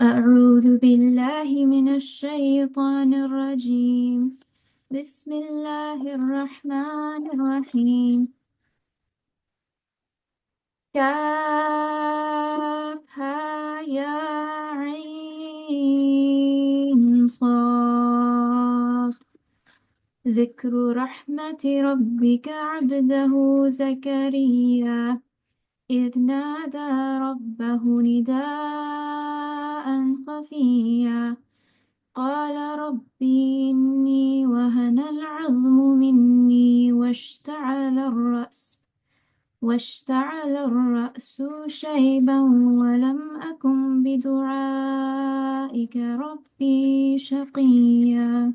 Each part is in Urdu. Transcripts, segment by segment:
أعوذ بالله من الشيطان الرجيم بسم الله الرحمن الرحيم كافها يا عين صاد ذكر رحمة ربك عبده زكريا إذ نادى ربه نداء خفيا قال رب إني وهن العظم مني واشتعل الرأس شيبا ولم أكن بدعائك ربي شقيا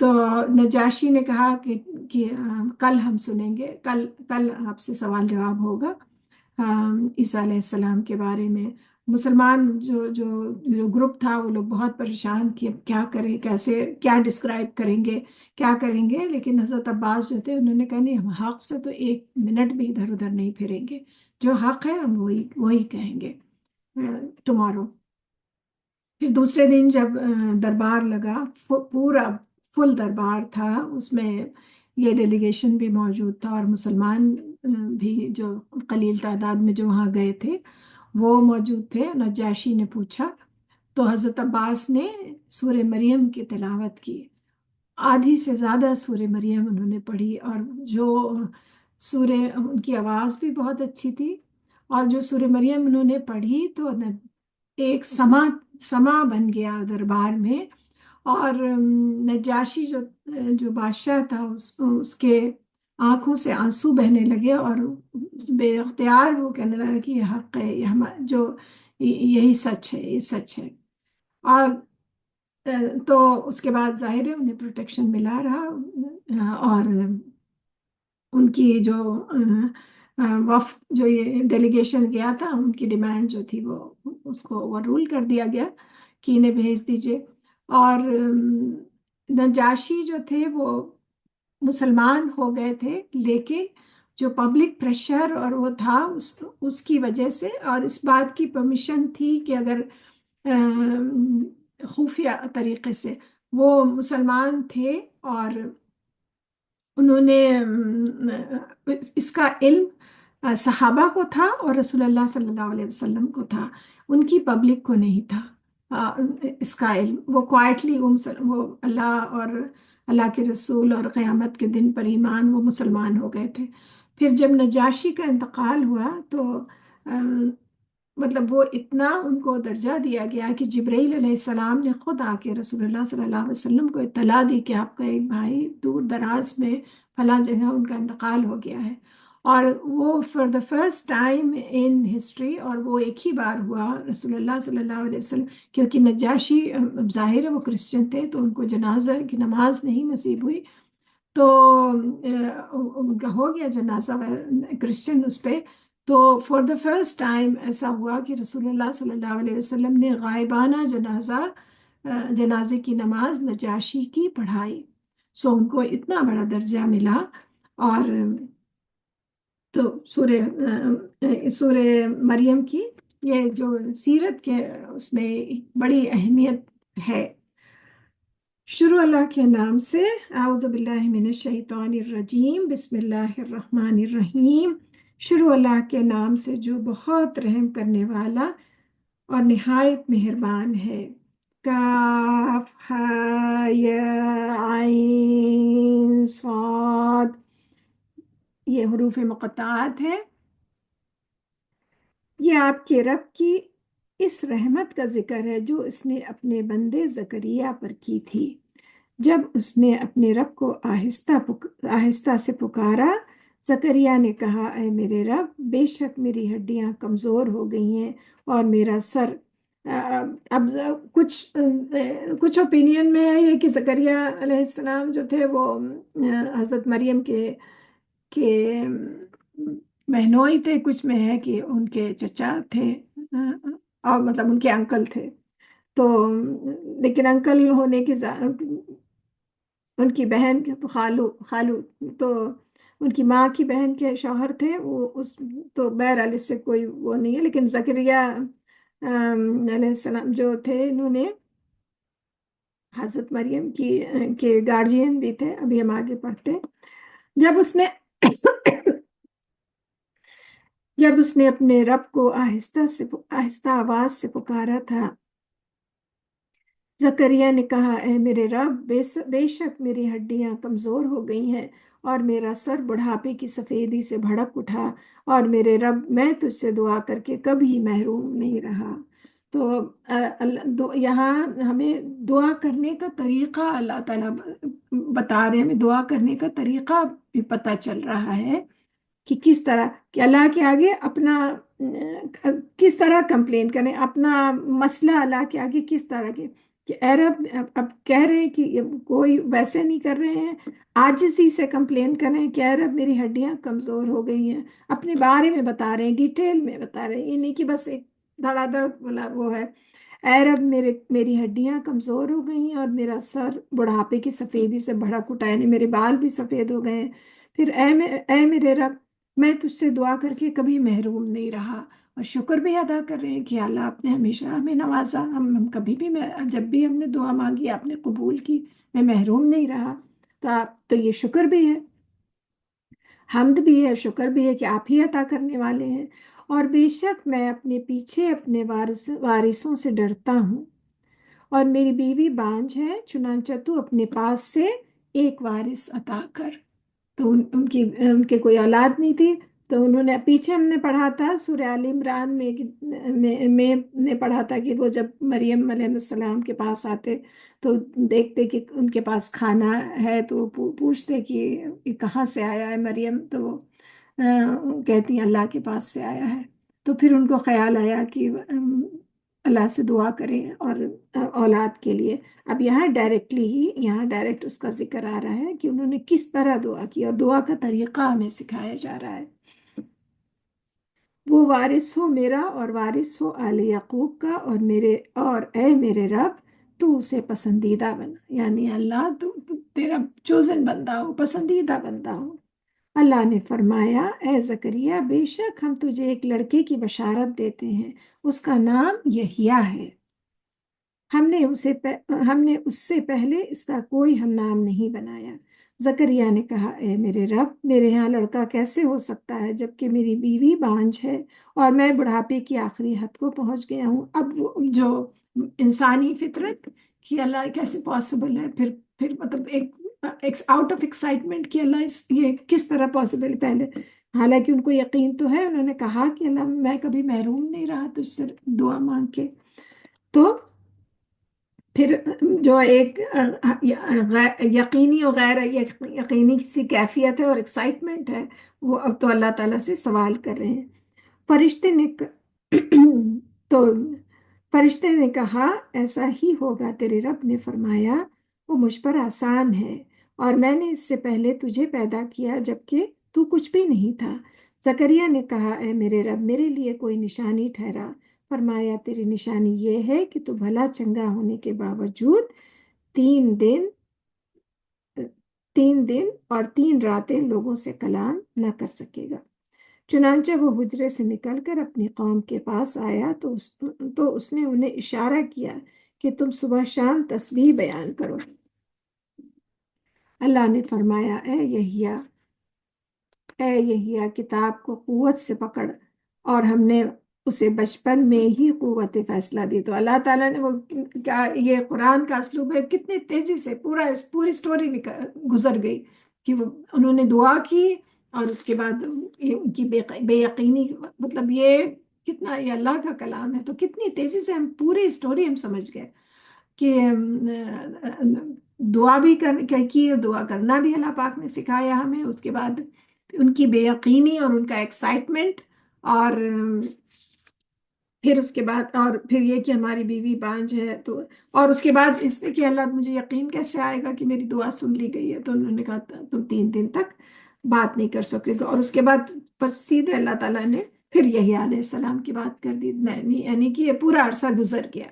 تو نجاشی نے کہا کہ کل ہم سنیں گے، کل کل آپ سے سوال جواب ہوگا عیسیٰ علیہ السلام کے بارے میں۔ مسلمان جو جو جو گروپ تھا وہ لوگ بہت پریشان کہ اب کیا کریں، کیسے کیا ڈسکرائب کریں گے، کیا کریں گے، لیکن حضرت عباس جو تھے انہوں نے کہا نہیں، ہم حق سے تو ایک منٹ بھی ادھر ادھر نہیں پھریں گے، جو حق ہے ہم وہی کہیں گے ٹمارو۔ پھر دوسرے دن جب دربار لگا، پورا فل دربار تھا، اس میں یہ ڈیلیگیشن بھی موجود تھا اور مسلمان بھی جو قلیل تعداد میں جو وہاں گئے تھے وہ موجود تھے۔ نجاشی نے پوچھا تو حضرت عباس نے سورہ مریم کی تلاوت کی، آدھی سے زیادہ سورہ مریم انہوں نے پڑھی، اور جو سورہ ان کی آواز بھی بہت اچھی تھی، اور جو سورہ مریم انہوں نے پڑھی تو ایک سما بن گیا دربار میں۔ اور نجاشی جو بادشاہ تھا اس کے آنکھوں سے آنسو بہنے لگے، اور بے اختیار وہ کہنے لگا کہ یہ حق ہے، یہ جو یہی سچ ہے، یہ سچ ہے۔ اور تو اس کے بعد ظاہر ہے انہیں پروٹیکشن ملا رہا، اور ان کی جو وفد جو یہ ڈیلیگیشن گیا تھا ان کی ڈیمانڈ جو تھی وہ اس کو اوور رول کر دیا گیا کہ انہیں بھیج دیجیے۔ اور نجاشی جو تھے وہ مسلمان ہو گئے تھے، لیکن جو پبلک پریشر اور وہ تھا اس کی وجہ سے، اور اس بات کی پرمیشن تھی کہ اگر خفیہ طریقے سے وہ مسلمان تھے، اور انہوں نے اس کا علم صحابہ کو تھا اور رسول اللہ صلی اللہ علیہ وسلم کو تھا، ان کی پبلک کو نہیں تھا اس کا علم۔ وہ کوائٹلی وہ اللہ اور اللہ کے رسول اور قیامت کے دن پر ایمان، وہ مسلمان ہو گئے تھے۔ پھر جب نجاشی کا انتقال ہوا تو مطلب وہ اتنا ان کو درجہ دیا گیا کہ جبرائیل علیہ السلام نے خود آ کے رسول اللہ صلی اللہ علیہ وسلم کو اطلاع دی کہ آپ کا ایک بھائی دور دراز میں فلاں جگہ ان کا انتقال ہو گیا ہے۔ اور وہ for the first time in history, اور وہ ایک ہی بار ہوا رسول اللہ صلی اللہ علیہ وسلم، کیونکہ نجاشی ظاہر ہے وہ کرسچن تھے تو ان کو جنازہ کی نماز نہیں نصیب ہوئی، تو ان کا ہو گیا جنازہ کرسچن اس پہ۔ تو فار دا فرسٹ ٹائم ایسا ہوا کہ رسول اللہ صلی اللہ علیہ وسلم نے غائبانہ جنازے کی نماز نجاشی کی پڑھائی، سو ان کو اتنا بڑا درجہ ملا۔ اور تو سورہ مریم کی یہ جو سیرت کے اس میں بڑی اہمیت ہے۔ شروع اللہ کے نام سے، اعوذ باللہ من الشیطان الرجیم، بسم اللہ الرحمن الرحیم۔ شروع اللہ کے نام سے جو بہت رحم کرنے والا اور نہایت مہربان ہے۔ کاف ہا یا عین صاد، یہ حروف مقطعات ہیں۔ یہ آپ کے رب کی اس رحمت کا ذکر ہے جو اس نے اپنے بندے زکریا پر کی تھی، جب اس نے اپنے رب کو آہستہ سے پکارا۔ زکریا نے کہا، اے میرے رب، بے شک میری ہڈیاں کمزور ہو گئی ہیں اور میرا سر۔ اب کچھ اوپینین میں ہے یہ کہ زکریا علیہ السلام جو تھے وہ حضرت مریم کے بہنوئی تھے، کچھ میں ہے کہ ان کے چچا تھے، اور مطلب ان کے انکل تھے۔ تو لیکن انکل ہونے کے ان کی بہن کے تو خالو تو ان کی ماں کی بہن کے شوہر تھے، وہ تو بہرحال اس سے کوئی وہ نہیں ہے، لیکن زکریا علیہ السلام جو تھے انہوں نے حضرت مریم کے گارجین بھی تھے۔ ابھی ہم آگے پڑھتے ہیں۔ جب اس نے اپنے رب کو آہستہ آواز سے پکارا تھا، زکریا نے کہا، اے میرے رب، بے شک میری ہڈیاں کمزور ہو گئی ہیں اور میرا سر بڑھاپے کی سفیدی سے بھڑک اٹھا، اور میرے رب، میں تجھ سے دعا کر کے کبھی محروم نہیں رہا۔ تو یہاں ہمیں دعا کرنے کا طریقہ اللہ تعالیٰ بتا رہے ہیں، ہمیں دعا کرنے کا طریقہ بھی پتہ چل رہا ہے کہ کس طرح کہ اللہ کے آگے اپنا کس طرح کمپلین کریں، اپنا مسئلہ اللہ کے آگے کس طرح کے کہ اے رب، اب کہہ رہے ہیں کہ کوئی ویسے نہیں کر رہے ہیں، عاجزی سے کمپلین کر رہے ہیں کہ اے رب میری ہڈیاں کمزور ہو گئی ہیں، اپنے بارے میں بتا رہے ہیں، ڈیٹیل میں بتا رہے ہیں، یہ نہیں کہ بس ایک دھڑا دھڑ والا وہ ہے۔ اے رب میری ہڈیاں کمزور ہو گئی ہیں، اور میرا سر بڑھاپے کی سفیدی سے بھڑک اٹھا، یعنی میرے بال بھی سفید ہو گئے ہیں۔ پھر اے میرے رب، میں تجھ سے دعا کر کے کبھی محروم نہیں رہا، اور شکر بھی ادا کر رہے ہیں کہ اللہ آپ نے ہمیشہ ہمیں نوازا، ہم کبھی بھی، جب بھی ہم نے دعا مانگی آپ نے قبول کی، میں محروم نہیں رہا۔ تو یہ شکر بھی ہے، حمد بھی ہے، شکر بھی ہے کہ آپ ہی عطا کرنے والے ہیں۔ اور بے شک میں اپنے پیچھے اپنے وارثوں سے ڈرتا ہوں، اور میری بیوی بانجھ ہے، چنانچہ تو اپنے پاس سے ایک وارث عطا کر۔ تو ان کے کوئی اولاد نہیں تھی، تو انہوں نے پیچھے ہم نے پڑھا تھا سورہ آل عمران میں نے پڑھا تھا کہ وہ جب مریم علیہ السلام کے پاس آتے تو دیکھتے کہ ان کے پاس کھانا ہے، تو وہ پوچھتے کہ یہ کہاں سے آیا ہے مریم، تو وہ کہتی ہیں اللہ کے پاس سے آیا ہے۔ تو پھر ان کو خیال آیا کہ اللہ سے دعا کریں اور اولاد کے لیے۔ اب یہاں ڈائریکٹ اس کا ذکر آ رہا ہے کہ انہوں نے کس طرح دعا کی، اور دعا کا طریقہ ہمیں سکھایا جا رہا ہے۔ وہ وارث ہو میرا اور وارث ہو آل یعقوب کا، اور اے میرے رب تو اسے پسندیدہ بنا، یعنی اللہ تو تیرا چوزن بندہ ہو، پسندیدہ بندہ ہو۔ اللہ نے فرمایا اے زکریا، بے شک ہم تجھے ایک لڑکے کی بشارت دیتے ہیں، اس کا نام یحییٰ ہے۔ ہم نے اس سے پہلے اس کا کوئی ہم نام نہیں بنایا۔ زکریا نے کہا اے میرے رب، میرے ہاں لڑکا کیسے ہو سکتا ہے جبکہ میری بیوی بانجھ ہے اور میں بڑھاپے کی آخری حد کو پہنچ گیا ہوں۔ اب وہ جو انسانی فطرت کہ اللہ کیسے پاسبل ہے، پھر مطلب ایک آؤٹ آف ایکسائٹمنٹ کہ اللہ یہ کس طرح پاسبل ہے پہلے، حالانکہ ان کو یقین تو ہے، انہوں نے کہا کہ اللہ میں کبھی محروم نہیں رہا تجھ سے دعا مانگ کے۔ تو پھر جو ایک یقینی اور غیر یقینی سی کیفیت ہے اور ایکسائٹمنٹ ہے، وہ اب تو اللہ تعالیٰ سے سوال کر رہے ہیں۔ فرشتے نے تو فرشتے نے کہا ایسا ہی ہوگا، تیرے رب نے فرمایا وہ مجھ پر آسان ہے، اور میں نے اس سے پہلے تجھے پیدا کیا جبکہ تو کچھ بھی نہیں تھا۔ زکریا نے کہا اے میرے رب، میرے لیے کوئی نشانی ٹھہرا۔ فرمایا تیری نشانی یہ ہے کہ تو بھلا چنگا ہونے کے باوجود 3 دن 3 دن اور 3 راتیں لوگوں سے کلام نہ کر سکے گا۔ چنانچہ وہ حجرے سے نکل کر اپنی قوم کے پاس آیا تو اس نے انہیں اشارہ کیا کہ تم صبح شام تسبیح بیان کرو۔ اللہ نے فرمایا اے یحییٰ کتاب کو قوت سے پکڑ، اور ہم نے اسے بچپن میں ہی قوت فیصلہ دی۔ تو اللہ تعالیٰ نے وہ کیا، یہ قرآن کا اسلوب ہے، کتنی تیزی سے پوری سٹوری گزر گئی کہ انہوں نے دعا کی، اور اس کے بعد ان کی بے یقینی، مطلب یہ کتنا، یہ اللہ کا کلام ہے تو کتنی تیزی سے ہم پوری سٹوری ہم سمجھ گئے کہ دعا بھی کی، دعا کرنا بھی اللہ پاک نے سکھایا ہمیں، اس کے بعد ان کی بے یقینی اور ان کا ایکسائٹمنٹ، اور پھر اس کے بعد، اور پھر یہ کہ ہماری بیوی بانجھ ہے، تو اور اس کے بعد اس نے کہ اللہ مجھے یقین کیسے آئے گا کہ میری دعا سن لی گئی ہے، تو انہوں نے کہا تم 3 دن تک بات نہیں کر سکے گا، اور اس کے بعد بس سیدھے اللہ تعالیٰ نے پھر یحییٰ علیہ السلام کی بات کر دی، یعنی کہ یہ پورا عرصہ گزر گیا۔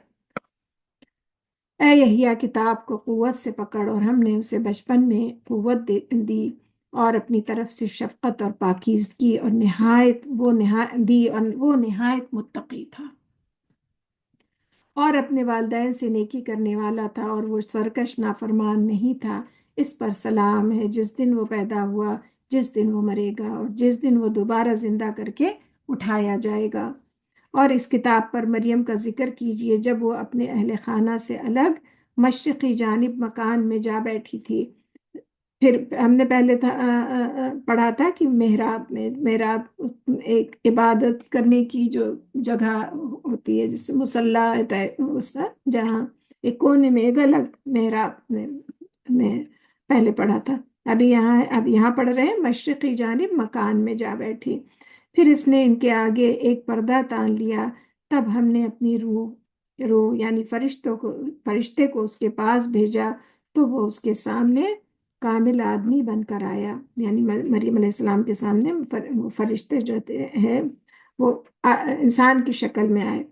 اے یحییٰ کتاب کو قوت سے پکڑ، اور ہم نے اسے بچپن میں قوت دی اور اپنی طرف سے شفقت اور پاکیزگی اور وہ نہایت متقی تھا، اور اپنے والدین سے نیکی کرنے والا تھا، اور وہ سرکش نافرمان نہیں تھا۔ اس پر سلام ہے جس دن وہ پیدا ہوا، جس دن وہ مرے گا، اور جس دن وہ دوبارہ زندہ کر کے اٹھایا جائے گا۔ اور اس کتاب پر مریم کا ذکر کیجئے جب وہ اپنے اہل خانہ سے الگ مشرقی جانب مکان میں جا بیٹھی تھی۔ پھر ہم نے پہلے پڑھا تھا کہ محراب ایک عبادت کرنے کی جو جگہ ہوتی ہے، جس سے مصلی ٹائپ اس کا، جہاں ایک کونے میں ایک الگ محراب میں پہلے پڑھا تھا۔ اب یہاں پڑھ رہے ہیں مشرقی جانب مکان میں جا بیٹھی۔ پھر اس نے ان کے آگے ایک پردہ تان لیا، تب ہم نے اپنی روح روح یعنی فرشتے کو اس کے پاس بھیجا تو وہ اس کے سامنے کامل آدمی بن کر آیا، یعنی مریم علیہ السلام کے سامنے فرشتے جو ہیں وہ انسان کی شکل میں آئے۔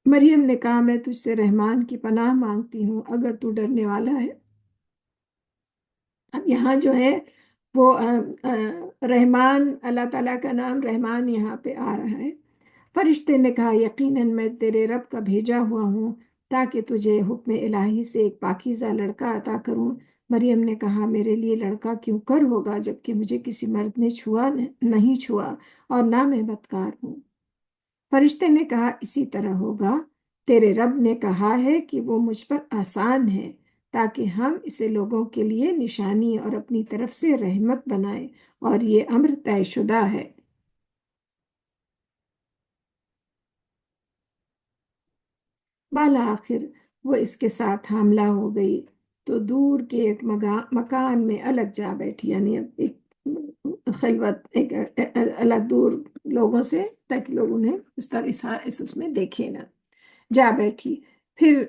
مریم نے کہا میں تجھ سے رحمان کی پناہ مانگتی ہوں اگر تو ڈرنے والا ہے۔ اب یہاں جو ہے وہ رحمان، اللہ تعالیٰ کا نام رحمان یہاں پہ آ رہا ہے۔ فرشتے نے کہا یقیناً میں تیرے رب کا بھیجا ہوا ہوں تاکہ تجھے حکم الہی سے ایک پاکیزہ لڑکا عطا کروں۔ مریم نے کہا میرے لیے لڑکا کیوں کر ہوگا جبکہ مجھے کسی مرد نے نہیں چھوا اور نہ میں بدکار ہوں۔ فرشتے نے کہا اسی طرح ہوگا، تیرے رب نے کہا ہے کہ وہ مجھ پر آسان ہے تاکہ ہم اسے لوگوں کے لیے نشانی اور اپنی طرف سے رحمت بنائیں، اور یہ امر طے شدہ ہے۔ بالآخر وہ اس کے ساتھ حاملہ ہو گئی تو دور کے ایک مکان میں الگ جا بیٹھی، یعنی ایک خلوت، ایک الگ دور لوگوں سے، تاکہ لوگ انہیں اس طرح اس میں دیکھے نہ، جا بیٹھی۔ پھر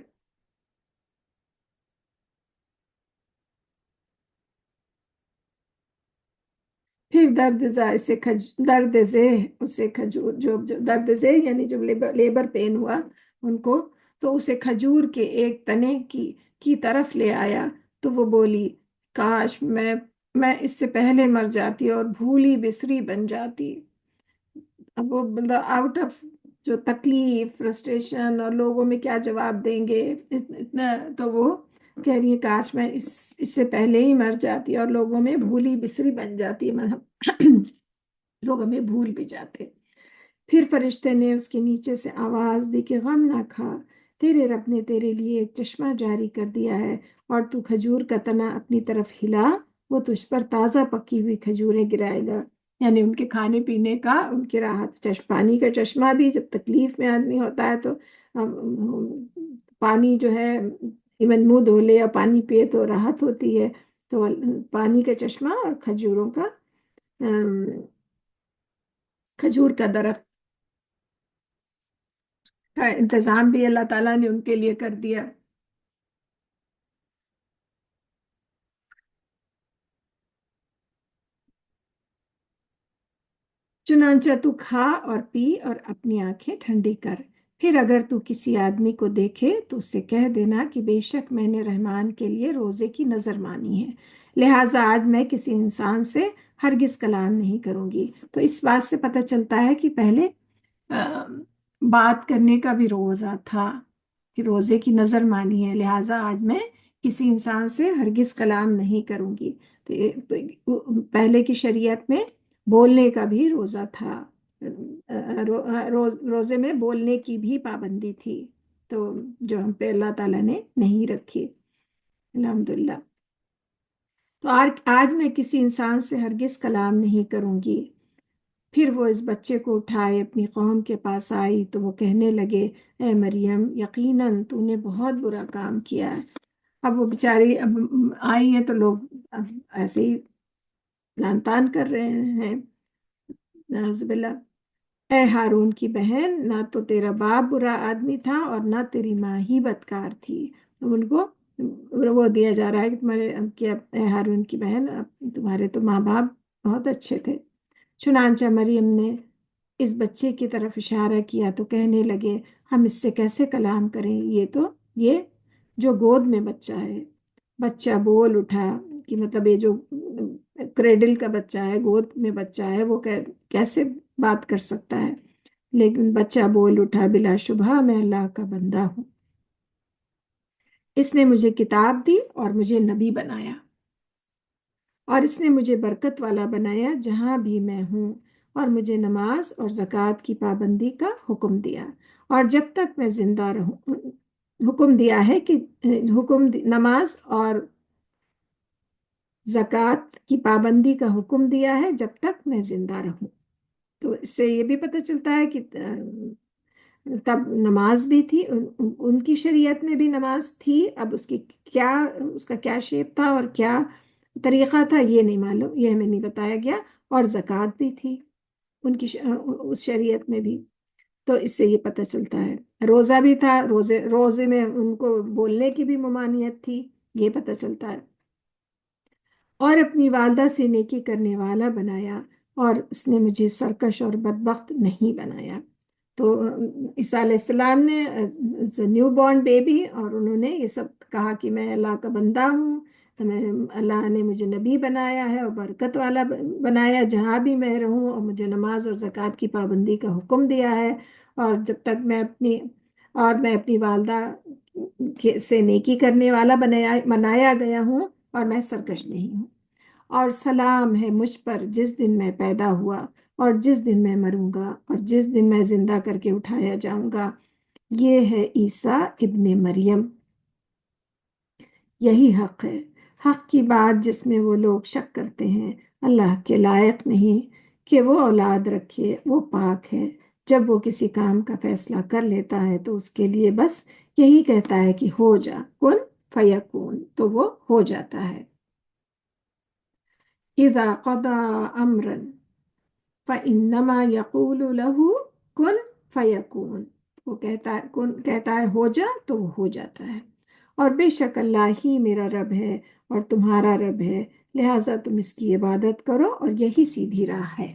درد ذہ اسے کھجور، جو درد ذہ یعنی جو لیبر پین ہوا ان کو، تو اسے کھجور کے ایک تنے کی طرف لے آیا تو وہ بولی کاش میں اس سے پہلے مر جاتی اور بھولی بسری بن جاتی۔ اب وہ بندہ آؤٹ آف جو تکلیف، فرسٹریشن، اور لوگوں میں کیا جواب دیں گے اتنا، تو وہ کہہ رہی ہے کاش میں اس سے پہلے ہی مر جاتی اور لوگوں میں بھولی بسری بن جاتی، لوگ ہمیں بھول بھی جاتے۔ پھر فرشتے نے اس کے نیچے سے آواز دی کہ غم نہ کھا، تیرے رب نے تیرے لیے ایک چشمہ جاری کر دیا ہے، اور تو کھجور کا تنا اپنی طرف ہلا، وہ تجھ پر تازہ پکی ہوئی کھجوریں گرائے گا، یعنی ان کے کھانے پینے کا، ان کی راحت۔ پانی کا چشمہ بھی جب تکلیف میں آدمی ہوتا ہے تو پانی جو ہے ایون منہ دھو لے یا پانی پیے تو راحت ہوتی ہے، تو پانی کا چشمہ اور کھجور کا درخت کا انتظام بھی اللہ تعالیٰ نے ان کے لیے کر دیا۔ چنانچہ تو کھا اور پی اور اپنی آنکھیں ٹھنڈی کر، پھر اگر تو کسی آدمی کو دیکھے تو اس سے کہہ دینا کہ بے شک میں نے رحمان کے لیے روزے کی نظر مانی ہے، لہٰذا آج میں کسی انسان سے ہرگز کلام نہیں کروں گی۔ تو اس بات سے پتہ چلتا ہے کہ پہلے بات کرنے کا بھی روزہ تھا، کہ روزے کی نظر مانی ہے، لہٰذا آج میں کسی انسان سے ہرگز کلام نہیں کروں گی۔ تو پہلے کی شریعت میں بولنے کا بھی روزہ تھا، روزے میں بولنے کی بھی پابندی تھی، تو جو ہم پہ اللہ تعالیٰ نے نہیں رکھی، الحمدللہ۔ تو آج میں کسی انسان سے ہرگز کلام نہیں کروں گی۔ پھر وہ اس بچے کو اٹھائے اپنی قوم کے پاس آئی تو وہ کہنے لگے اے مریم یقیناً تو نے بہت برا کام کیا ہے۔ اب وہ بیچاری اب آئی ہیں تو لوگ اب ایسے ہی لان تان کر رہے ہیں، نعوذ باللہ۔ اے ہارون کی بہن، نہ تو تیرا باپ برا آدمی تھا اور نہ تیری ماں ہی بدکار تھی۔ ان کو وہ دیا جا رہا ہے کہ اے ہارون کی بہن، تمہارے تو ماں باپ بہت اچھے تھے۔ چنانچہ مریم نے اس بچے کی طرف اشارہ کیا تو کہنے لگے ہم اس سے کیسے کلام کریں، یہ جو گود میں بچہ ہے۔ بچہ بول اٹھا، کہ مطلب یہ جو کریڈل کا بچہ ہے، گود میں بچہ ہے، وہ کیسے بات کر سکتا ہے؟ لیکن بچہ بول اٹھا بلا شبہ میں اللہ کا بندہ ہوں، اس نے مجھے کتاب دی اور مجھے نبی بنایا، اور اس نے مجھے برکت والا بنایا جہاں بھی میں ہوں، اور مجھے نماز اور زکوٰۃ کی پابندی کا حکم دیا، اور جب تک میں زندہ رہوں حکم دیا ہے کہ نماز اور زکوٰۃ کی پابندی کا حکم دیا ہے جب تک میں زندہ رہوں۔ تو اس سے یہ بھی پتہ چلتا ہے کہ تب نماز بھی تھی، ان کی شریعت میں بھی نماز تھی، اب اس کا کیا شیپ تھا اور کیا طریقہ تھا یہ نہیں معلوم، یہ ہمیں نہیں بتایا گیا، اور زکوٰۃ بھی تھی ان کی اس شریعت میں بھی۔ تو اس سے یہ پتہ چلتا ہے روزہ بھی تھا، روزے میں ان کو بولنے کی بھی ممانعت تھی، یہ پتہ چلتا ہے۔ اور اپنی والدہ سے نیکی کرنے والا بنایا، اور اس نے مجھے سرکش اور بدبخت نہیں بنایا۔ تو عیسیٰ علیہ السلام نے نیو بورن بیبی، اور انہوں نے یہ سب کہا کہ میں اللہ کا بندہ ہوں، اللہ نے مجھے نبی بنایا ہے اور برکت والا بنایا، جہاں بھی میں رہوں، اور مجھے نماز اور زکوٰۃ کی پابندی کا حکم دیا ہے، اور جب تک میں اپنی والدہ سے نیکی کرنے والا بنایا گیا ہوں، اور میں سرکش نہیں ہوں۔ اور سلام ہے مجھ پر جس دن میں پیدا ہوا، اور جس دن میں مروں گا، اور جس دن میں زندہ کر کے اٹھایا جاؤں گا۔ یہ ہے عیسیٰ ابن مریم، یہی حق ہے۔ حق کی بات جس میں وہ لوگ شک کرتے ہیں، اللہ کے لائق نہیں کہ وہ اولاد رکھے، وہ پاک ہے۔ جب وہ کسی کام کا فیصلہ کر لیتا ہے تو اس کے لیے بس یہی کہتا ہے کہ ہو جا، کن فیکون، تو وہ ہو جاتا ہے۔ اذا قضى امرا فانما يقول له کن فیکون، وہ کہتا ہے ہو جا تو وہ ہو جاتا ہے۔ اور بے شک اللہ ہی میرا رب ہے اور تمہارا رب ہے، لہٰذا تم اس کی عبادت کرو، اور یہی سیدھی راہ ہے۔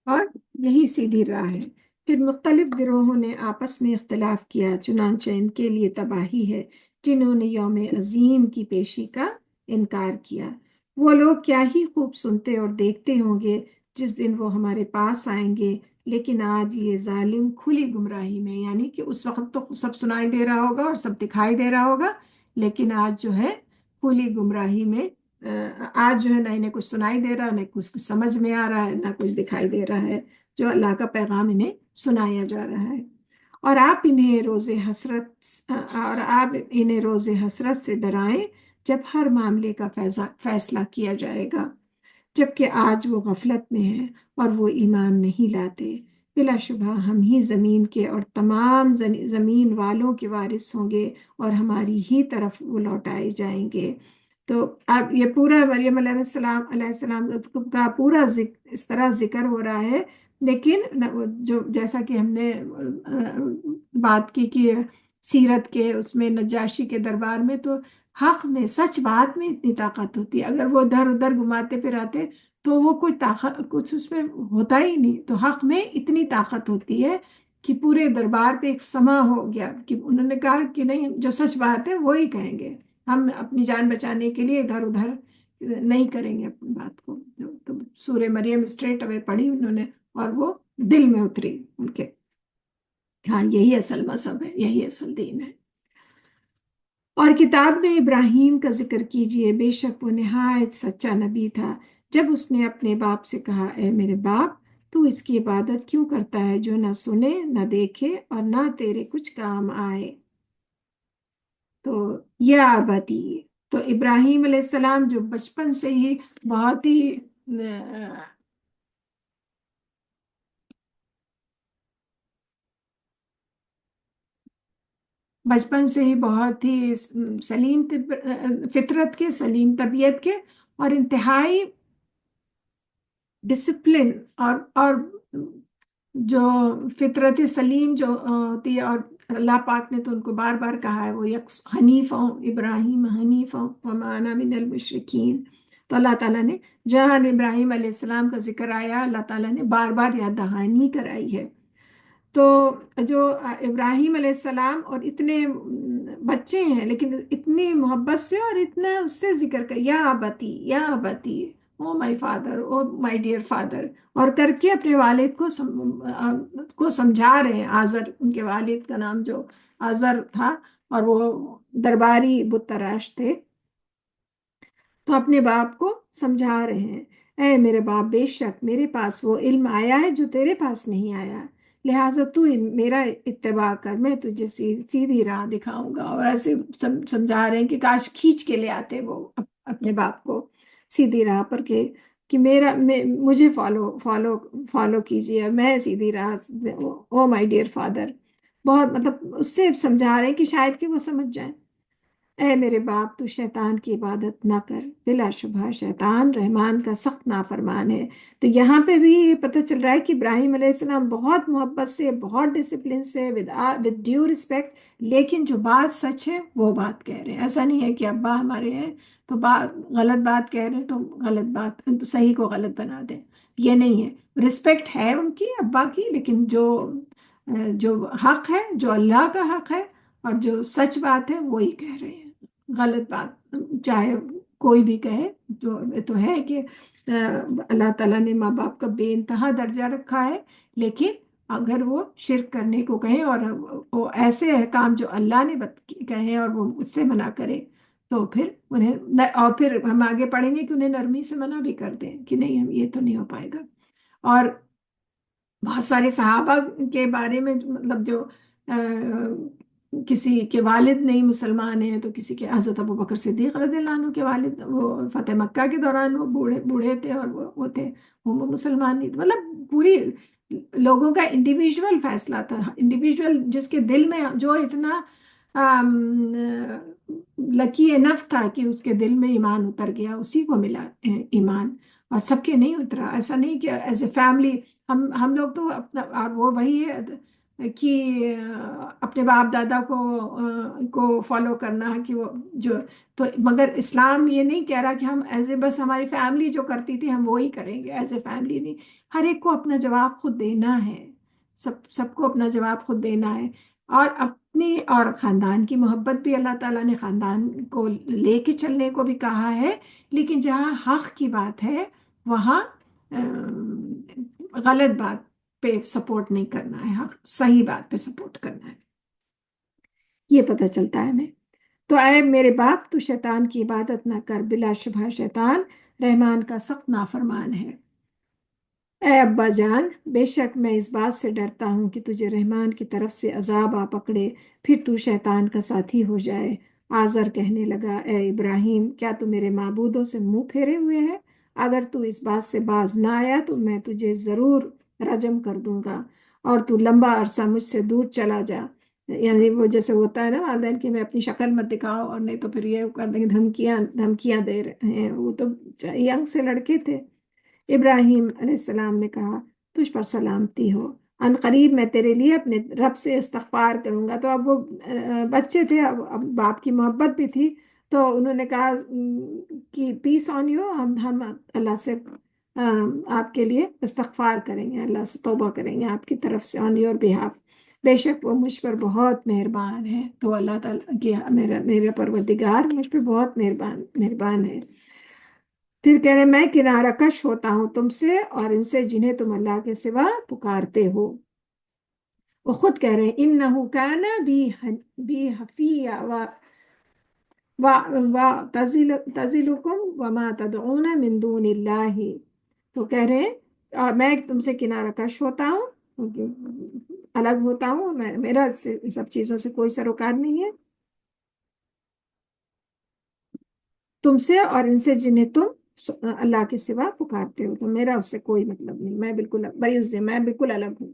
اور یہی سیدھی راہ ہے۔ پھر مختلف گروہوں نے آپس میں اختلاف کیا، چنانچہ ان کے لیے تباہی ہے جنہوں نے یوم عظیم کی پیشی کا انکار کیا۔ وہ لوگ کیا ہی خوب سنتے اور دیکھتے ہوں گے جس دن وہ ہمارے پاس آئیں گے، لیکن آج یہ ظالم کھلی گمراہی میں، یعنی کہ اس وقت تو سب سنائی دے رہا ہوگا اور سب دکھائی دے رہا ہوگا، لیکن آج جو ہے کھلی گمراہی میں، آج جو ہے نہ انہیں کچھ سنائی دے رہا، نہ کچھ سمجھ میں آ رہا ہے، نہ کچھ دکھائی دے رہا ہے جو اللہ کا پیغام انہیں سنایا جا رہا ہے۔ اور آپ انہیں روز حسرت سے ڈرائیں جب ہر معاملے کا فیصلہ کیا جائے گا، جبکہ آج وہ غفلت میں ہیں اور وہ ایمان نہیں لاتے۔ بلا شبہ ہم ہی زمین کے اور تمام زمین والوں کے وارث ہوں گے، اور ہماری ہی طرف وہ لوٹائے جائیں گے۔ تو اب یہ پورا مریم علیہ السلام کا پورا اس طرح ذکر ہو رہا ہے، لیکن جو جیسا کہ ہم نے بات کی کہ سیرت کے اس میں نجاشی کے دربار میں تو حق میں، سچ بات میں اتنی طاقت ہوتی ہے، اگر وہ ادھر ادھر گھماتے پھراتے تو وہ کوئی طاقت کچھ اس میں ہوتا ہی نہیں۔ تو حق میں اتنی طاقت ہوتی ہے کہ پورے دربار پہ ایک سما ہو گیا کہ انہوں نے کہا کہ نہیں، جو سچ بات ہے وہی کہیں گے، ہم اپنی جان بچانے کے لیے ادھر ادھر نہیں کریں گے اپنی بات کو۔ تو سورہ مریم اسٹریٹ اوے پڑھی انہوں نے، اور وہ دل میں اتری ان کے، ہاں یہی اصل مذہب ہے، یہی اصل دین ہے۔ اور کتاب میں ابراہیم کا ذکر کیجئے، بے شک وہ نہایت سچا نبی تھا، جب اس نے اپنے باپ سے کہا، اے میرے باپ، تو اس کی عبادت کیوں کرتا ہے جو نہ سنے نہ دیکھے اور نہ تیرے کچھ کام آئے؟ تو یا ابتی، تو ابراہیم علیہ السلام جو بچپن سے ہی بہت ہی بہت ہی سلیم فطرت کے، سلیم طبیعت کے، اور انتہائی ڈسپلن، اور جو فطرت سلیم جو ہوتی ہے، اور اللہ پاک نے تو ان کو بار بار کہا ہے وہ حنیف ہوں، ابراہیم حنیف ہوں وما انا من المشرکین۔ تو اللہ تعالیٰ نے جہاں ابراہیم علیہ السلام کا ذکر آیا، اللہ تعالیٰ نے بار بار یاد دہانی کرائی ہے۔ تو جو ابراہیم علیہ السلام، اور اتنے بچے ہیں لیکن اتنی محبت سے اور اتنا اس سے ذکر کر، یا ابتی یا ابتی، oh my father, oh my dear father, اور کر کے اپنے والد کو سمجھا رہے ہیں۔ آزر ان کے والد کا نام جو آزر تھا، اور وہ درباری بت تراش تھے، تو اپنے باپ کو سمجھا رہے ہیں، اے میرے باپ، بے شک میرے پاس وہ علم آیا ہے جو تیرے پاس نہیں آیا، لہٰذا تو میرا اتباع کر، میں تجھے سیدھی راہ دکھاؤں گا۔ اور ایسے سمجھا رہے ہیں کہ کاش کھینچ کے لے آتے وہ اپنے باپ کو سیدھی راہ پر، کہ مجھے فالو کیجیے، میں سیدھی راہ، او مائی ڈیئر فادر، بہت مطلب اس سے سمجھا رہے ہیں کہ شاید کہ وہ سمجھ جائیں۔ اے میرے باپ تو شیطان کی عبادت نہ کر، بلا شبہ شیطان رحمان کا سخت نافرمان ہے۔ تو یہاں پہ بھی یہ پتہ چل رہا ہے کہ ابراہیم علیہ السلام بہت محبت سے، بہت ڈسپلن سے، ود ڈیو رسپیکٹ، لیکن جو بات سچ ہے وہ بات کہہ رہے ہیں۔ ایسا نہیں ہے کہ ابا ہمارے ہیں تو غلط بات کہہ رہے ہیں تو غلط بات تو صحیح کو غلط بنا دیں، یہ نہیں ہے۔ رسپیکٹ ہے ان کی ابا کی، لیکن جو حق ہے، جو اللہ کا حق ہے اور جو سچ بات ہے وہی کہہ رہے ہیں۔ غلط بات چاہے کوئی بھی کہے، جو تو ہے کہ اللہ تعالیٰ نے ماں باپ کا بے انتہا درجہ رکھا ہے، لیکن اگر وہ شرک کرنے کو کہیں اور وہ ایسے احکام جو اللہ نے کہیں اور وہ اس سے منع کرے تو پھر انہیں، اور پھر ہم آگے پڑھیں گے کہ انہیں نرمی سے منع بھی کر دیں کہ نہیں یہ تو نہیں ہو پائے گا۔ اور بہت سارے صحابہ کے بارے میں مطلب جو کسی کے والد نہیں مسلمان ہیں تو کسی کے، حضرت ابو بکر صدیق رضی اللہ عنہ کے والد وہ فتح مکہ کے دوران وہ بوڑھے تھے اور وہ تھے، وہ مسلمان نہیں تھے۔ مطلب پوری لوگوں کا انڈیویجول فیصلہ تھا، انڈیویجول جس کے دل میں جو اتنا لکی انف تھا کہ اس کے دل میں ایمان اتر گیا، اسی کو ملا ایمان، اور سب کے نہیں اترا۔ ایسا نہیں کہ ایز اے فیملی ہم لوگ تو اپنا، اور وہ وہی ہے کہ اپنے باپ دادا کو فالو کرنا کہ وہ جو، تو مگر اسلام یہ نہیں کہہ رہا کہ ہم ایز اے، بس ہماری فیملی جو کرتی تھی ہم وہی کریں گے، ایز اے فیملی نہیں۔ ہر ایک کو اپنا جواب خود دینا ہے، سب کو اپنا جواب خود دینا ہے، اور اپنی اور خاندان کی محبت بھی اللہ تعالیٰ نے خاندان کو لے کے چلنے کو بھی کہا ہے، لیکن جہاں حق کی بات ہے وہاں غلط بات پہ سپورٹ نہیں کرنا ہے، حق صحیح بات پہ سپورٹ کرنا ہے، یہ پتہ چلتا ہے ہمیں۔ تو اے میرے باپ تو شیطان کی عبادت نہ کر، بلا شبہ شیطان رحمان کا سخت نافرمان ہے۔ اے ابا جان، بے شک میں اس بات سے ڈرتا ہوں کہ تجھے رحمان کی طرف سے عذاب آ پکڑے، پھر تو شیطان کا ساتھی ہو جائے۔ آزر کہنے لگا، اے ابراہیم، کیا تو میرے معبودوں سے منہ پھیرے ہوئے ہے؟ اگر تو اس بات سے باز نہ آیا تو میں تجھے ضرور رجم کر دوں گا، اور تو لمبا عرصہ مجھ سے دور چلا جا۔ یعنی وہ جیسے ہوتا ہے نا والدین کی، میں اپنی شکل مت دکھاؤ، اور نہیں تو پھر یہ کر دیں گے، دھمکیاں دے رہے ہیں، وہ تو ینگ سے لڑکے تھے۔ ابراہیم علیہ السلام نے کہا، تجھ پر سلامتی ہو، ان قریب میں تیرے لیے اپنے رب سے استغفار کروں گا۔ تو اب وہ بچے تھے، اب باپ کی محبت بھی تھی، تو انہوں نے کہا کہ پیس آن یو، ہم اللہ سے آپ کے لیے استغفار کریں گے، اللہ سے توبہ کریں گے آپ کی طرف سے، آن یور بہاف، بے شک وہ مجھ پر بہت مہربان ہے۔ تو اللہ تعالیٰ کی، میرا پروردگار مجھ پہ بہت مہربان ہے۔ پھر کہہ رہے، میں کنارہ کش ہوتا ہوں تم سے اور ان سے جنہیں تم اللہ کے سوا پکارتے ہو۔ وہ خود کہہ رہے ہیں، انہو کان بی حفیہ تزلکم وما تدعون من دون اللہ۔ تو کہہ رہے ہیں میں تم سے کنارہ کش ہوتا ہوں، الگ ہوتا ہوں، میرا سب چیزوں سے کوئی سروکار نہیں ہے تم سے اور ان سے جنہیں تم اللہ کے سوا پکارتے ہو، تو میرا اس سے کوئی مطلب نہیں، میں بالکل بریوز سے، میں بالکل الگ ہوں،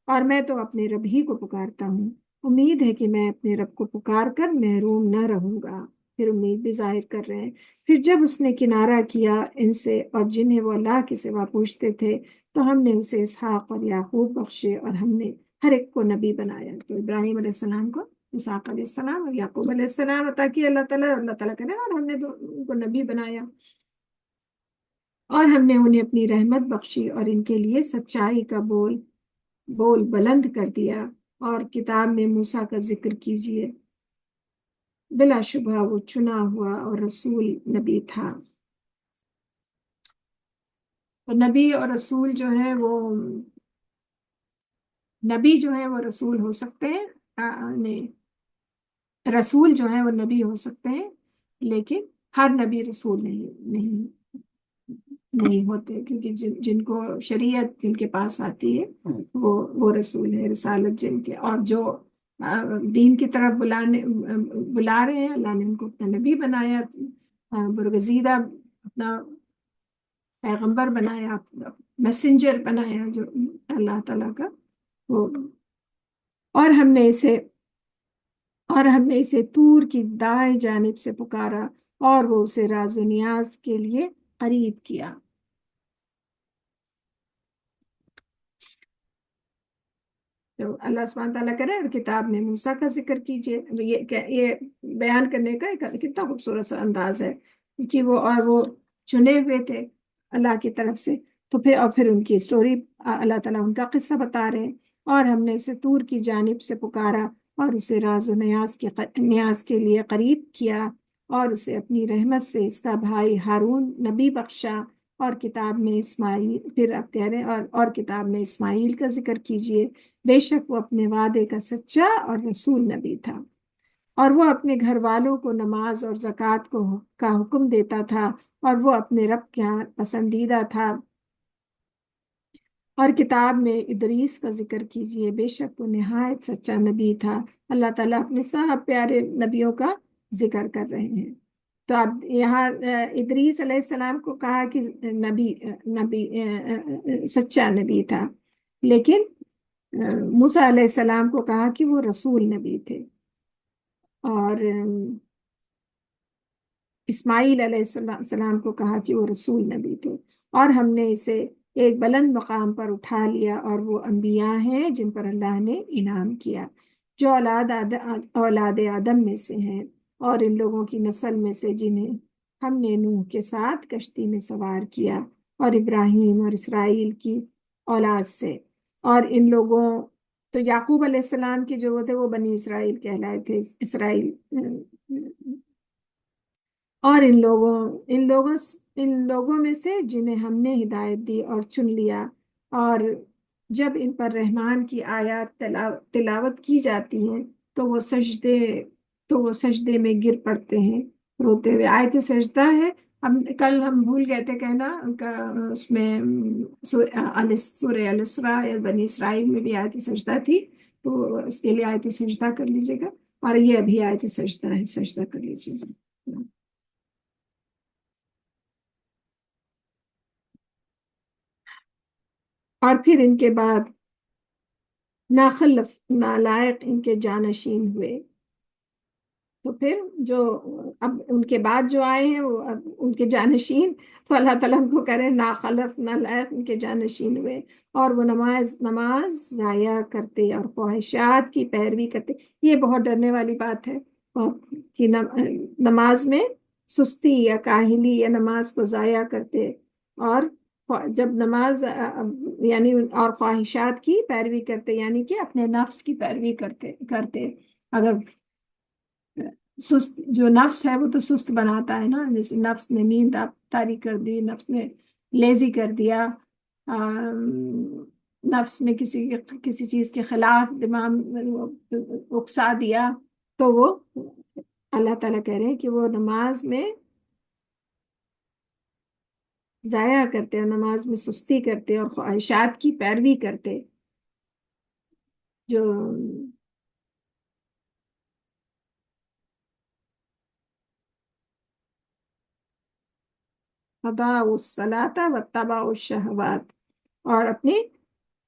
اور میں تو اپنے رب ہی کو پکارتا ہوں، امید ہے کہ میں اپنے رب کو پکار کر محروم نہ رہوں گا۔ پھر امید بھی ظاہر کر رہے ہیں۔ پھر جب اس نے کنارہ کیا ان سے اور جنہیں وہ اللہ کے سوا پوچھتے تھے، تو ہم نے اسے اسحاق اور یعقوب بخشے، اور ہم نے ہر ایک کو نبی بنایا۔ تو ابراہیم علیہ السلام کو اسحاق علیہ السلام اور یعقوب علیہ السلام عطا کی اللہ تعالیٰ کرے، اور ہم نے تو ان کو نبی بنایا، اور ہم نے انہیں اپنی رحمت بخشی اور ان کے لیے سچائی کا بول بلند کر دیا۔ اور کتاب میں موسیٰ کا ذکر کیجیے، بلا شبہ وہ چنا ہوا اور رسول نبی تھا۔ تو نبی اور رسول جو ہے وہ، نبی جو ہے وہ رسول ہو سکتے ہیں، رسول جو ہے وہ نبی ہو سکتے ہیں، لیکن ہر نبی رسول نہیں ہوتے، کیونکہ جن کو شریعت جن کے پاس آتی ہے وہ رسول ہے، رسالت جن کے، اور جو دین کی طرف بلا رہے ہیں، اللہ نے ان کو اپنا نبی بنایا، برگزیدہ اپنا پیغمبر بنایا، میسنجر بنایا جو اللہ تعالیٰ کا وہ، اور ہم نے اسے اور ہم نے اسے طور کی دائیں جانب سے پکارا اور وہ اسے راز و نیاز کے لیے قریب کیا۔ تو اللہ سبحانہ تعالیٰ کرے اور کتاب میں موسیٰ کا ذکر کیجیے۔ یہ بیان کرنے کا کتنا خوبصورت سا انداز ہے کہ وہ چنے ہوئے تھے اللہ کی طرف سے، تو پھر ان کی سٹوری، اللہ تعالیٰ ان کا قصہ بتا رہے ہیں۔ اور ہم نے اسے طور کی جانب سے پکارا اور اسے راز و نیاز کے لیے قریب کیا، اور اسے اپنی رحمت سے اس کا بھائی ہارون نبی بخشا۔ اور کتاب میں اسماعیل، پھر آپ کہہ رہے ہیں اور کتاب میں اسماعیل کا ذکر کیجیے، بے شک وہ اپنے وعدے کا سچا اور رسول نبی تھا، اور وہ اپنے گھر والوں کو نماز اور زکوٰۃ کا حکم دیتا تھا، اور وہ اپنے رب کے ہاں پسندیدہ تھا۔ اور کتاب میں ادریس کا ذکر کیجیے، بے شک وہ نہایت سچا نبی تھا۔ اللہ تعالیٰ اپنے سب پیارے نبیوں کا ذکر کر رہے ہیں۔ تو اب یہاں ادریس علیہ السلام کو کہا کہ سچا نبی تھا، لیکن موسیٰ علیہ السلام کو کہا کہ وہ رسول نبی تھے، اور اسماعیل علیہ السلام کو کہا کہ وہ رسول نبی تھے۔ اور ہم نے اسے ایک بلند مقام پر اٹھا لیا، اور وہ انبیاء ہیں جن پر اللہ نے انعام کیا، جو اولاد آدم میں سے ہیں، اور ان لوگوں کی نسل میں سے جنہیں ہم نے نوح کے ساتھ کشتی میں سوار کیا، اور ابراہیم اور اسرائیل کی اولاد سے۔ اور ان لوگوں، تو یعقوب علیہ السلام کے جو وہ تھے وہ بنی اسرائیل کہلائے تھے، اسرائیل۔ اور ان لوگوں میں سے جنہیں ہم نے ہدایت دی اور چن لیا، اور جب ان پر رحمان کی آیات تلاوت کی جاتی ہیں تو وہ سجدے میں گر پڑتے ہیں روتے ہوئے۔ آیت سجدہ ہے، کل ہم بھول گئے تھے کہنا اس میں سورہ الاسراء یا بنی اسرائیل میں بھی آیت سجدہ تھی، تو اس کے لیے آیت سجدہ کر لیجیے گا، اور یہ ابھی آیت سجدہ ہے، سجدہ کر لیجیے گا۔ اور پھر ان کے بعد ناخلف نالائق ان کے جانشین ہوئے، تو پھر جو اب ان کے بعد جو آئے ہیں وہ اب ان کے جانشین، تو اللہ تعالیٰ ان کو کہہ رہے ہیں ناخلف نالائق ان کے جانشین ہوئے، اور وہ نماز ضائع کرتے اور خواہشات کی پیروی کرتے۔ یہ بہت ڈرنے والی بات ہے کہ نماز میں سستی یا کاہلی یا نماز کو ضائع کرتے، اور جب نماز یعنی اور خواہشات کی پیروی کرتے، یعنی کہ اپنے نفس کی پیروی کرتے۔ اگر سست جو نفس ہے وہ تو سست بناتا ہے نا، جیسے نفس نے نیند طاری کر دی، نفس نے لیزی کر دیا، نفس نے کسی چیز کے خلاف دماغ اکسا دیا، تو وہ اللہ تعالیٰ کہہ رہے ہیں کہ وہ نماز میں ضائع کرتے اور نماز میں سستی کرتے اور خواہشات کی پیروی کرتے، جو اضاعوا الصلاۃ واتبعوا الشہوات، اور اپنی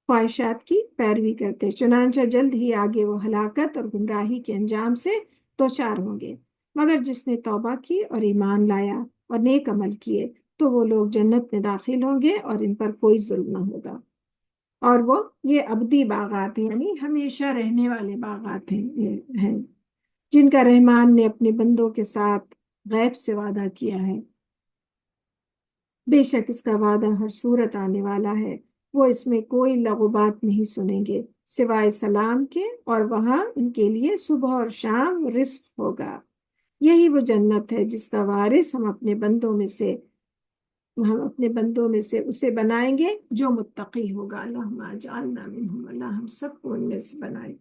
خواہشات کی پیروی کرتے، چنانچہ جلد ہی آگے وہ ہلاکت اور گمراہی کے انجام سے دوچار ہوں گے۔ مگر جس نے توبہ کی اور ایمان لایا اور نیک عمل کیے تو وہ لوگ جنت میں داخل ہوں گے، اور ان پر کوئی ظلم نہ ہوگا۔ اور وہ یہ ابدی باغات ہیں، یعنی ہمیشہ رہنے والے باغات ہیں جن کا رحمان نے اپنے بندوں کے ساتھ غیب سے وعدہ کیا ہے۔ بے شک اس کا وعدہ ہر صورت آنے والا ہے، وہ اس میں کوئی لغو بات نہیں سنیں گے سوائے سلام کے، اور وہاں ان کے لیے صبح اور شام رزق ہوگا۔ یہی وہ جنت ہے جس کا وارث ہم اپنے بندوں میں سے اسے بنائیں گے جو متقی ہوگا۔ اللہم اجعلنا منہم، اللہ ہم سب کو ان میں سے بنائے۔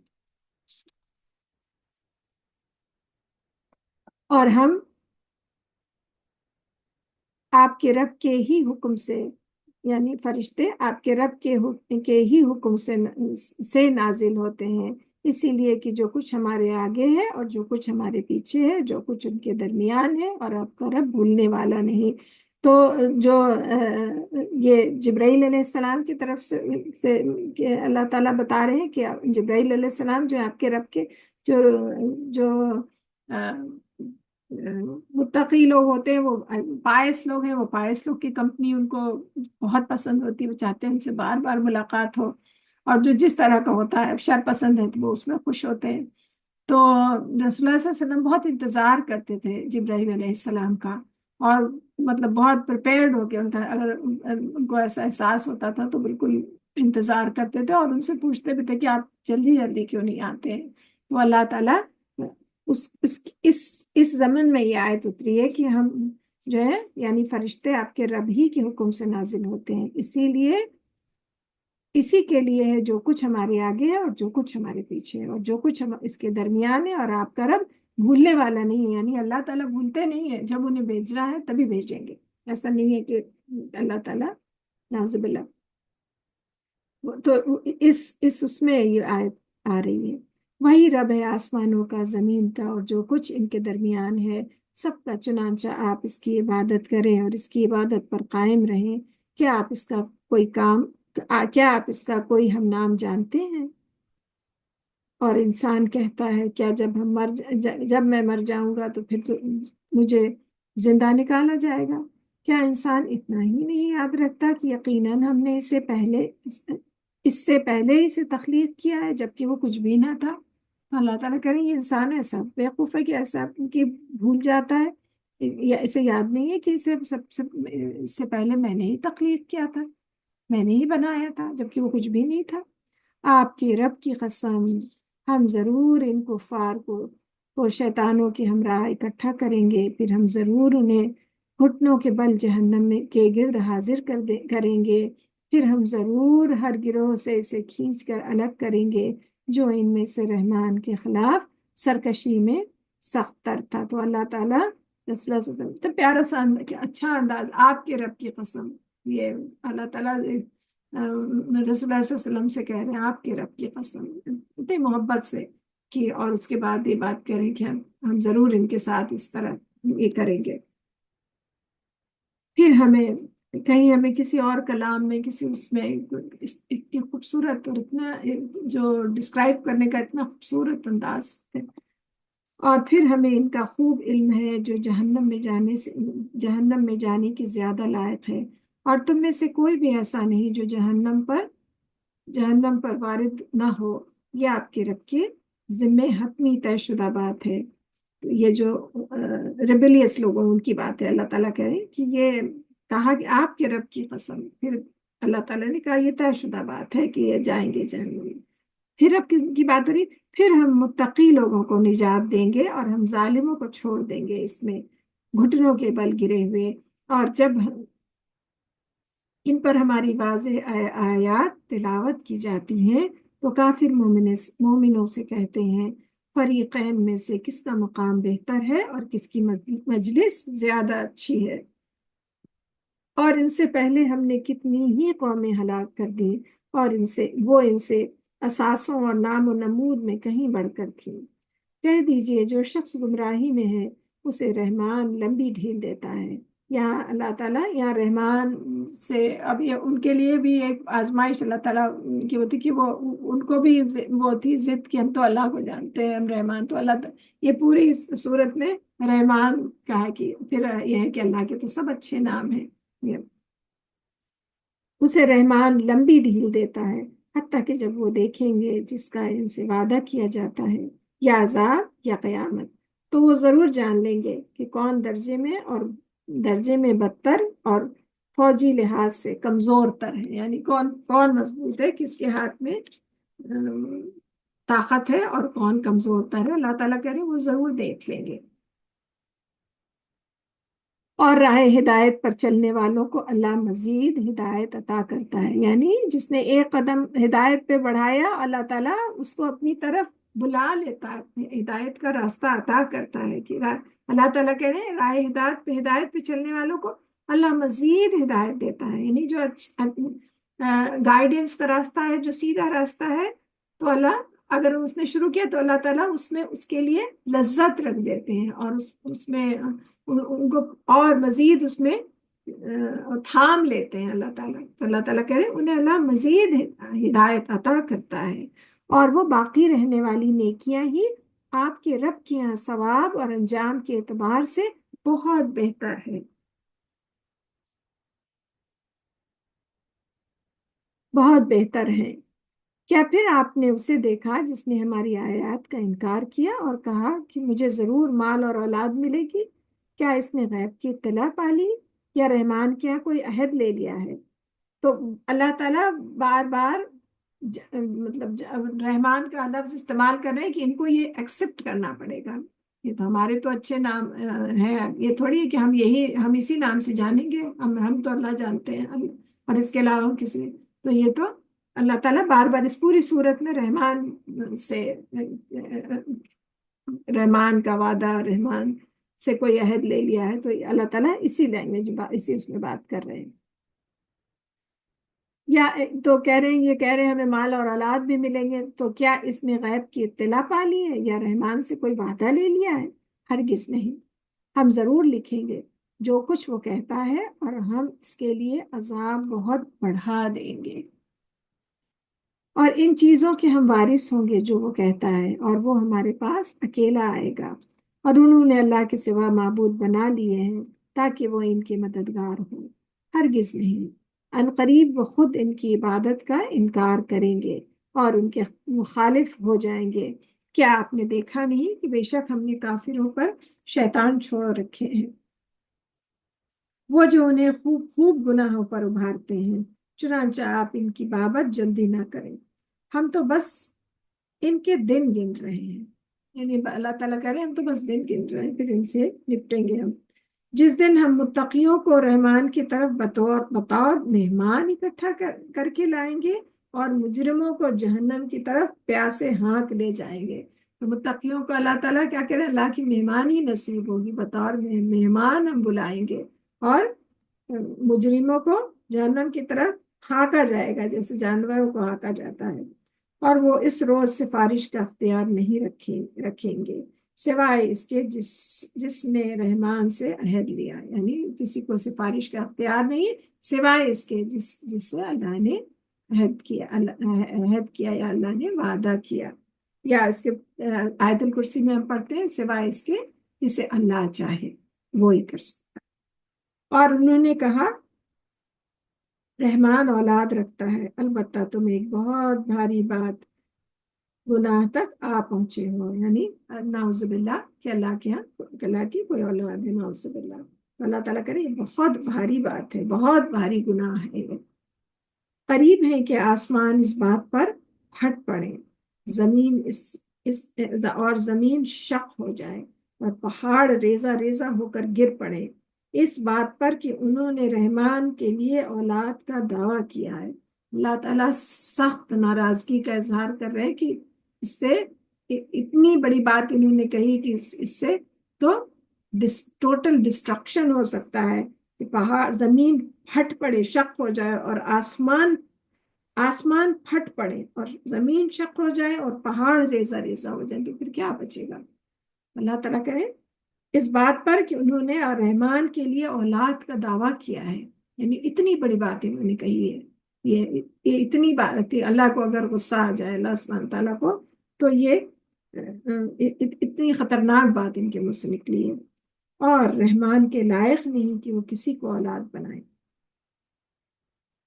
اور ہم آپ کے رب کے ہی حکم سے، یعنی فرشتے آپ کے رب کے ہی حکم سے نازل ہوتے ہیں، اسی لیے کہ جو کچھ ہمارے آگے ہے اور جو کچھ ہمارے پیچھے ہے، جو کچھ ان کے درمیان ہے، اور آپ کا رب بھولنے والا نہیں۔ تو جو یہ جبرائیل علیہ السلام کی طرف سے کہ اللہ تعالیٰ بتا رہے ہیں کہ جبرائیل علیہ السلام جو آپ کے رب کے جو جو متقی لوگ ہوتے ہیں، وہ پائس لوگ ہیں، وہ پائس لوگ کی کمپنی ان کو بہت پسند ہوتی ہے، وہ چاہتے ہیں ان سے بار بار ملاقات ہو. اور جو جس طرح کا ہوتا ہے، اب شر پسند ہے تو وہ اس میں خوش ہوتے ہیں. تو رسول اللہ صلی اللہ علیہ وسلم بہت انتظار کرتے تھے جبرائیل علیہ السلام کا، اور مطلب بہت پریپیئرڈ ہو کے ان کا، اگر ان کو ایسا احساس ہوتا تھا تو بالکل انتظار کرتے تھے، اور ان سے پوچھتے بھی تھے کہ آپ جلدی جلدی کیوں نہیں آتے ہیں. تو اللہ تعالیٰ اس زمن میں یہ آیت اتری ہے کہ ہم جو ہے یعنی فرشتے آپ کے رب ہی کے حکم سے نازل ہوتے ہیں، اسی کے لیے ہے جو کچھ ہمارے آگے ہے اور جو کچھ ہمارے پیچھے ہے اور جو کچھ ہم اس کے درمیان ہے. اور آپ کا رب بھولنے والا نہیں ہے، یعنی اللہ تعالیٰ بھولتے نہیں ہے، جب انہیں بھیجنا ہے تبھی بھیجیں گے. ایسا نہیں ہے کہ اللہ تعالیٰ نعوذ باللہ. تو اس میں یہ آیت آ رہی ہے. وہی رب ہے آسمانوں کا، زمین کا اور جو کچھ ان کے درمیان ہے سب کا، چنانچہ آپ اس کی عبادت کریں اور اس کی عبادت پر قائم رہیں. کیا آپ اس کا کیا آپ اس کا کوئی ہم نام جانتے ہیں؟ اور انسان کہتا ہے کیا جب میں مر جاؤں گا تو پھر مجھے زندہ نکالا جائے گا؟ کیا انسان اتنا ہی نہیں یاد رکھتا کہ یقیناً ہم نے اس سے پہلے اسے تخلیق کیا ہے جبکہ وہ کچھ بھی نہ تھا. اللہ تعالیٰ کریں یہ انسان ایسا بیوقوف ہے کہ ایسا کہ بھول جاتا ہے، یا اسے یاد نہیں ہے کہ اس سے پہلے میں نے ہی تخلیق کیا تھا، میں نے ہی بنایا تھا جبکہ وہ کچھ بھی نہیں تھا. آپ کے رب کی قسم، ہم ضرور ان کفار کو شیطانوں کے ہمراہ اکٹھا کریں گے، پھر ہم ضرور انہیں گھٹنوں کے بل جہنم کے گرد حاضر کریں گے، پھر ہم ضرور ہر گروہ سے اسے کھینچ کر الگ کریں گے جو ان میں سے رحمان کے خلاف سرکشی میں سخت تر تھا. تو اللہ تعالیٰ رسول اللہ صلی اللہ علیہ وسلم تو پیارا سا اچھا انداز، آپ کے رب کی قسم، یہ اللہ تعالیٰ رسول اللہ صلی اللہ علیہ وسلم سے کہہ رہے ہیں آپ کے رب کی قسم، اتنی محبت سے کی. اور اس کے بعد یہ بات کریں کہ ہم ضرور ان کے ساتھ اس طرح یہ کریں گے. پھر ہمیں کسی اور کلام میں کسی اس میں اتنی خوبصورت اور اتنا جو ڈسکرائب کرنے کا اتنا خوبصورت انداز ہے. اور پھر ہمیں ان کا خوب علم ہے جو جہنم میں جانے کی زیادہ لائق ہے، اور تم میں سے کوئی بھی ایسا نہیں جو جہنم پر وارد نہ ہو. یہ آپ کے رب کے ذمے حتمی طے شدہ بات ہے. یہ جو ریبیلیس لوگوں ان کی بات ہے، اللہ تعالیٰ کہہ رہے ہیں کہ یہ کہا کہ آپ کے رب کی قسم، پھر اللہ تعالیٰ نے کہا یہ طے شدہ بات ہے کہ یہ جائیں گے جہنم میں. پھر اب کی بات ہو رہی، پھر ہم متقی لوگوں کو نجات دیں گے اور ہم ظالموں کو چھوڑ دیں گے اس میں گھٹنوں کے بل گرے ہوئے. اور جب ان پر ہماری واضح آیات تلاوت کی جاتی ہیں تو کافر مومنوں سے کہتے ہیں فریقین میں سے کس کا مقام بہتر ہے اور کس کی مجلس زیادہ اچھی ہے. اور ان سے پہلے ہم نے کتنی ہی قومیں ہلاک کر دی اور ان سے اساسوں اور نام و نمود میں کہیں بڑھ کر تھیں. کہہ دیجئے جو شخص گمراہی میں ہے اسے رحمان لمبی ڈھیل دیتا ہے. یہاں اللہ تعالیٰ یہاں رحمان سے اب یہ ان کے لیے بھی ایک آزمائش اللہ تعالیٰ کی ہوتی کہ وہ ان کو بھی وہ تھی ضد کہ ہم تو اللہ کو جانتے ہیں، ہم رحمان تو اللہ یہ پوری صورت میں رحمان کا ہے کہ پھر یہ ہے کہ اللہ کے تو سب اچھے نام ہیں. اسے رحمان لمبی ڈھیل دیتا ہے حتیٰ کہ جب وہ دیکھیں گے جس کا ان سے وعدہ کیا جاتا ہے یا عذاب یا قیامت تو وہ ضرور جان لیں گے کہ کون درجے میں بدتر اور فوجی لحاظ سے کمزور تر ہے، یعنی کون مضبوط ہے، کس کے ہاتھ میں طاقت ہے اور کون کمزور تر ہے. اللہ تعالیٰ کہہ رہے وہ ضرور دیکھ لیں گے. اور راہ ہدایت پر چلنے والوں کو اللہ مزید ہدایت عطا کرتا ہے، یعنی جس نے ایک قدم ہدایت پہ بڑھایا اللہ تعالیٰ اس کو اپنی طرف بلا لیتا ہے، ہدایت کا راستہ عطا کرتا ہے. کہ اللہ تعالیٰ کہہ رہے ہیں راہ ہدایت پہ چلنے والوں کو اللہ مزید ہدایت دیتا ہے، یعنی جو گائیڈنس کا راستہ ہے، جو سیدھا راستہ ہے، تو اللہ اگر اس نے شروع کیا تو اللہ تعالیٰ اس میں اس کے لیے لذت رکھ دیتے ہیں اور اس میں ان کو اور مزید اس میں تھام لیتے ہیں اللہ تعالیٰ. تو اللہ تعالیٰ کہہ رہے ہیں انہیں اللہ مزید ہدایت عطا کرتا ہے اور وہ باقی رہنے والی نیکیاں ہی آپ کے رب کے یہاں ثواب اور انجام کے اعتبار سے بہت بہتر ہے، بہت بہتر ہے۔ کیا پھر آپ نے اسے دیکھا جس نے ہماری آیات کا انکار کیا اور کہا کہ مجھے ضرور مال اور اولاد ملے گی؟ کیا اس نے غیب کی اطلاع پا لی یا رحمان کے یہاں کوئی عہد لے لیا ہے؟ تو اللہ تعالیٰ بار بار رحمان کا لفظ استعمال کر رہے ہیں کہ ان کو یہ ایکسپٹ کرنا پڑے گا، یہ تو ہمارے تو اچھے نام ہیں، یہ تھوڑی ہے کہ ہم اسی نام سے جانیں گے، ہم تو اللہ جانتے ہیں اور اس کے علاوہ ہم کسی، تو یہ تو اللہ تعالیٰ بار بار اس پوری صورت میں رحمان سے، رحمان کا وعدہ، رحمان سے کوئی عہد لے لیا ہے، تو اللہ تعالیٰ اسی لینگویج اسی اس میں بات کر رہے ہیں۔ یا تو کہہ رہے ہیں، یہ کہہ رہے ہیں ہمیں مال اور اولاد بھی ملیں گے، تو کیا اس نے غیب کی اطلاع پا لی ہے یا رحمان سے کوئی وعدہ لے لیا ہے؟ ہرگز نہیں، ہم ضرور لکھیں گے جو کچھ وہ کہتا ہے، اور ہم اس کے لیے عذاب بہت بڑھا دیں گے، اور ان چیزوں کے ہم وارث ہوں گے جو وہ کہتا ہے، اور وہ ہمارے پاس اکیلا آئے گا، اور انہوں نے اللہ کے سوا معبود بنا لیے ہیں تاکہ وہ ان کے مددگار ہوں، ہرگز نہیں، ان قریب وہ خود ان کی عبادت کا انکار کریں گے اور ان کے مخالف ہو جائیں گے۔ کیا آپ نے دیکھا نہیں کہ بے شک ہم نے کافروں پر شیطان چھوڑ رکھے ہیں، وہ جو انہیں خوب خوب گناہوں پر ابھارتے ہیں، چنانچہ آپ ان کی بابت جلدی نہ کریں، ہم تو بس ان کے دن گن رہے ہیں، یعنی اللہ تعالیٰ کہہ رہے ہیں ہم تو بس دن گن رہے ہیں، پھر ان سے نپٹیں گے ہم۔ جس دن ہم متقیوں کو رحمان کی طرف بطور مہمان اکٹھا کر کے لائیں گے، اور مجرموں کو جہنم کی طرف پیاسے ہانک لے جائیں گے۔ تو متقیوں کو اللہ تعالیٰ کیا کہہ رہے ہیں؟ اللہ کی مہمانی نصیب ہوگی، بطور مہمان ہم بلائیں گے، اور مجرموں کو جہنم کی طرف ہانکا جائے گا جیسے جانوروں کو ہانکا جاتا ہے، اور وہ اس روز سفارش کا اختیار نہیں رکھیں گے سوائے اس کے جس نے رحمان سے عہد لیا، یعنی کسی کو سفارش کا اختیار نہیں سوائے اس کے جس سے اللہ نے عہد کیا یا اللہ نے وعدہ کیا، یا اس کے آیت الکرسی میں ہم پڑھتے ہیں سوائے اس کے جسے اللہ چاہے وہی کر سکتا۔ اور انہوں نے کہا رحمان اولاد رکھتا ہے، البتہ تم ایک بہت بھاری بات گناہ تک آ پہنچے ہو، یعنی نعوذ باللہ کہ اللہ کی کوئی اولاد ہے، نعوذ باللہ، تو اللہ تعالیٰ کرے یہ بہت بھاری بات ہے، بہت بھاری گناہ ہے یہ۔ قریب ہے کہ آسمان اس بات پر پھٹ پڑے، زمین شق ہو جائے، اور پہاڑ ریزہ ریزہ ہو کر گر پڑے، اس بات پر کہ انہوں نے رحمان کے لیے اولاد کا دعویٰ کیا ہے۔ اللہ تعالیٰ سخت ناراضگی کا اظہار کر رہے کہ اس سے اتنی بڑی بات انہوں نے کہی کہ اس سے تو ٹوٹل ڈسٹرکشن ہو سکتا ہے، کہ پہاڑ زمین پھٹ پڑے، شق ہو جائے، اور آسمان پھٹ پڑے اور زمین شق ہو جائے اور پہاڑ ریزہ ریزہ ہو جائے، تو پھر کیا بچے گا؟ اللہ تعالیٰ کرے اس بات پر کہ انہوں نے رحمان کے لیے اولاد کا دعویٰ کیا ہے، یعنی اتنی بڑی بات انہوں نے کہی ہے، یہ اتنی بات تھی، اللہ کو اگر غصہ آ جائے، اللہ سبحانہ تعالیٰ کو، تو یہ اتنی خطرناک بات ان کے منہ سے نکلی ہے، اور رحمان کے لائق نہیں کہ وہ کسی کو اولاد بنائے۔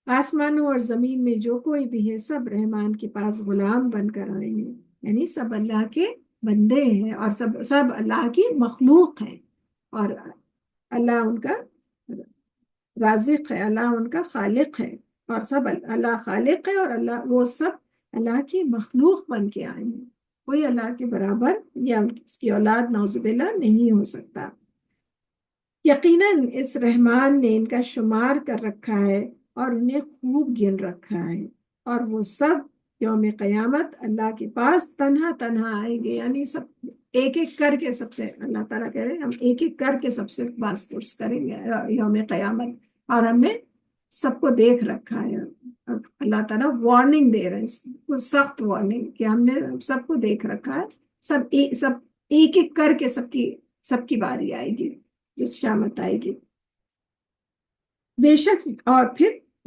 آسمانوں اور زمین میں جو کوئی بھی ہے سب رحمان کے پاس غلام بن کر آئے ہیں، یعنی سب اللہ کے بندے ہیں، اور سب اللہ کی مخلوق ہیں، اور اللہ ان کا رازق ہے، اللہ ان کا خالق ہے، اور سب اللہ خالق ہے، اور وہ سب اللہ کی مخلوق بن کے آئے ہیں، کوئی اللہ کے برابر یا اس کی اولاد نعوذ باللہ نہیں ہو سکتا۔ یقیناً اس رحمان نے ان کا شمار کر رکھا ہے اور انہیں خوب گن رکھا ہے، اور وہ سب یوم قیامت اللہ کے پاس تنہا تنہا آئیں گے، یعنی سب ایک ایک کر کے سب سے، اللہ تعالیٰ کہہ رہے ہیں ہم ایک ایک کر کے سب سے باز پرس کریں گے یوم قیامت، اور ہم نے سب کو دیکھ رکھا ہے، اللہ تعالیٰ وارننگ دے رہے ہیں، سخت وارننگ کہ ہم نے سب کو دیکھ رکھا ہے، سب ایک ایک کر کے سب کی باری آئے گی جس شامت آئے گی۔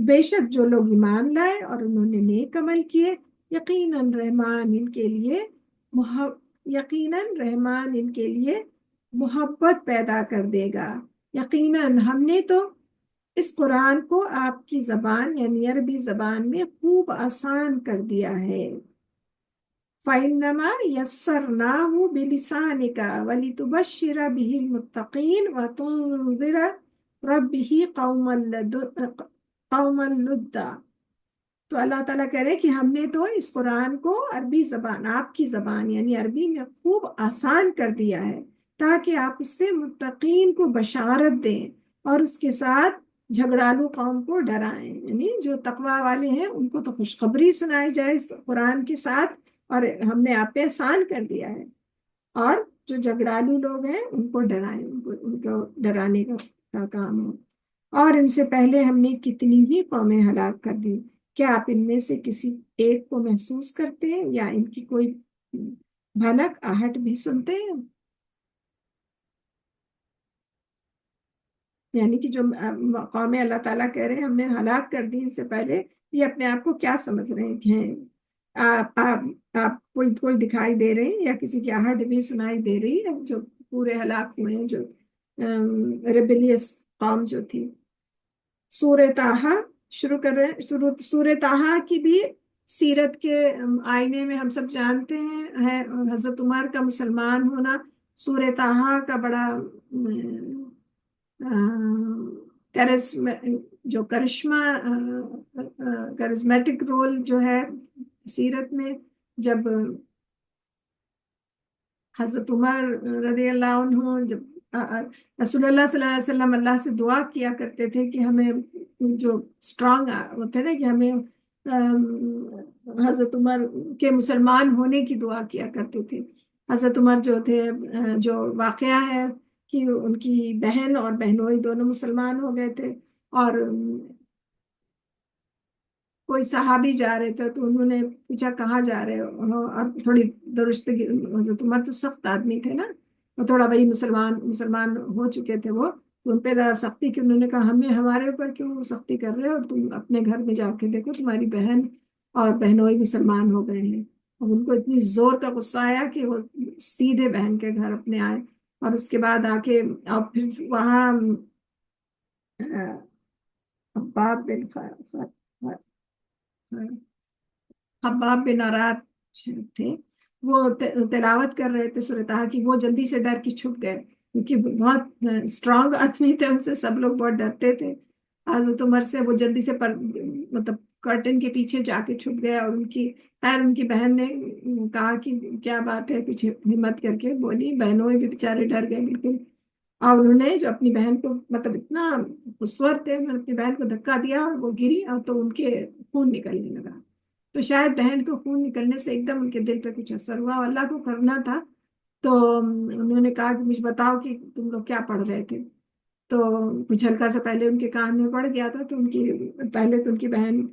بے شک جو لوگ ایمان لائے اور انہوں نے نیک عمل کیے، یقیناً رحمان ان کے لیے یقیناً رحمان ان کے لیے محبت پیدا کر دے گا. یقیناً ہم نے تو اس قرآن کو آپ کی زبان یعنی عربی زبان میں خوب آسان کر دیا ہے. فَإِنَّمَا يَسَّرْنَاهُ بِلِسَانِكَ وَلِتُبَشِّرَ بِهِ الْمُتَّقِينَ وَتُنذِرَ رَبِّهِ قَوْمًا لُدًّا. تو اللہ تعالیٰ کہہ رہے کہ ہم نے تو اس قرآن کو عربی زبان آپ کی زبان یعنی عربی میں خوب آسان کر دیا ہے تاکہ آپ اس سے متقین کو بشارت دیں اور اس کے ساتھ جھگڑالو قوم کو ڈرائیں. یعنی جو تقوی والے ہیں ان کو تو خوشخبری سنائی جائے اس قرآن کے ساتھ اور ہم نے آپ پہ آسان کر دیا ہے. اور جو جھگڑالو لوگ ہیں ان کو ڈرائیں ان کو ڈرانے کا کام ہے. اور ان سے پہلے ہم نے کتنی ہی قومیں ہلاک کر دی. کیا آپ ان میں سے کسی ایک کو محسوس کرتے ہیں یا ان کی کوئی بھنک آہٹ بھی سنتے ہیں؟ یعنی کہ جو قومیں اللہ تعالیٰ کہہ رہے ہیں ہم نے ہلاک کر دی ان سے پہلے، یہ اپنے آپ کو کیا سمجھ رہے ہیں؟ آپ کوئی دکھائی دے رہے ہیں یا کسی کی آہٹ بھی سنائی دے رہی ہے جو پورے ہلاک ہوئے ہیں، جو ریبیلیس قوم جو تھی. سورہ طٰہٰ شروع کر رہے ہیں. سورہ طٰہٰ کی بھی سیرت کے آئینے میں ہم سب جانتے ہیں حضرت عمر کا مسلمان ہونا. سورہ طٰہٰ کا بڑا جو کرشمیٹک رول جو ہے سیرت میں، جب حضرت عمر رضی اللہ عنہ جب رسول اللہ صلی اللہ علیہ وسلم اللہ سے دعا کیا کرتے تھے کہ ہمیں جو اسٹرانگ ہوتے نا کہ ہمیں حضرت عمر کے مسلمان ہونے کی دعا کیا کرتے تھے. حضرت عمر جو تھے جو واقعہ ہے کہ ان کی بہن اور بہنوئی دونوں مسلمان ہو گئے تھے اور کوئی صحابی جا رہے تھے تو انہوں نے پوچھا کہاں جا رہے ہو، اور تھوڑی درستگی، حضرت عمر تو سخت آدمی تھے نا، وہ تھوڑا وہی مسلمان ہو چکے تھے، وہ تو ان پہ ذرا سختی کی. انہوں نے کہا ہمارے اوپر کیوں سختی کر رہے ہو، اور تم اپنے گھر میں جا کے دیکھو تمہاری بہن اور بہنوئی مسلمان ہو گئے ہیں. اور ان کو اتنی زور کا غصہ آیا کہ وہ سیدھے بہن کے گھر اپنے آئے اور اس کے بعد آ کے اور پھر وہاں خباب بن ارات تھے، وہ تلاوت کر رہے تھے سورۃ طٰہٰ کی. وہ جلدی سے ڈر کے چھپ گئے کیونکہ بہت اسٹرانگ آدمی تھے، ان سے سب لوگ بہت ڈرتے تھے. حضرت عمر سے وہ جلدی سے مطلب کرٹن کے پیچھے جا کے چھپ گئے. اور ان کی بہن نے کہا کہ کیا بات ہے، پیچھے ہمت کر کے بولی. بہنوں بھی بےچارے ڈر گئے بالکل. اور انہوں نے جو اپنی بہن کو مطلب اتنا خسور تھے، میں نے اپنی بہن کو دھکا دیا اور وہ گری اور تو ان کے خون نکلنے لگا. تو شاید بہن کو خون نکلنے سے ایک دم ان کے دل پہ کچھ اثر ہوا، اللہ کو کرنا تھا. تو انہوں نے کہا کہ مجھے بتاؤ کہ تم لوگ کیا پڑھ رہے تھے. تو کچھ ہلکا سا پہلے ان کے کان میں پڑ گیا تھا، تو پہلے تو ان کی بہن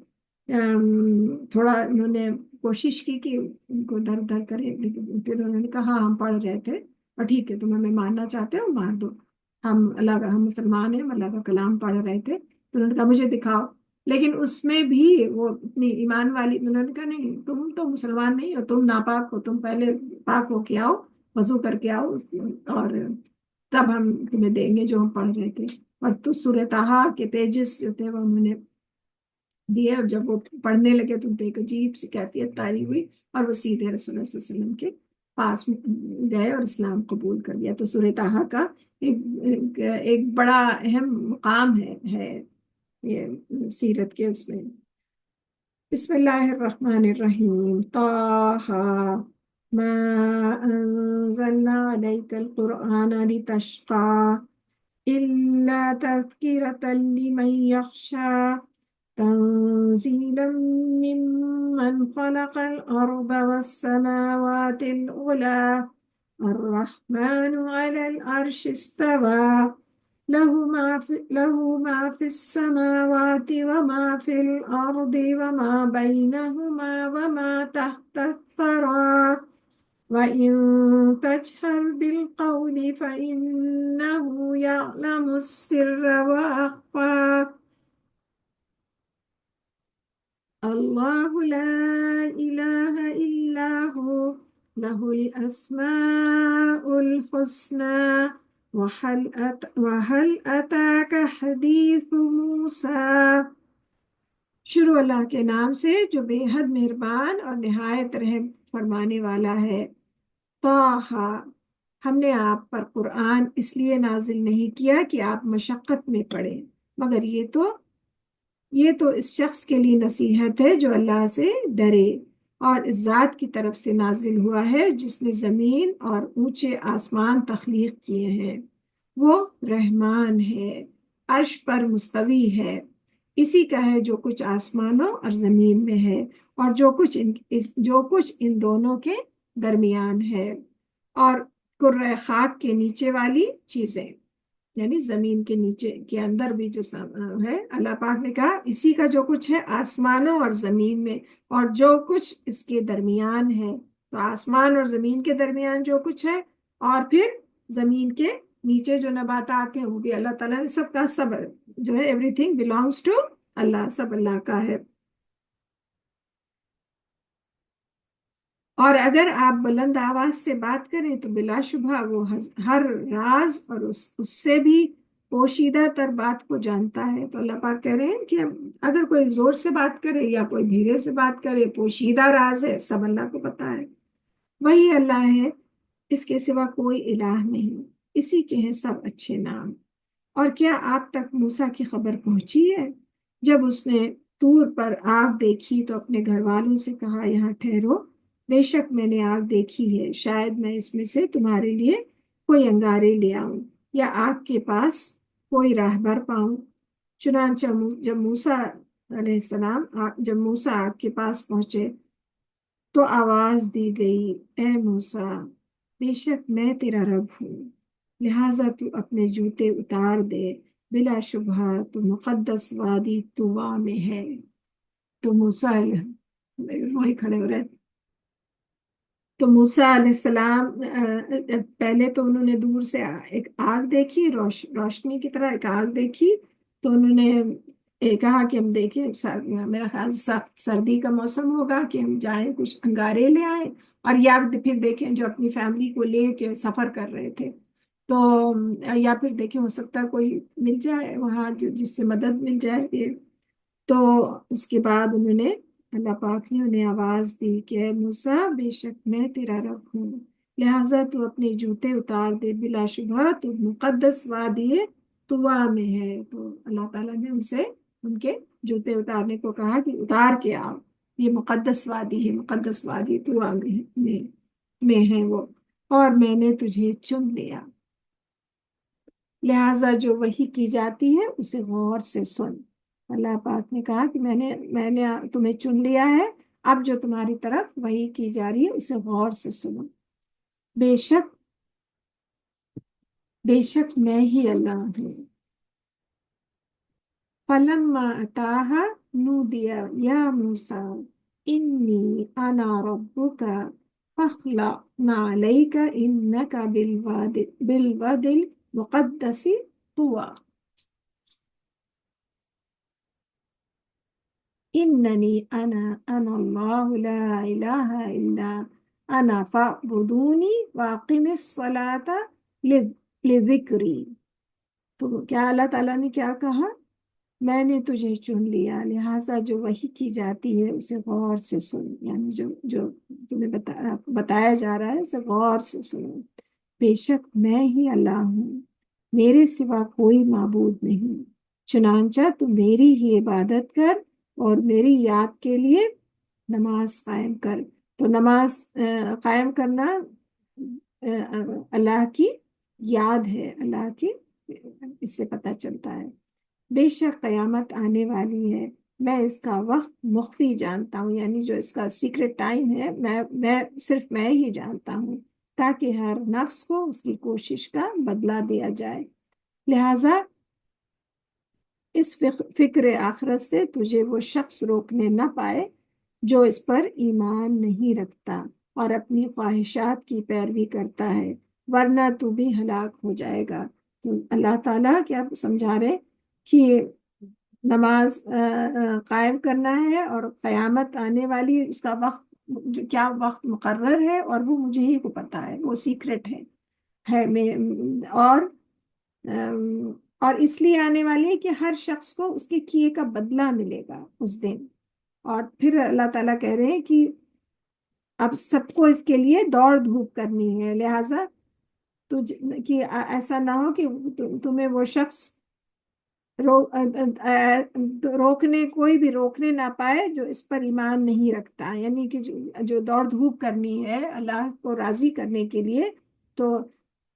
تھوڑا انہوں نے کوشش کی کہ ان کو ڈر ڈر کرے، لیکن پھر انہوں نے کہا ہاں ہم پڑھ رہے تھے اور ٹھیک ہے تم ہمیں مارنا چاہتے ہو مار دو، ہم مسلمان ہیں، ہم اللہ کا کلام پڑھ رہے تھے. تو انہوں نے کہا مجھے دکھاؤ. لیکن اس میں بھی وہ اتنی ایمان والی، انہوں نے کہا نہیں تم تو مسلمان نہیں ہو، تم ناپاک ہو، تم پہلے پاک ہو کے آؤ، وضو کر کے آؤ اور تب ہم تمہیں دیں گے جو ہم پڑھ رہے تھے. اور تو سورہ طٰہٰ کے پیجز جو تھے وہ انہوں نے دیے، اور جب وہ پڑھنے لگے تو ان پہ ایک عجیب سی کیفیت طاری ہوئی اور وہ سیدھے رسول اللہ صلی اللہ علیہ وسلم کے پاس گئے اور اسلام قبول کر لیا. تو سورہ طٰہٰ کا ایک بڑا اہم مقام ہے یہ سیرت کے اس میں. بسم اللہ الرحمن الرحیم. طٰہٰ ما انزلنا علیک القرآن لتشقى إلا تذکرة لمن یخشى تنزیلا ممن خلق الأرض والسماوات العلى الرحمن على العرش استوى له ما في السماوات وما في الأرض وما بينهما وما تحت الثرى وإن تجهر بالقول فإنه يعلم السر وأخفى الله لا إله إلا هو لَهُ الْأَسْمَاءُ الْحُسْنَى وَهَلْ أَتَاكَ حَدِيثُ مُوسَى۔ شروع اللہ کے نام سے جو بے حد مہربان اور نہایت رحم فرمانے والا ہے۔ طٰہٰ، ہم نے آپ پر قرآن اس لیے نازل نہیں کیا کہ آپ مشقت میں پڑیں، مگر یہ تو اس شخص کے لیے نصیحت ہے جو اللہ سے ڈرے، اور اس ذات کی طرف سے نازل ہوا ہے جس نے زمین اور اونچے آسمان تخلیق کیے ہیں۔ وہ رحمان ہے، عرش پر مستوی ہے، اسی کا ہے جو کچھ آسمانوں اور زمین میں ہے، اور جو کچھ ان دونوں کے درمیان ہے، اور کرۂ خاک کے نیچے والی چیزیں، یعنی زمین کے نیچے کے اندر بھی جو ہے، اللہ پاک نے کہا اسی کا جو کچھ ہے آسمانوں اور زمین میں، اور جو کچھ اس کے درمیان ہے، تو آسمان اور زمین کے درمیان جو کچھ ہے، اور پھر زمین کے نیچے جو نباتات ہیں وہ بھی اللہ تعالیٰ نے سب کا سب جو ہے ایوری تھنگ بلانگس ٹو اللہ، سب اللہ کا ہے۔ اور اگر آپ بلند آواز سے بات کریں تو بلا شبہ وہ ہر راز اور اس سے بھی پوشیدہ تر بات کو جانتا ہے۔ تو اللہ پاک کہہ رہے ہیں کہ اگر کوئی زور سے بات کرے یا کوئی دھیرے سے بات کرے، پوشیدہ راز ہے، سب اللہ کو پتا ہے۔ وہی اللہ ہے، اس کے سوا کوئی الہ نہیں، اسی کے ہیں سب اچھے نام۔ اور کیا آپ تک موسیٰ کی خبر پہنچی ہے؟ جب اس نے طور پر آگ دیکھی تو اپنے گھر والوں سے کہا یہاں ٹھہرو، بے شک میں نے آگ دیکھی ہے، شاید میں اس میں سے تمہارے لیے کوئی انگارے لے آؤں یا آگ کے پاس کوئی راہبر پاؤں۔ چنانچہ جب موسیٰ علیہ السلام آگ کے پاس پہنچے تو آواز دی گئی، اے موسیٰ، بے شک میں تیرا رب ہوں، لہٰذا تو اپنے جوتے اتار دے، بلا شبہ تو مقدس وادی طویٰ میں ہے۔ تو موسیٰ وہی کھڑے ہو رہے، تو موسیٰ علیہ السلام پہلے تو انہوں نے دور سے ایک آگ دیکھی، روشنی کی طرح ایک آگ دیکھی، تو انہوں نے کہا کہ ہم دیکھیں میرا خیال سخت سردی کا موسم ہوگا کہ ہم جائیں کچھ انگارے لے آئیں، اور یا پھر دیکھیں جو اپنی فیملی کو لے کے سفر کر رہے تھے، تو یا پھر دیکھیں ہو سکتا ہے کوئی مل جائے وہاں جس سے مدد مل جائے۔ تو اس کے بعد اللہ پاک نے انہیں آواز دی کہ اے موسیٰ، بے شک میں تیرا رب ہوں، لہٰذا تو اپنے جوتے اتار دے، بلا شبہ تو مقدس وادی طویٰ میں ہے۔ تو اللہ تعالیٰ نے ان سے ان کے جوتے اتارنے کو کہا کہ اتار کے آؤ، یہ مقدس وادی ہے، مقدس وادی طویٰ میں ہے وہ، اور میں نے تجھے چن لیا، لہٰذا جو وحی کی جاتی ہے اسے غور سے سن۔ اللہ پاک نے کہا کہ میں نے تمہیں چن لیا ہے، اب جو تمہاری طرف وحی کی جا رہی ہے اسے غور سے سنو، بے شک میں ہی اللہ ہوں۔ فلما اتاہا نودی یا موسیٰ انی انا ربک فاخلع نعلیک انک بالوادی المقدس طویٰ۔ اننی انا اللہ لا الہ الا انا فاعبدونی واقم الصلاۃ لذکری۔ تو کیا اللہ تعالیٰ نے کیا کہا؟ میں نے تجھے چن لیا، لہٰذا جو وحی کی جاتی ہے اسے غور سے سن، یعنی جو تمہیں بتایا جا رہا ہے اسے غور سے سنو، بے شک میں ہی اللہ ہوں، میرے سوا کوئی معبود نہیں، چنانچہ تو میری ہی عبادت کر اور میری یاد کے لیے نماز قائم کر۔ تو نماز قائم کرنا اللہ کی یاد ہے، اللہ کی، اس سے پتہ چلتا ہے۔ بے شک قیامت آنے والی ہے، میں اس کا وقت مخفی جانتا ہوں، یعنی جو اس کا سیکرٹ ٹائم ہے صرف میں ہی جانتا ہوں، تاکہ ہر نفس کو اس کی کوشش کا بدلہ دیا جائے، لہٰذا اس فکر آخرت سے تجھے وہ شخص روکنے نہ پائے جو اس پر ایمان نہیں رکھتا اور اپنی خواہشات کی پیروی کرتا ہے، ورنہ تو بھی ہلاک ہو جائے گا۔ تو اللہ تعالیٰ کیا سمجھا رہے کہ نماز قائم کرنا ہے، اور قیامت آنے والی اس کا وقت کیا وقت مقرر ہے، اور وہ مجھے ہی کو پتا ہے، وہ سیکرٹ ہے میں، اور اور اس لیے آنے والی ہے کہ ہر شخص کو اس کے کیے کا بدلہ ملے گا اس دن۔ اور پھر اللہ تعالیٰ کہہ رہے ہیں کہ اب سب کو اس کے لیے دوڑ دھوپ کرنی ہے، لہٰذا کہ ایسا نہ ہو کہ تمہیں وہ شخص روکنے، کوئی بھی روکنے نہ پائے جو اس پر ایمان نہیں رکھتا، یعنی کہ جو دوڑ دھوپ کرنی ہے اللہ کو راضی کرنے کے لیے، تو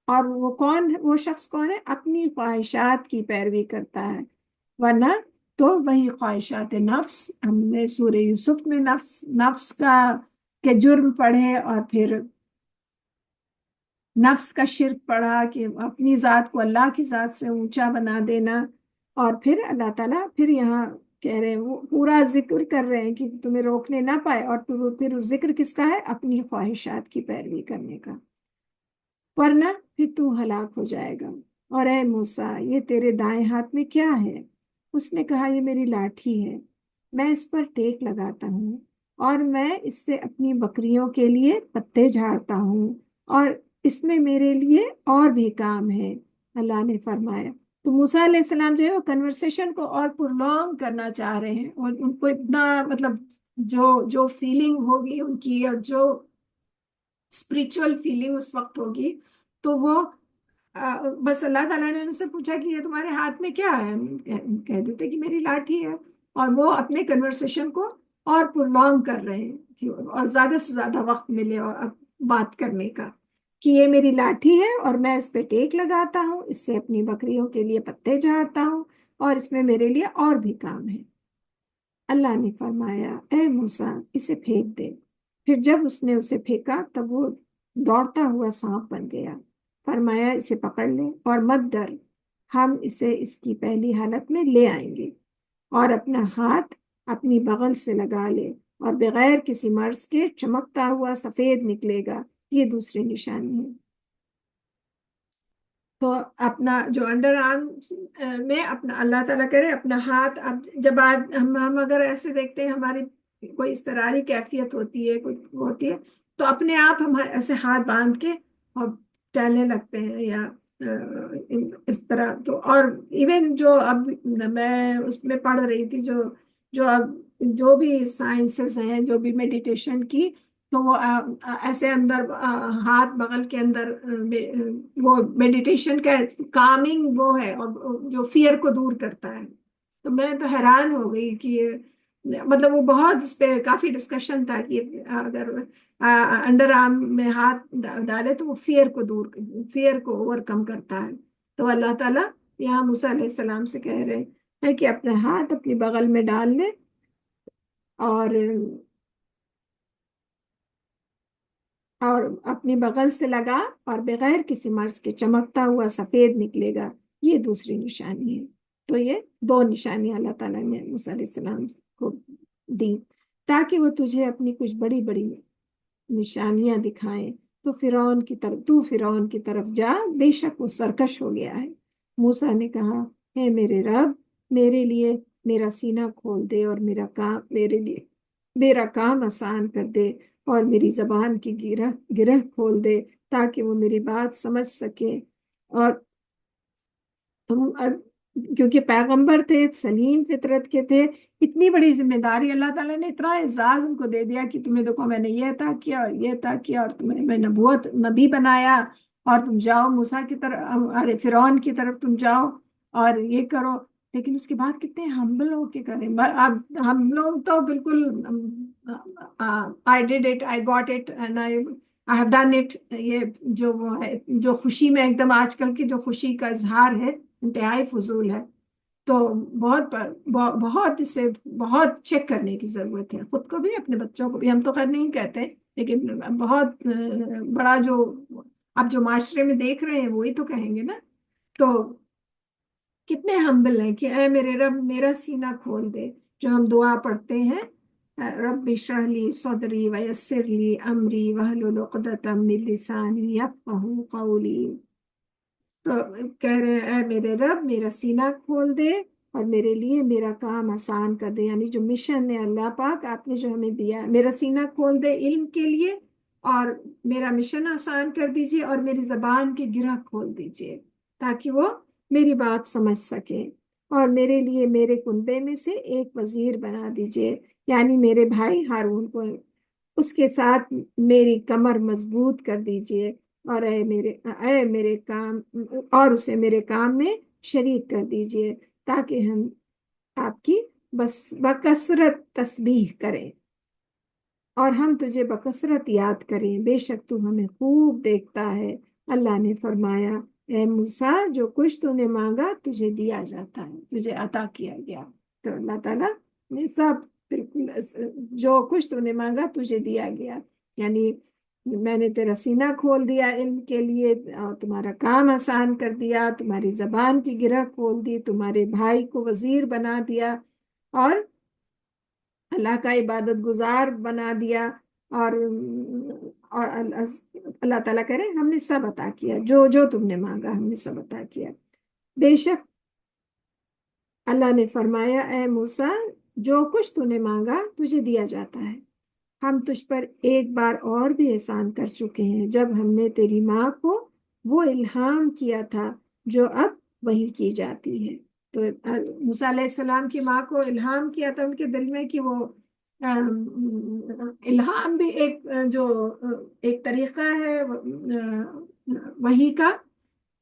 اور وہ شخص کون ہے؟ اپنی خواہشات کی پیروی کرتا ہے، ورنہ تو وہی خواہشات نفس، ہم نے سورہ یوسف میں نفس کے جرم پڑھے، اور پھر نفس کا شرک پڑھا کہ اپنی ذات کو اللہ کی ذات سے اونچا بنا دینا، اور پھر اللہ تعالیٰ پھر یہاں کہہ رہے ہیں، وہ پورا ذکر کر رہے ہیں کہ تمہیں روکنے نہ پائے، اور پھر ذکر کس کا ہے؟ اپنی خواہشات کی پیروی کرنے کا، ورنہ پھر تو ہلاک ہو جائے گا۔ اور اے موسیٰ، یہ تیرے دائیں ہاتھ میں کیا ہے؟ اس نے کہا، یہ میری لاٹھی ہے، میں اس پر ٹیک لگاتا ہوں، اور میں اس سے اپنی بکریوں کے لیے پتے جھاڑتا ہوں، اور اس میں میرے لیے اور بھی کام ہے، اللہ نے فرمایا۔ تو موسیٰ علیہ السلام جو ہے وہ کنورسیشن کو اور پرولونگ کرنا چاہ رہے ہیں، اور ان کو اتنا مطلب جو فیلنگ ہوگی ان کی، اور جو اسپریچول فیلنگ اس وقت ہوگی، تو وہ بس اللہ تعالیٰ نے ان سے پوچھا کہ یہ تمہارے ہاتھ میں کیا ہے؟ کہہ دیتے کہ میری لاٹھی ہے، اور وہ اپنے کنورسیشن کو اور پرولونگ کر رہے ہیں، اور زیادہ سے زیادہ وقت ملے اور بات کرنے کا، کہ یہ میری لاٹھی ہے اور میں اس پہ ٹیک لگاتا ہوں، اس سے اپنی بکریوں کے لیے پتے جھاڑتا ہوں، اور اس میں میرے لیے اور بھی کام ہے۔ اللہ نے فرمایا، اے موسیٰ، اسے پھینک دے۔ پھر جب اس نے اسے پھینکا تب وہ دوڑتا ہوا سانپ بن گیا۔ فرمایا، اسے پکڑ لے اور مت ڈر، ہم اسے اس کی پہلی حالت میں لے آئیں گے، اور اپنا ہاتھ اپنی بغل سے لگا لے، اور بغیر کسی مرض کے چمکتا ہوا سفید نکلے گا، یہ دوسری نشانی ہے۔ تو اپنا جو انڈر آرم میں اپنا اللہ تعالیٰ کرے اپنا ہاتھ، اب جب ہم اگر ایسے دیکھتے ہیں ہماری کوئی اضطراری کیفیت ہوتی ہے، کوئی ہوتی ہے، تو اپنے آپ ہم ایسے ہاتھ باندھ کے اور ٹہلنے لگتے ہیں، یا اس طرح۔ تو اور ایون جو اب میں اس میں پڑھ رہی تھی، جو اب جو بھی سائنسز ہیں، جو بھی میڈیٹیشن کی، تو وہ ایسے اندر ہاتھ بغل کے اندر وہ میڈیٹیشن کا کامنگ وہ ہے، اور جو فیئر کو دور کرتا ہے۔ تو میں تو حیران ہو گئی کہ مطلب وہ بہت اس پہ کافی ڈسکشن تھا کہ اگر انڈر آرم میں ہاتھ ڈالے تو وہ فیئر کو اوور کم کرتا ہے۔ تو اللہ تعالیٰ یہاں موسیٰ علیہ السلام سے کہہ رہے ہیں کہ اپنے ہاتھ اپنی بغل میں ڈال لے، اور اپنی بغل سے لگا، اور بغیر کسی مرض کے چمکتا ہوا سفید نکلے گا، یہ دوسری نشانی ہے۔ تو یہ دو نشانیاں اللہ تعالیٰ نے موسیٰ علیہ السلام کو دی، تاکہ وہ تجھے اپنی کچھ بڑی بڑی نشانیاں دکھائیں۔ تو فرعون کی طرف جا، بے شک وہ سرکش ہو گیا ہے۔ موسیٰ نے کہا، اے میرے رب، میرے لیے میرا سینہ کھول دے، اور میرا کام آسان کر دے، اور میری زبان کی گرہ کھول دے، تاکہ وہ میری بات سمجھ سکے۔ اور کیونکہ پیغمبر تھے، سلیم فطرت کے تھے، اتنی بڑی ذمہ داری اللہ تعالیٰ نے، اتنا اعزاز ان کو دے دیا کہ تمہیں دیکھو میں نے یہ عطا کیا اور یہ عطا کیا، اور تمہیں میں نبی بنایا، اور تم جاؤ موسیٰ کی طرف، فرعون کی طرف تم جاؤ اور یہ کرو۔ لیکن اس کے بعد کتنے ہمبل ہو کے کریں۔ اب ہم لوگ تو بالکل I did it, I got it, and I have done it، یہ جو وہ ہے، جو خوشی میں ایک دم آج کل کی جو خوشی کا اظہار ہے انتہائی فضول ہے۔ تو بہت اسے بہت چیک کرنے کی ضرورت ہے، خود کو بھی اپنے بچوں کو بھی۔ ہم تو خیر نہیں کہتے، لیکن بہت بڑا جو اب جو معاشرے میں دیکھ رہے ہیں وہی تو کہیں گے نا۔ تو کتنے ہمبل ہیں کہ اے میرے رب، میرا سینہ کھول دے، جو ہم دعا پڑھتے ہیں، رب اشرح لی صدری ویسر لی امری واحلل عقدۃ من لسانی یفقہوا قولی۔ تو کہہ رہے ہیں، اے میرے رب، میرا سینہ کھول دے، اور میرے لیے میرا کام آسان کر دے، یعنی جو مشن ہے اللہ پاک آپ نے جو ہمیں دیا، میرا سینہ کھول دے علم کے لیے، اور میرا مشن آسان کر دیجئے، اور میری زبان کی گرہ کھول دیجئے تاکہ وہ میری بات سمجھ سکے، اور میرے لیے میرے کنبے میں سے ایک وزیر بنا دیجئے، یعنی میرے بھائی ہارون کو، اس کے ساتھ میری کمر مضبوط کر دیجئے، اور اے میرے کام، اور اسے میرے کام میں شریک کر دیجئے تاکہ ہم آپ کی بس بکثرت تسبیح کریں اور ہم تجھے بکثرت یاد کریں، بے شک تو ہمیں خوب دیکھتا ہے۔ اللہ نے فرمایا اے موسیٰ، جو کچھ تو نے مانگا تجھے دیا جاتا ہے، تجھے عطا کیا گیا۔ تو اللہ تعالیٰ نے سب بالکل جو کچھ تو نے مانگا تجھے دیا گیا، یعنی میں نے تیرا سینہ کھول دیا علم کے لیے، اور تمہارا کام آسان کر دیا، تمہاری زبان کی گرہ کھول دی، تمہارے بھائی کو وزیر بنا دیا، اور اللہ کا عبادت گزار بنا دیا، اور اللہ تعالیٰ کہہ رہے ہم نے سب عطا کیا، جو جو تم نے مانگا ہم نے سب عطا کیا۔ بے شک اللہ نے فرمایا اے موسیٰ، جو کچھ تو نے مانگا تجھے دیا جاتا ہے، ہم تجھ پر ایک بار اور بھی احسان کر چکے ہیں، جب ہم نے تیری ماں کو وہ الہام کیا تھا جو اب وحی کی جاتی ہے۔ تو موسیٰ علیہ السلام کی ماں کو الہام کیا تھا ان کے دل میں، کہ وہ الہام بھی جو ایک طریقہ ہے وحی کا،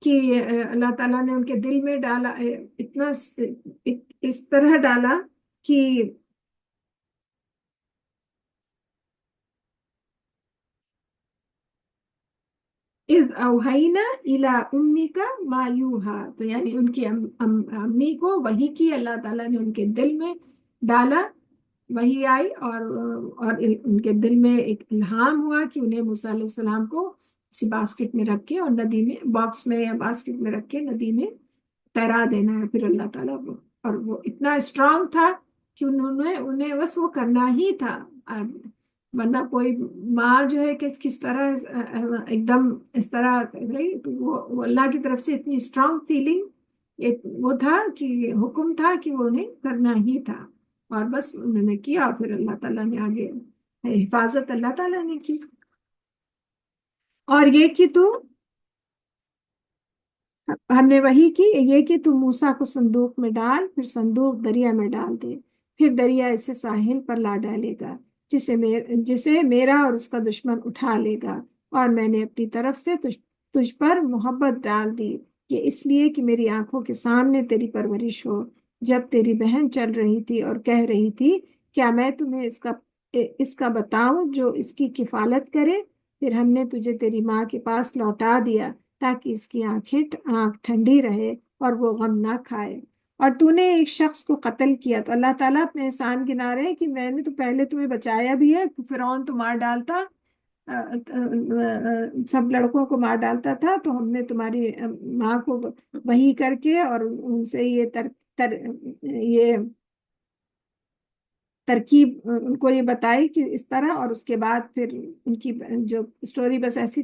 کہ اللہ تعالیٰ نے ان کے دل میں ڈالا، اتنا اس طرح ڈالا کہ اذ اوحینا الی امیک ما یوحا، تو یعنی ان کی امی کو وحی کی اللہ تعالیٰ نے ان کے دل میں ڈالا، وحی آئی، اور ان کے دل میں ایک الہام ہوا کہ انہیں موسیٰ علیہ السلام کو کسی باسکٹ میں رکھ کے اور ندی میں، باکس میں یا باسکٹ میں رکھ کے ندی میں تیرا دینا ہے پھر اللہ تعالیٰ کو۔ اور وہ اتنا اسٹرانگ تھا کہ انہیں بس وہ کرنا ہی تھا، ورنہ کوئی ماں جو ہے کہ کس طرح ایک دم اس طرح رہی، تو وہ اللہ کی طرف سے اتنی اسٹرانگ فیلنگ وہ تھا کہ حکم تھا کہ وہ انہیں کرنا ہی تھا، اور بس انہوں نے کیا، اور پھر اللہ تعالیٰ نے آگے حفاظت اللہ تعالیٰ نے کی۔ اور یہ کہ ہم نے وہی کی یہ کہ تم موسیٰ کو صندوق میں ڈال، پھر صندوق دریا میں ڈال دے، پھر دریا اسے ساحل پر لا ڈالے گا، جسے میرا اور اس کا دشمن اٹھا لے گا، اور میں نے اپنی طرف سے تجھ پر محبت ڈال دی، کہ اس لیے کہ میری آنکھوں کے سامنے تیری پرورش ہو، جب تیری بہن چل رہی تھی اور کہہ رہی تھی کیا میں تمہیں اس کا بتاؤں جو اس کی کفالت کرے، پھر ہم نے تجھے تیری ماں کے پاس لوٹا دیا تاکہ اس کی آنکھ ٹھنڈی رہے اور وہ غم نہ کھائے۔ اور تو نے ایک شخص کو قتل کیا، تو اللہ تعالیٰ اپنے احسان گنا رہے ہیں کہ میں نے تو پہلے تمہیں بچایا بھی ہے، فرعون تو مار ڈالتا، سب لڑکوں کو مار ڈالتا تھا، تو ہم نے تمہاری ماں کو وحی کر کے اور ان سے یہ ترکیب ان کو یہ بتائی کہ اس طرح، اور اس کے بعد پھر ان کی جو اسٹوری بس ایسی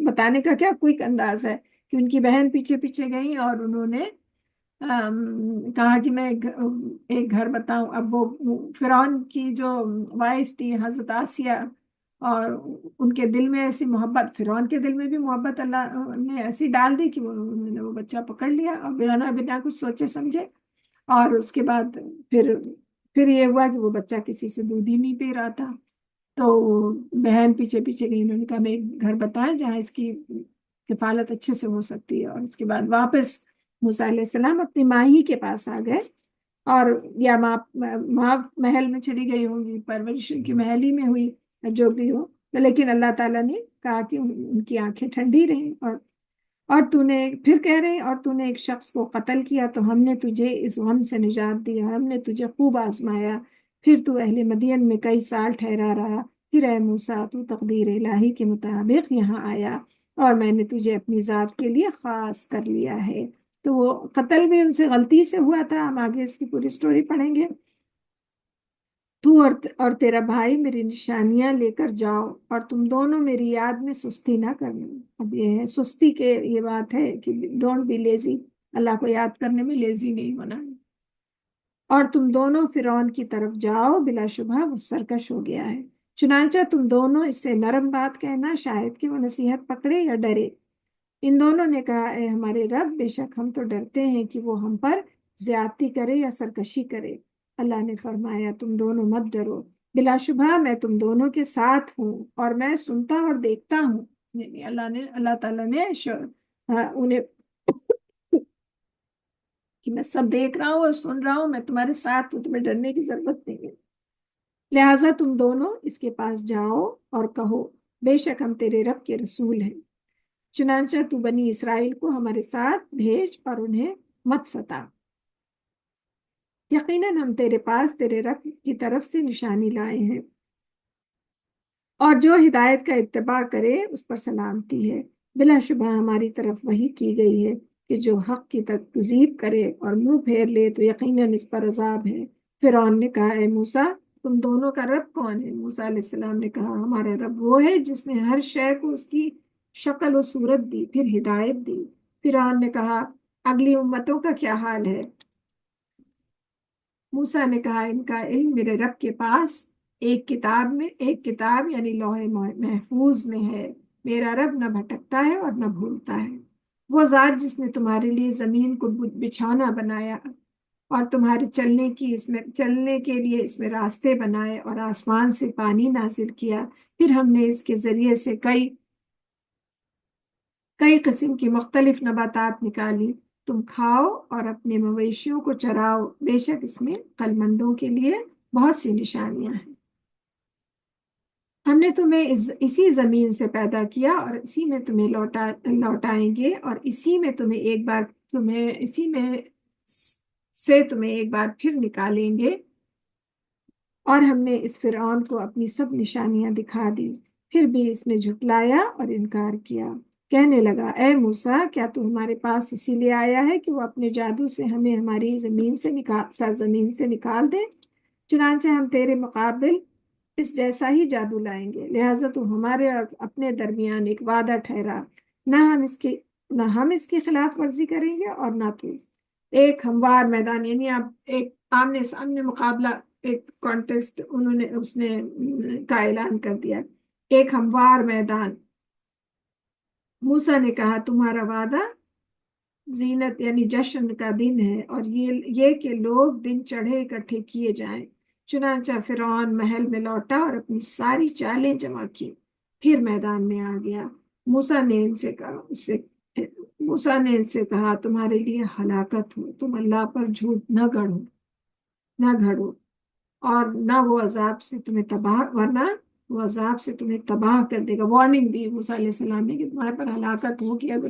بتانے کا کیا کوئک انداز ہے کہ ان کی بہن پیچھے پیچھے گئی اور انہوں نے کہا کہ میں ایک گھر بتاؤں۔ اب وہ فرعون کی جو وائف تھی حضرت آسیہ، اور ان کے دل میں ایسی محبت، فرعون کے دل میں بھی محبت اللہ نے ایسی ڈال دی کہ انہوں نے وہ بچہ پکڑ لیا، اور بنا کچھ سوچے سمجھے، اور اس کے بعد پھر یہ ہوا کہ وہ بچہ کسی سے دودھ ہی نہیں پی رہا تھا، تو بہن پیچھے پیچھے گئی، انہوں نے کہا میں ایک گھر بتائیں جہاں اس کی کفالت اچھے سے ہو سکتی ہے، اور اس کے بعد واپس موسیٰ علیہ السلام اپنی ماں ہی کے پاس آ گئے، اور یا ماں محل میں چلی گئی ہوں گی، پرورش کی محل ہی میں ہوئی جو بھی ہو، لیکن اللہ تعالیٰ نے کہا کہ ان کی آنکھیں ٹھنڈی رہیں، اور پھر کہہ رہے اور تو نے ایک شخص کو قتل کیا، تو ہم نے تجھے اس غم سے نجات دی، ہم نے تجھے خوب آزمایا، پھر تو اہل مدین میں کئی سال ٹھہرا رہا، پھر اے موسیٰ تو تقدیر الہی کے مطابق یہاں آیا، اور میں نے تجھے اپنی ذات کے لیے خاص کر لیا ہے۔ تو وہ قتل بھی ان سے غلطی سے ہوا تھا، ہم آگے اس کی پوری سٹوری پڑھیں گے۔ تو اور تیرا بھائی میری نشانیاں لے کر جاؤ، اور تم دونوں میری یاد میں سستی نہ کرنا۔ اب یہ ہے سستی کے یہ بات ہے کہ ڈونٹ بی لیزی، اللہ کو یاد کرنے میں لیزی نہیں ہونا، اور تم دونوں فرعون کی طرف جاؤ، بلا شبہ وہ سرکش ہو گیا ہے، چنانچہ تم دونوں اس سے نرم بات کہنا، شاید کہ وہ نصیحت پکڑے یا ڈرے۔ ان دونوں نے کہا اے ہمارے رب، بے شک ہم تو ڈرتے ہیں کہ وہ ہم پر زیادتی کرے یا سرکشی کرے۔ اللہ نے فرمایا تم دونوں مت ڈرو، بلا شبہ میں تم دونوں کے ساتھ ہوں اور میں سنتا اور دیکھتا ہوں۔ یعنی اللہ تعالیٰ نے انہیں کہ میں سب دیکھ رہا ہوں اور سن رہا ہوں، میں تمہارے ساتھ ہوں، تمہیں ڈرنے کی ضرورت نہیں ہے، لہٰذا تم دونوں اس کے پاس جاؤ اور کہو بے شک ہم تیرے رب کے رسول ہیں، چنانچہ تو بنی اسرائیل کو ہمارے ساتھ بھیج اور انہیں مت ستا، یقیناً ہم تیرے پاس تیرے رب کی طرف سے نشانی لائے ہیں، اور جو ہدایت کا اتباع کرے اس پر سلامتی ہے، بلا شبہ ہماری طرف وحی کی گئی ہے کہ جو حق کی تکذیب کرے اور منہ پھیر لے تو یقیناً اس پر عذاب ہے۔ فرعون نے کہا اے موسیٰ، تم دونوں کا رب کون ہے؟ موسیٰ علیہ السلام نے کہا ہمارا رب وہ ہے جس نے ہر شے کو اس کی شکل و صورت دی، پھر ہدایت دی۔ فرعون نے کہا اگلی امتوں کا کیا حال ہے؟ موسیٰ نے کہا ان کا علم میرے رب کے پاس ایک کتاب یعنی لوح محفوظ میں ہے، میرا رب نہ بھٹکتا ہے اور نہ بھولتا ہے۔ وہ ذات جس نے تمہارے لیے زمین کو بچھونا بنایا اور تمہارے چلنے کے لیے اس میں راستے بنائے اور آسمان سے پانی نازل کیا، پھر ہم نے اس کے ذریعے سے کئی قسم کی مختلف نباتات نکالی، تم کھاؤ اور اپنے مویشیوں کو چراؤ، بے شک اس میں عقل مندوں کے لیے بہت سی نشانیاں ہیں۔ ہم نے تمہیں اسی زمین سے پیدا کیا اور اسی میں تمہیں لوٹائیں گے، اور اسی میں تمہیں ایک بار پھر نکالیں گے۔ اور ہم نے اس فرعون کو اپنی سب نشانیاں دکھا دی، پھر بھی اس نے جھٹلایا اور انکار کیا، کہنے لگا اے موسیٰ، کیا تو ہمارے پاس اسی لیے آیا ہے کہ وہ اپنے جادو سے ہمیں ہماری سرزمین سے نکال دے؟ چنانچہ ہم تیرے مقابل اس جیسا ہی جادو لائیں گے، لہٰذا تو ہمارے اور اپنے درمیان ایک وعدہ ٹھہرا، نہ ہم اس کی خلاف ورزی کریں گے اور نہ تو۔ ایک ہموار میدان، یعنی اب ایک آمنے سامنے مقابلہ، ایک کانٹیسٹ اس نے کا اعلان کر دیا، ایک ہموار میدان۔ موسیٰ نے کہا تمہارا وعدہ زینت یعنی جشن کا دن ہے، اور یہ کہ لوگ دن چڑھے اکٹھے کیے جائیں۔ چنانچہ فرعون محل میں لوٹا اور اپنی ساری چالیں جمع کی، پھر میدان میں آ گیا۔ موسیٰ نے ان سے کہا تمہارے لیے ہلاکت ہو، تم اللہ پر جھوٹ نہ گھڑو، اور نہ وہ عذاب سے تمہیں تباہ کر دے گا۔ وارننگ دی موسیٰ علیہ السلام نے کہ تمہارے پر ہلاکت ہوگی اگر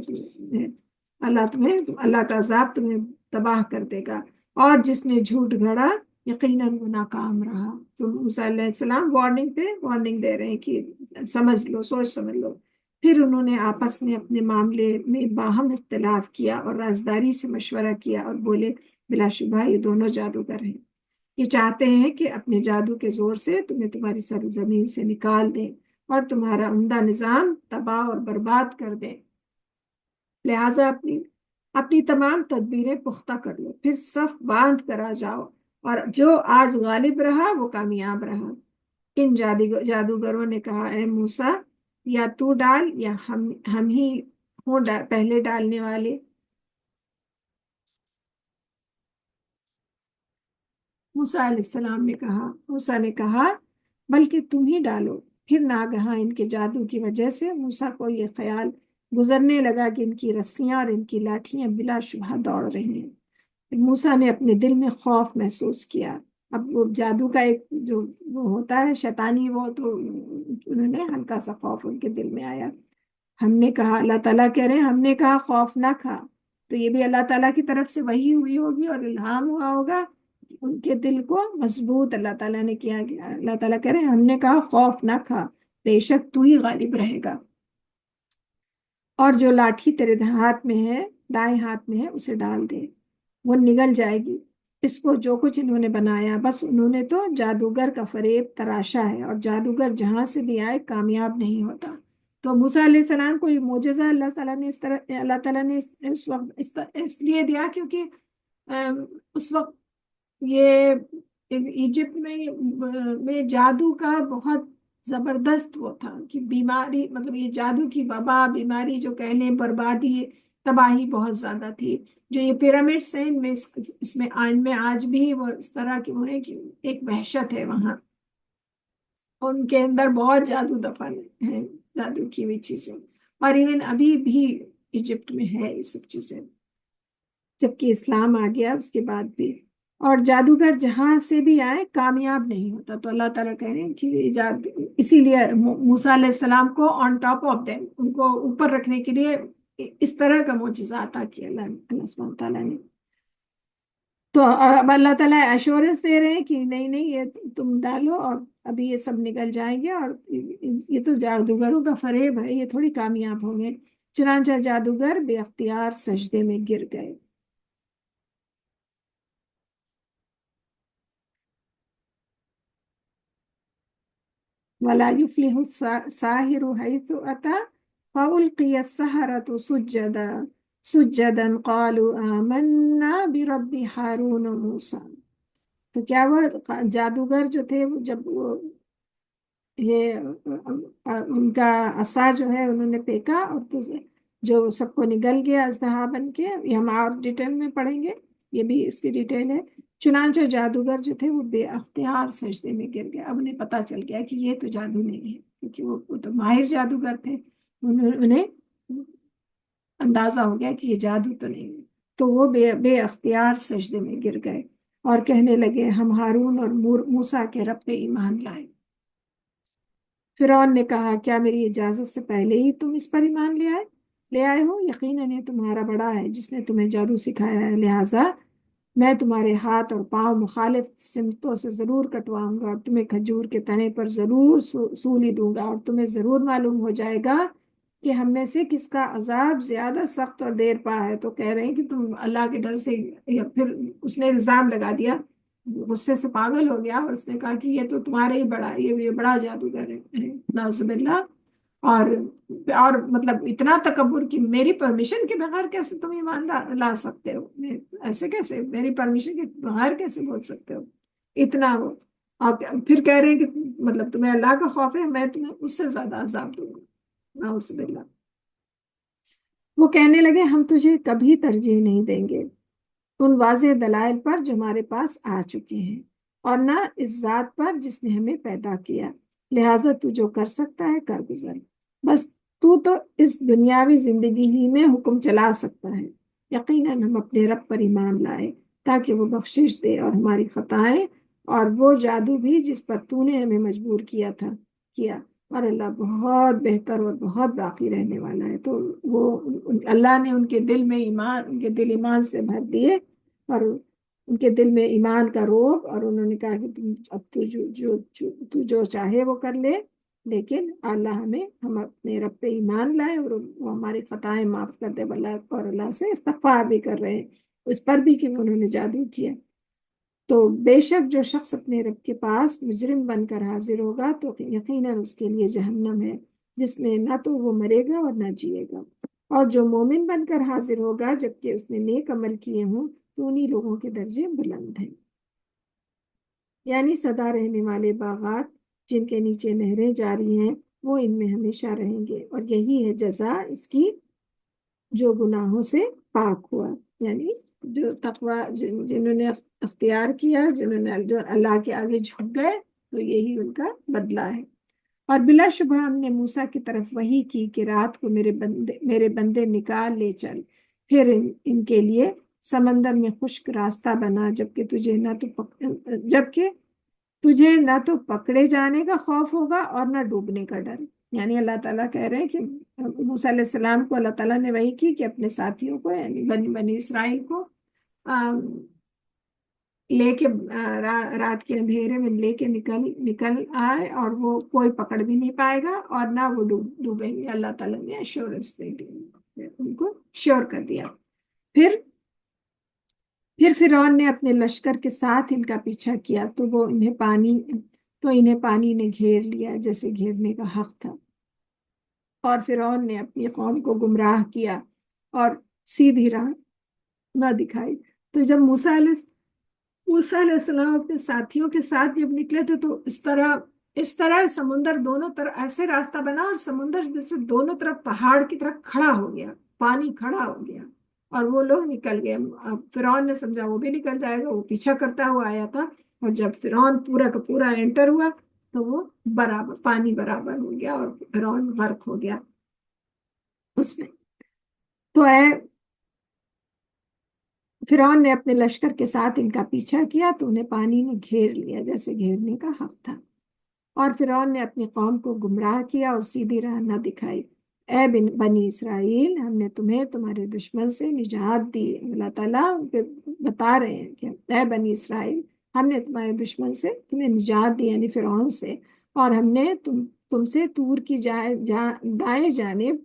اللہ کا عذاب تمہیں تباہ کر دے گا، اور جس نے جھوٹ گھڑا یقیناً وہ ناکام رہا۔ تو موسیٰ علیہ السلام وارننگ پہ وارننگ دے رہے ہیں کہ سمجھ لو، سوچ سمجھ لو۔ پھر انہوں نے آپس میں اپنے معاملے میں باہم اختلاف کیا اور رازداری سے مشورہ کیا اور بولے بلا شبہ یہ دونوں جادوگر ہیں، یہ چاہتے ہیں کہ اپنے جادو کے زور سے تمہیں تمہاری سرزمین سے نکال دیں اور تمہارا عمدہ نظام تباہ اور برباد کر دیں، لہٰذا اپنی تمام تدبیریں پختہ کر لو، پھر صف باندھ کر آ جاؤ، اور جو آج غالب رہا وہ کامیاب رہا۔ ان جادوگروں نے کہا اے موسیٰ، یا تو ڈال یا ہم ہی ہوں پہلے ڈالنے والے۔ موسیٰ نے کہا بلکہ تم ہی ڈالو۔ پھر ناگہاں ان کے جادو کی وجہ سے موسیٰ کو یہ خیال گزرنے لگا کہ ان کی رسیاں اور ان کی لاٹھیاں بلا شبہ دوڑ رہی ہیں۔ موسیٰ نے اپنے دل میں خوف محسوس کیا۔ اب وہ جادو کا ایک جو وہ ہوتا ہے شیطانی، وہ تو انہوں نے ہلکا سا خوف ان کے دل میں آیا۔ ہم نے کہا، اللہ تعالیٰ کہہ رہے ہیں ہم نے کہا خوف نہ کھا، تو یہ بھی اللہ تعالیٰ کی طرف سے وحی ہوئی ہوگی اور الہام ہوا ہوگا، ان کے دل کو مضبوط اللہ تعالیٰ نے کیا۔ اللہ تعالیٰ کہہ رہے ہیں ہم نے کہا خوف نہ کھا، بے شک تو ہی غالب رہے گا، اور جو لاٹھی تیرے ہاتھ میں ہے، دائیں ہاتھ میں ہے، اسے ڈال دے، وہ نگل جائے گی۔ اس کو جو کچھ انہوں نے بنایا، بس انہوں نے تو جادوگر کا فریب تراشا ہے، اور جادوگر جہاں سے بھی آئے کامیاب نہیں ہوتا۔ تو موسیٰ علیہ السلام کو یہ معجزہ اللہ تعالیٰ نے اس وقت اس لیے دیا کیونکہ اس وقت یہ ایجپٹ میں جادو کا بہت زبردست وہ تھا کہ بیماری، مطلب یہ جادو کی وبا، بیماری جو کہہ لیں، بربادی، تباہی بہت زیادہ تھی. جو یہ پیرامڈس ہیں ان میں ان میں آج بھی وہ اس طرح کی وہ ہے کہ ایک وحشت ہے وہاں، ان کے اندر بہت جادو دفن ہے، جادو کی ہوئی چیزیں. اور ایون ابھی بھی ایجپٹ میں ہے یہ سب چیزیں، جبکہ اسلام آ گیا اس کے بعد بھی. اور جادوگر جہاں سے بھی آئے کامیاب نہیں ہوتا. تو اللہ تعالیٰ کہہ رہے ہیں کہ اسی لیے موسیٰ علیہ السلام کو آن ٹاپ آف دیم، ان کو اوپر رکھنے کے لیے اس طرح کا معجزہ عطا کیا اللہ سبحانہ تعالیٰ نے. تو اب اللہ تعالیٰ ایشورنس دے رہے ہیں کہ نہیں نہیں، یہ تم ڈالو اور ابھی یہ سب نکل جائیں گے، اور یہ تو جادوگروں کا فریب ہے، یہ تھوڑی کامیاب ہوں گے. چنانچہ جادوگر بے اختیار سجدے میں گر گئے. وَلَا يُفْلِحُ السَّاحِرُ حَيْثُ أَتَى فَأُلْقِيَ السَّحَرَةُ سُجَّدًا قَالُوا آمَنَّا بِرَبِّ ہارون وموسیٰ. تو کیا وہ جادوگر جو تھے جب یہ ان کا عصا جو ہے انہوں نے پھینکا، اور تو جو سب کو نگل گیا اژدہا بن کے، یہ ہم اور ڈیٹیل میں پڑھیں گے، یہ بھی اس کی ڈیٹیل ہے. چنانچہ جادوگر جو تھے وہ بے اختیار سجدے میں گر گئے. اب انہیں پتہ چل گیا کہ یہ تو جادو نہیں ہے، کیونکہ وہ تو ماہر جادوگر تھے، انہیں اندازہ ہو گیا کہ یہ جادو تو نہیں ہے. تو وہ بے اختیار سجدے میں گر گئے اور کہنے لگے ہم ہارون اور موسیٰ کے رب پہ ایمان لائے. فرعون نے کہا کیا میری اجازت سے پہلے ہی تم اس پر ایمان لے آئے ہو؟ یقیناً یہ تمہارا بڑا ہے جس نے تمہیں جادو سکھایا ہے، لہٰذا میں تمہارے ہاتھ اور پاؤں مخالف سمتوں سے ضرور کٹواؤں گا، اور تمہیں کھجور کے تنے پر ضرور سولی دوں گا، اور تمہیں ضرور معلوم ہو جائے گا کہ ہم میں سے کس کا عذاب زیادہ سخت اور دیر پا ہے. تو کہہ رہے ہیں کہ تم اللہ کے ڈر سے، یا پھر اس نے الزام لگا دیا، غصے سے پاگل ہو گیا، اور اس نے کہا کہ یہ تو تمہارے ہی بڑا، یہ بڑا جادوگر ہے، نعوذ باللہ. اور مطلب اتنا تکبر کہ میری پرمیشن کے بغیر کیسے تم ایمان لا سکتے ہو، ایسے کیسے میری پرمیشن کے بغیر کیسے بول سکتے ہو اتنا ہو. اور پھر کہہ رہے ہیں کہ مطلب تمہیں اللہ کا خوف ہے، میں تمہیں اس سے زیادہ عذاب دوں گا، نعوذ باللہ. وہ کہنے لگے ہم تجھے کبھی ترجیح نہیں دیں گے ان واضح دلائل پر جو ہمارے پاس آ چکے ہیں، اور نہ اس ذات پر جس نے ہمیں پیدا کیا، لہٰذا تو جو کر سکتا ہے کر گزر. بس تو اس دنیاوی زندگی ہی میں حکم چلا سکتا ہے. یقیناً ہم اپنے رب پر ایمان لائے تاکہ وہ بخشش دے اور ہماری خطائیں، اور وہ جادو بھی جس پر تو نے ہمیں مجبور کیا، اور اللہ بہت بہتر اور بہت باقی رہنے والا ہے. تو وہ اللہ نے ان کے دل ایمان سے بھر دیے، اور ان کے دل میں ایمان کا روب، اور انہوں نے کہا کہ تم اب تو جو چاہے وہ کر لے، لیکن ہم اپنے رب پہ ایمان لائے اور وہ ہماری خطائیں معاف کر دے. اور اللہ سے استغفار بھی کر رہے ہیں اس پر بھی کہ انہوں نے جادو کیا. تو بے شک جو شخص اپنے رب کے پاس مجرم بن کر حاضر ہوگا تو یقیناً اس کے لیے جہنم ہے، جس میں نہ تو وہ مرے گا اور نہ جیے گا. اور جو مومن بن کر حاضر ہوگا جبکہ اس نے نیک عمل کیے ہوں تو انہی لوگوں کے درجے بلند ہیں. یعنی سدا رہنے والے باغات جن کے نیچے نہریں جاری ہیں، وہ ان میں ہمیشہ رہیں گے، اور یہی ہے جزا اس کی جو گناہوں سے پاک ہوا. یعنی جو تقوی جنہوں نے اختیار کیا، جو اللہ کے آگے جھک گئے، تو یہی ان کا بدلہ ہے. اور بلا شبہ ہم نے موسیٰ کی طرف وحی کی کہ رات کو میرے بندے نکال لے چل، پھر ان کے لیے سمندر میں خشک راستہ بنا، جبکہ تجھے نہ تو پکڑے جانے کا خوف ہوگا اور نہ ڈوبنے کا ڈر. یعنی اللہ تعالیٰ کہہ رہے ہیں کہ موسیٰ علیہ السلام کو اللہ تعالیٰ نے وحی کی کہ اپنے ساتھیوں کو، یعنی بنی اسرائیل کو لے کے رات کے اندھیرے میں لے کے نکل آئے، اور وہ کوئی پکڑ بھی نہیں پائے گا اور نہ وہ ڈوبیں گے. اللہ تعالیٰ نے ایشورنس دے دی، ان کو شور کر دیا. پھر فرعون نے اپنے لشکر کے ساتھ ان کا پیچھا کیا، تو انہیں پانی نے گھیر لیا جیسے گھیرنے کا حق تھا. اور فرعون نے اپنی قوم کو گمراہ کیا اور سیدھی راہ نہ دکھائی. تو جب موسیٰ موسیٰ علیہ السلام اپنے ساتھیوں کے ساتھ جب نکلے تھے تو اس طرح سمندر دونوں طرف ایسے راستہ بنا، اور سمندر جیسے دونوں طرف پہاڑ کی طرح کھڑا ہو گیا، پانی کھڑا ہو گیا، اور وہ لوگ نکل گئے۔ اب فرعون نے سمجھا وہ بھی نکل جائے گا، وہ پیچھا کرتا ہوا آیا تھا، اور جب فرعون پورا کا پورا انٹر ہوا تو وہ برابر پانی برابر ہو گیا، اور فرعون غرق ہو گیا اس میں۔ تو فرعون نے اپنے لشکر کے ساتھ ان کا پیچھا کیا تو انہیں پانی نے گھیر لیا جیسے گھیرنے کا حق تھا، اور فرعون نے اپنی قوم کو گمراہ کیا اور سیدھی راہ نہ دکھائی۔ اے بنی اسرائیل، ہم نے تمہیں تمہارے دشمن سے نجات دی۔ اللہ تعالیٰ بتا رہے ہیں کہ اے بنی اسرائیل، ہم نے تمہارے دشمن سے تمہیں نجات دی، یعنی فرعون سے، اور ہم نے تم سے طور کی دائیں جانب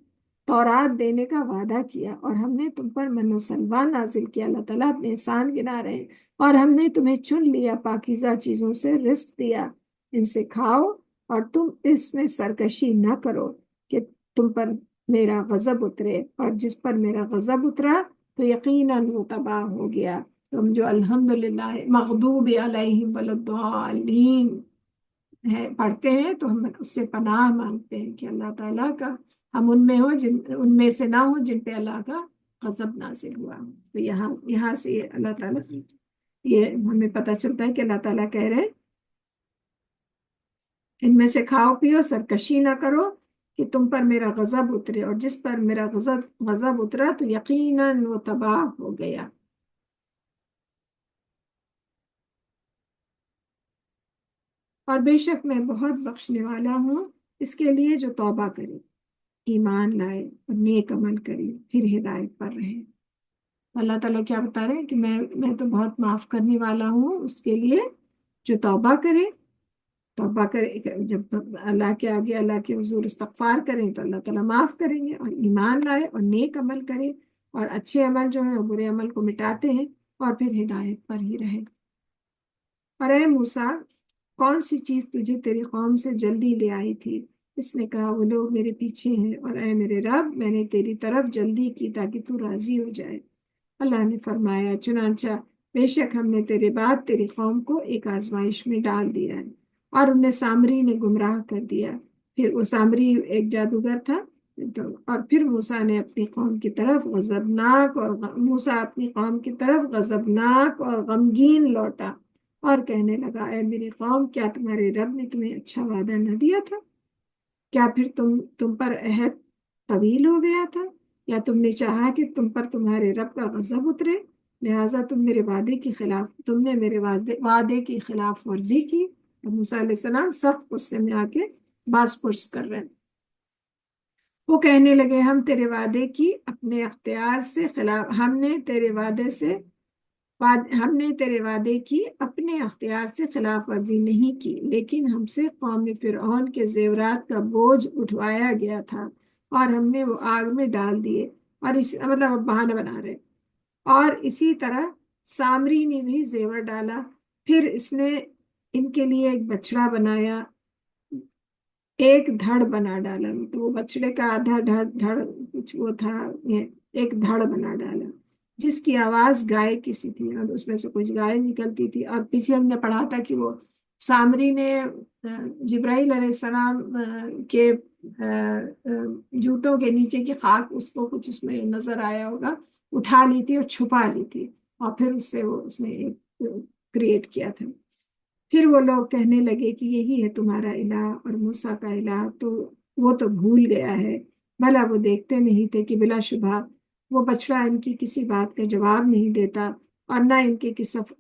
تورات دینے کا وعدہ کیا، اور ہم نے تم پر من و سلوہ نازل کیا۔ اللہ تعالیٰ اپنے احسان گنا رہے ہیں، اور ہم نے تمہیں چن لیا، پاکیزہ چیزوں سے رزق دیا، ان سے کھاؤ اور تم اس میں سرکشی نہ کرو کہ تم پر میرا غضب اترے، اور جس پر میرا غضب اترا تو یقیناً وہ تباہ ہو گیا۔ تم جو الحمدللہ مغضوب علیہم ولا ہے پڑھتے ہیں تو ہم اس سے پناہ مانگتے ہیں کہ اللہ تعالیٰ کا ہم ان میں سے نہ ہوں جن پہ اللہ کا غضب نازل ہوا۔ تو یہاں سے یہ اللہ تعالیٰ، یہ ہمیں پتہ چلتا ہے کہ اللہ تعالیٰ کہہ رہے ہیں ان میں سے کھاؤ پیو، سرکشی نہ کرو کہ تم پر میرا غضب اترے، اور جس پر میرا غضب اترا تو یقیناً وہ تباہ ہو گیا۔ اور بے شک میں بہت بخشنے والا ہوں اس کے لیے جو توبہ کرے، ایمان لائے اور نیک عمل کرے، پھر ہدایت پر رہے۔ اللہ تعالیٰ کیا بتا رہے ہیں کہ میں تو بہت معاف کرنے والا ہوں اس کے لیے جو توبہ کرے۔ توبہ کرے، جب اللہ کے آگے اللہ کے حضور استغفار کریں تو اللہ تعالیٰ معاف کریں گے، اور ایمان لائے اور نیک عمل کرے، اور اچھے عمل جو ہیں وہ برے عمل کو مٹاتے ہیں، اور پھر ہدایت پر ہی رہے۔ اور اے موسیٰ، کون سی چیز تجھے تیری قوم سے جلدی لے آئی تھی؟ اس نے کہا وہ لوگ میرے پیچھے ہیں، اور اے میرے رب، میں نے تیری طرف جلدی کی تاکہ تو راضی ہو جائے۔ اللہ نے فرمایا چنانچہ بے شک ہم نے تیرے بعد تیری قوم کو ایک آزمائش میں ڈال دیا ہے، اور انہیں سامری نے گمراہ کر دیا۔ پھر وہ سامری ایک جادوگر تھا، اور پھر موسیٰ نے اپنی قوم کی طرف غضبناک اور غمگین لوٹا، اور کہنے لگا اے میری قوم، کیا تمہارے رب نے تمہیں اچھا وعدہ نہ دیا تھا؟ کیا پھر تم پر عہد طویل ہو گیا تھا، یا تم نے چاہا کہ تم پر تمہارے رب کا غضب اترے، لہٰذا تم نے میرے وعدے کی خلاف ورزی کی۔ اور موسیٰ علیہ السلام سخت غصے میں آ کے باس پرس کر رہے ہیں۔ وہ کہنے لگے ہم نے تیرے وعدے کی اپنے اختیار سے خلاف ورزی نہیں کی، لیکن ہم سے قوم فرعون کے زیورات کا بوجھ اٹھوایا گیا تھا، اور ہم نے وہ آگ میں ڈال دیے، اور مطلب اب بہانہ بنا رہے، اور اسی طرح سامری نے بھی زیور ڈالا، پھر اس نے ان کے لیے ایک بچڑا بنایا، ایک دھڑ بنا ڈالا، تو وہ بچڑے کا آدھا دھڑ کچھ وہ تھا، ایک دھڑ بنا ڈالا جس کی آواز گائے کی سی تھی، اور اس میں سے کچھ گائے نکلتی تھی۔ اور پیچھے ہم نے پڑھا تھا کہ وہ سامری نے جبرائیل علیہ السلام کے جوتوں کے نیچے کی خاک اس کو کچھ اس میں نظر آیا ہوگا، اٹھا لی تھی اور چھپا لی تھی، اور پھر اس نے ایک کریٹ کیا تھا۔ پھر وہ لوگ کہنے لگے کہ یہی ہے تمہارا الہ اور موسیٰ کا الہ، تو وہ تو بھول گیا ہے، بھلا وہ دیکھتے نہیں تھے کہ بلا شبہ وہ بچڑا ان کی کسی بات کا جواب نہیں دیتا، اور نہ ان کے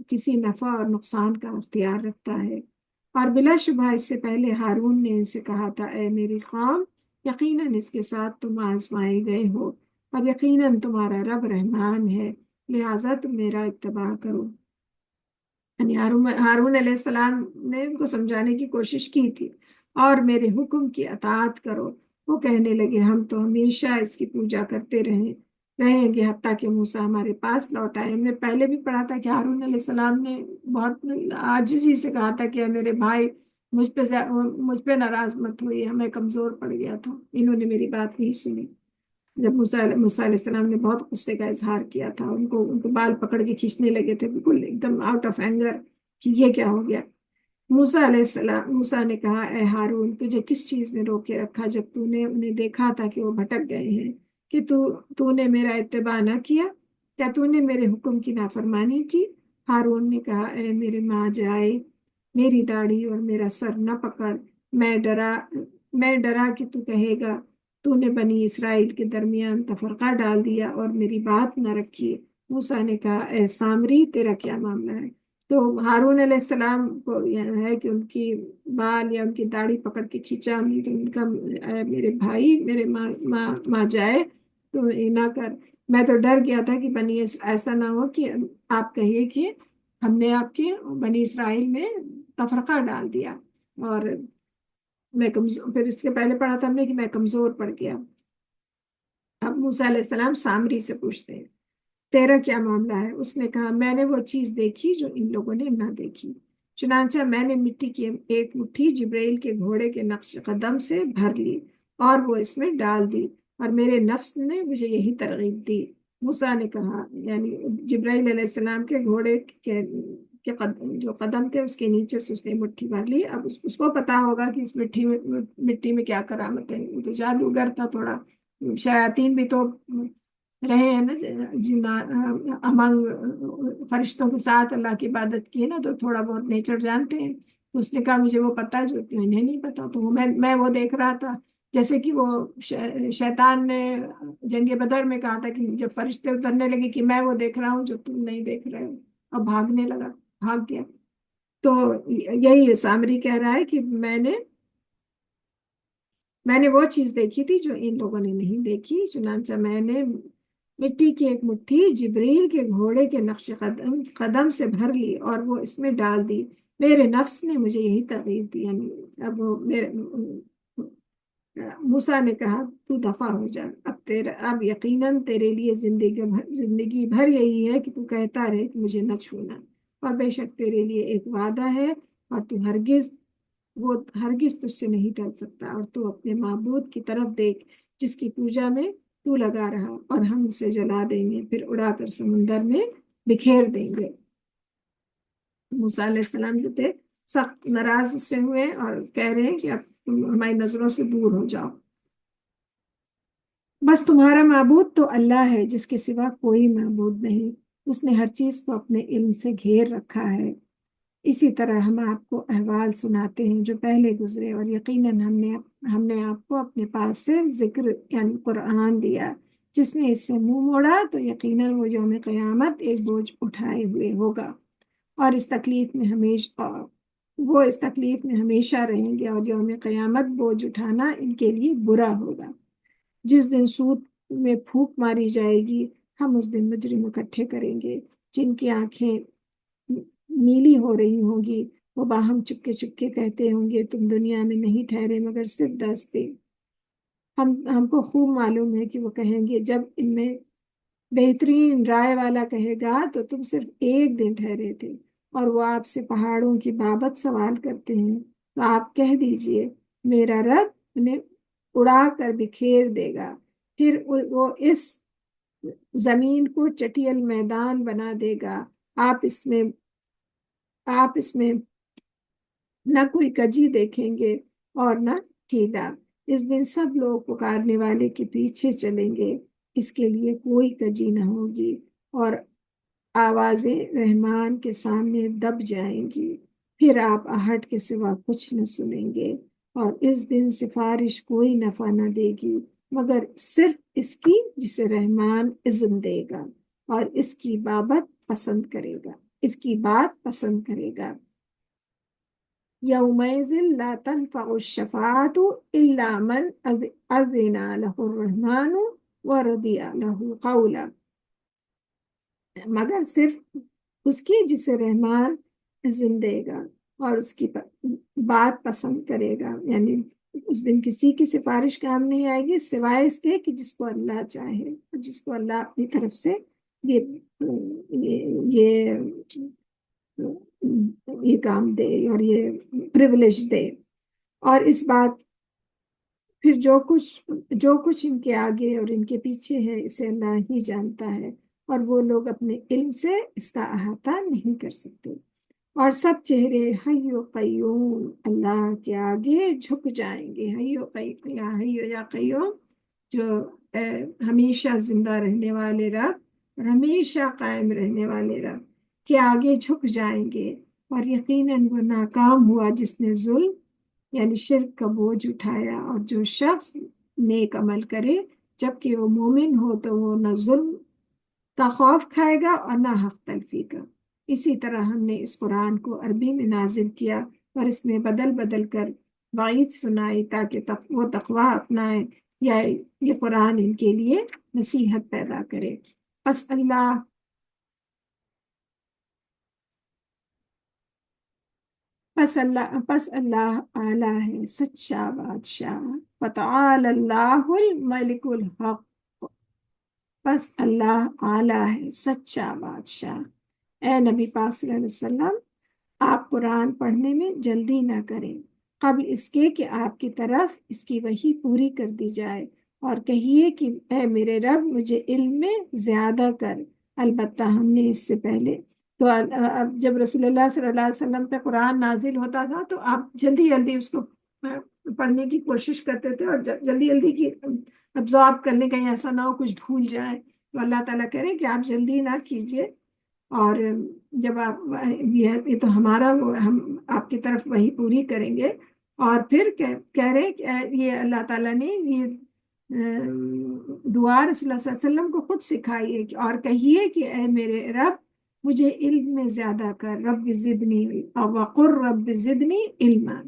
کسی نفع اور نقصان کا اختیار رکھتا ہے۔ اور بلا شبہ اس سے پہلے ہارون نے ان سے کہا تھا اے میری قوم، یقیناً اس کے ساتھ تم آزمائے گئے ہو، اور یقیناً تمہارا رب رحمان ہے، لہٰذا تم میرا اتباع کرو۔ یعنی ہارون علیہ السلام نے ان کو سمجھانے کی کوشش کی تھی، اور میرے حکم کی اطاعت کرو۔ وہ کہنے لگے ہم تو ہمیشہ اس کی پوجا کرتے رہیں گے حتیٰ کہ موسیٰ ہمارے پاس لوٹ آئے۔ ہم نے پہلے بھی پڑھا تھا کہ ہارون علیہ السلام نے بہت عاجزی سے کہا تھا کہ میرے بھائی مجھ پہ ناراض مت ہوئیے، ہمیں کمزور پڑ گیا تھا، انہوں نے میری بات نہیں سنی۔ جب موسیٰ علیہ السلام نے بہت غصے کا اظہار کیا تھا، ان کو بال پکڑ کے کھینچنے لگے تھے، بالکل ایک دم آؤٹ آف اینگر کہ یہ کیا ہو گیا۔ موسیٰ نے کہا، اے ہارون، تجھے کس چیز نے روکے رکھا جب تو نے انہیں دیکھا تھا کہ وہ بھٹک گئے ہیں، کہ تو نے میرا اتباع نہ کیا؟ کیا تو نے میرے حکم کی نافرمانی کی؟ ہارون نے کہا، اے میرے ماں جائے، میری داڑھی اور میرا سر نہ پکڑ، میں ڈرا کہ تو کہے گا تو نے بنی اسرائیل کے درمیان تفرقہ ڈال دیا اور میری بات نہ رکھی۔ موسیٰ نے کہا، اے سامری، تیرا کیا معاملہ ہے؟ تو ہارون علیہ السلام کو یہ ہے کہ ان کی بال یا ان کی داڑھی پکڑ کے کھینچا، تو ان کا، اے میرے بھائی، میرے ماں جائے تو یہ نہ کر، میں تو ڈر گیا تھا کہ ایسا نہ ہو کہ آپ کہیے کہ ہم نے آپ کے بنی اسرائیل میں تفرقہ ڈال دیا، اور میں کمزور، پھر اس کے پہلے پڑھا تھا ہم نے کہ میں کمزور پڑ گیا۔ اب موسیٰ علیہ السلام سامری سے پوچھتے ہیں، تیرا کیا معاملہ ہے؟ اس نے کہا، میں نے وہ چیز دیکھی جو ان لوگوں نے نہ دیکھی، چنانچہ میں نے مٹی کی ایک مٹھی جبرائیل کے گھوڑے کے نقش قدم سے بھر لی اور وہ اس میں ڈال دی، اور میرے نفس نے مجھے یہی ترغیب دی۔ موسیٰ نے کہا، یعنی جبرائیل علیہ السلام کے گھوڑے کے جو قدم تھے اس کے نیچے سے اس نے مٹھی بھر لی۔ اب اس کو پتا ہوگا کہ اس مٹی میں کیا کرامت ہے، وہ تو جادوگر تھا تھوڑا، شیاطین بھی تو رہے ہیں نا امنگ فرشتوں کے ساتھ اللہ کی عبادت کی ہے نا، تو تھوڑا بہت نیچر جانتے ہیں۔ تو اس نے کہا، مجھے وہ پتا جو کہ انہیں نہیں پتا، تو میں وہ دیکھ رہا تھا، جیسے کہ وہ شیطان نے جنگ بدر میں کہا تھا کہ جب فرشتے اترنے لگے کہ میں وہ دیکھ رہا ہوں جو تم نہیں دیکھ رہے ہو، اور بھاگنے لگا، بھاگ گیا۔ تو یہی سامری کہہ رہا ہے کہ میں نے وہ چیز دیکھی تھی جو ان لوگوں نے نہیں دیکھی، چنانچہ میں نے مٹی کی ایک مٹھی جبریل کے گھوڑے کے نقش قدم سے بھر لی اور وہ اس میں ڈال دی، میرے نفس نے مجھے یہی ترغیب دی۔ یعنی اب موسیٰ نے کہا، تو دفع ہو جا، اب یقیناً تیرے لیے زندگی بھر یہی ہے کہ تو کہتا رہے کہ مجھے نہ چھونا، اور بے شک تیرے لیے ایک وعدہ ہے، اور تو ہرگز تجھ سے نہیں ٹل سکتا، اور تو اپنے معبود کی طرف دیکھ جس کی پوجا میں تو لگا رہا، اور ہم اسے جلا دیں گے، پھر اڑا کر سمندر میں بکھیر دیں گے۔ موسیٰ علیہ السلام جو تھے سخت ناراض اس سے ہوئے اور کہہ رہے ہیں کہ اب تم ہماری نظروں سے دور ہو جاؤ، بس تمہارا معبود تو اللہ ہے جس کے سوا کوئی معبود نہیں، اس نے ہر چیز کو اپنے علم سے گھیر رکھا ہے۔ اسی طرح ہم آپ کو احوال سناتے ہیں جو پہلے گزرے، اور یقیناً ہم نے آپ کو اپنے پاس سے ذکر یعنی قرآن دیا، جس نے اس سے منہ موڑا تو یقیناً وہ یوم قیامت ایک بوجھ اٹھائے ہوئے ہوگا، اور وہ اس تکلیف میں ہمیشہ رہیں گے، اور یوم قیامت بوجھ اٹھانا ان کے لیے برا ہوگا۔ جس دن سود میں پھونک ماری جائے گی، ہم اس دن مجرم اکٹھے کریں گے، جن کی آنکھیں نیلی ہو رہی ہوں گی، وہ باہم چپکے چپکے کہتے ہوں گے، تم دنیا میں نہیں ٹھہرے مگر صرف 10 دن۔ ہم کو خوب معلوم ہے کہ وہ کہیں گے، جب ان میں بہترین رائے والا کہے گا تو تم صرف 1 دن ٹھہرے تھے، اور وہ آپ سے پہاڑوں کی بابت سوال کرتے ہیں، تو آپ کہہ دیجئے، میرا رب انہیں اڑا کر بکھیر دے گا، پھر وہ اس زمین کو چٹیل میدان بنا دے گا، آپ اس میں نہ کوئی کجی دیکھیں گے اور نہ ٹھیلا۔ اس دن سب لوگ پکارنے والے کے پیچھے چلیں گے، اس کے لیے کوئی کجی نہ ہوگی، اور آوازیں رحمان کے سامنے دب جائیں گی، پھر آپ آہٹ کے سوا کچھ نہ سنیں گے، اور اس دن سفارش کوئی نفع نہ دے گی مگر صرف اس کی جسے رحمان اذن دے گا اور اس کی بات پسند کرے گا۔ یومئذ لا تنفع الشفاعة إلا من أذن له الرحمن ورضي له قولا، مگر صرف اس کی جسے رحمان اذن دے گا اور اس کی بات پسند کرے گا، یعنی اس دن کسی کی سفارش کام نہیں آئے گی سوائے اس کے کہ جس کو اللہ چاہے، جس کو اللہ اپنی طرف سے یہ کام دے اور یہ پریولیج دے۔ اور اس بات پھر جو کچھ ان کے آگے اور ان کے پیچھے ہے اسے اللہ ہی جانتا ہے، اور وہ لوگ اپنے علم سے اس کا احاطہ نہیں کر سکتے۔ اور سب چہرے حی و قیوم اللہ کے آگے جھک جائیں گے۔ حی و قیوم، یا حی یا قیوم، جو ہمیشہ زندہ رہنے والے رب اور ہمیشہ قائم رہنے والے رب کے آگے جھک جائیں گے۔ اور یقیناً وہ ناکام ہوا جس نے ظلم یعنی شرک کا بوجھ اٹھایا، اور جو شخص نیک عمل کرے جبکہ وہ مومن ہو تو وہ نہ ظلم کا خوف کھائے گا اور نہ حق تلفی کا۔ اسی طرح ہم نے اس قرآن کو عربی میں نازل کیا اور اس میں بدل بدل کر وعید سنائی تاکہ وہ تقوی اپنائیں، یا یہ قرآن ان کے لیے نصیحت پیدا کرے۔ پس اللہ اعلیٰ ہے، سچا بادشاہ۔ فتعال اللہ الملک الحق، پس اللہ اعلیٰ ہے، سچا بادشاہ۔ اے نبی پاک صلی اللہ علیہ وسلم، آپ قرآن پڑھنے میں جلدی نہ کریں قبل اس کے کہ آپ کی طرف اس کی وحی پوری کر دی جائے، اور کہیے کہ اے میرے رب مجھے علم میں زیادہ کر۔ البتہ ہم نے اس سے پہلے تو اب جب رسول اللہ صلی اللہ علیہ وسلم پہ قرآن نازل ہوتا تھا تو آپ جلدی جلدی اس کو پڑھنے کی کوشش کرتے تھے، اور جلدی جلدی کی ابزارب کرنے کا ایسا نہ ہو کچھ بھول جائے، تو اللہ تعالیٰ کہہ رہے کہ آپ جلدی نہ کیجیے، اور جب آپ یہ تو ہمارا ہم آپ کی طرف وہی پوری کریں گے۔ اور پھر کہہ رہے کہ یہ اللہ تعالیٰ نے یہ دعا رسول اللہ صلی اللہ علیہ وسلم کو خود سکھائی ہے، اور کہیے کہ اے میرے رب مجھے علم میں زیادہ کر، رب زدنی، وقر رب زدنی علما،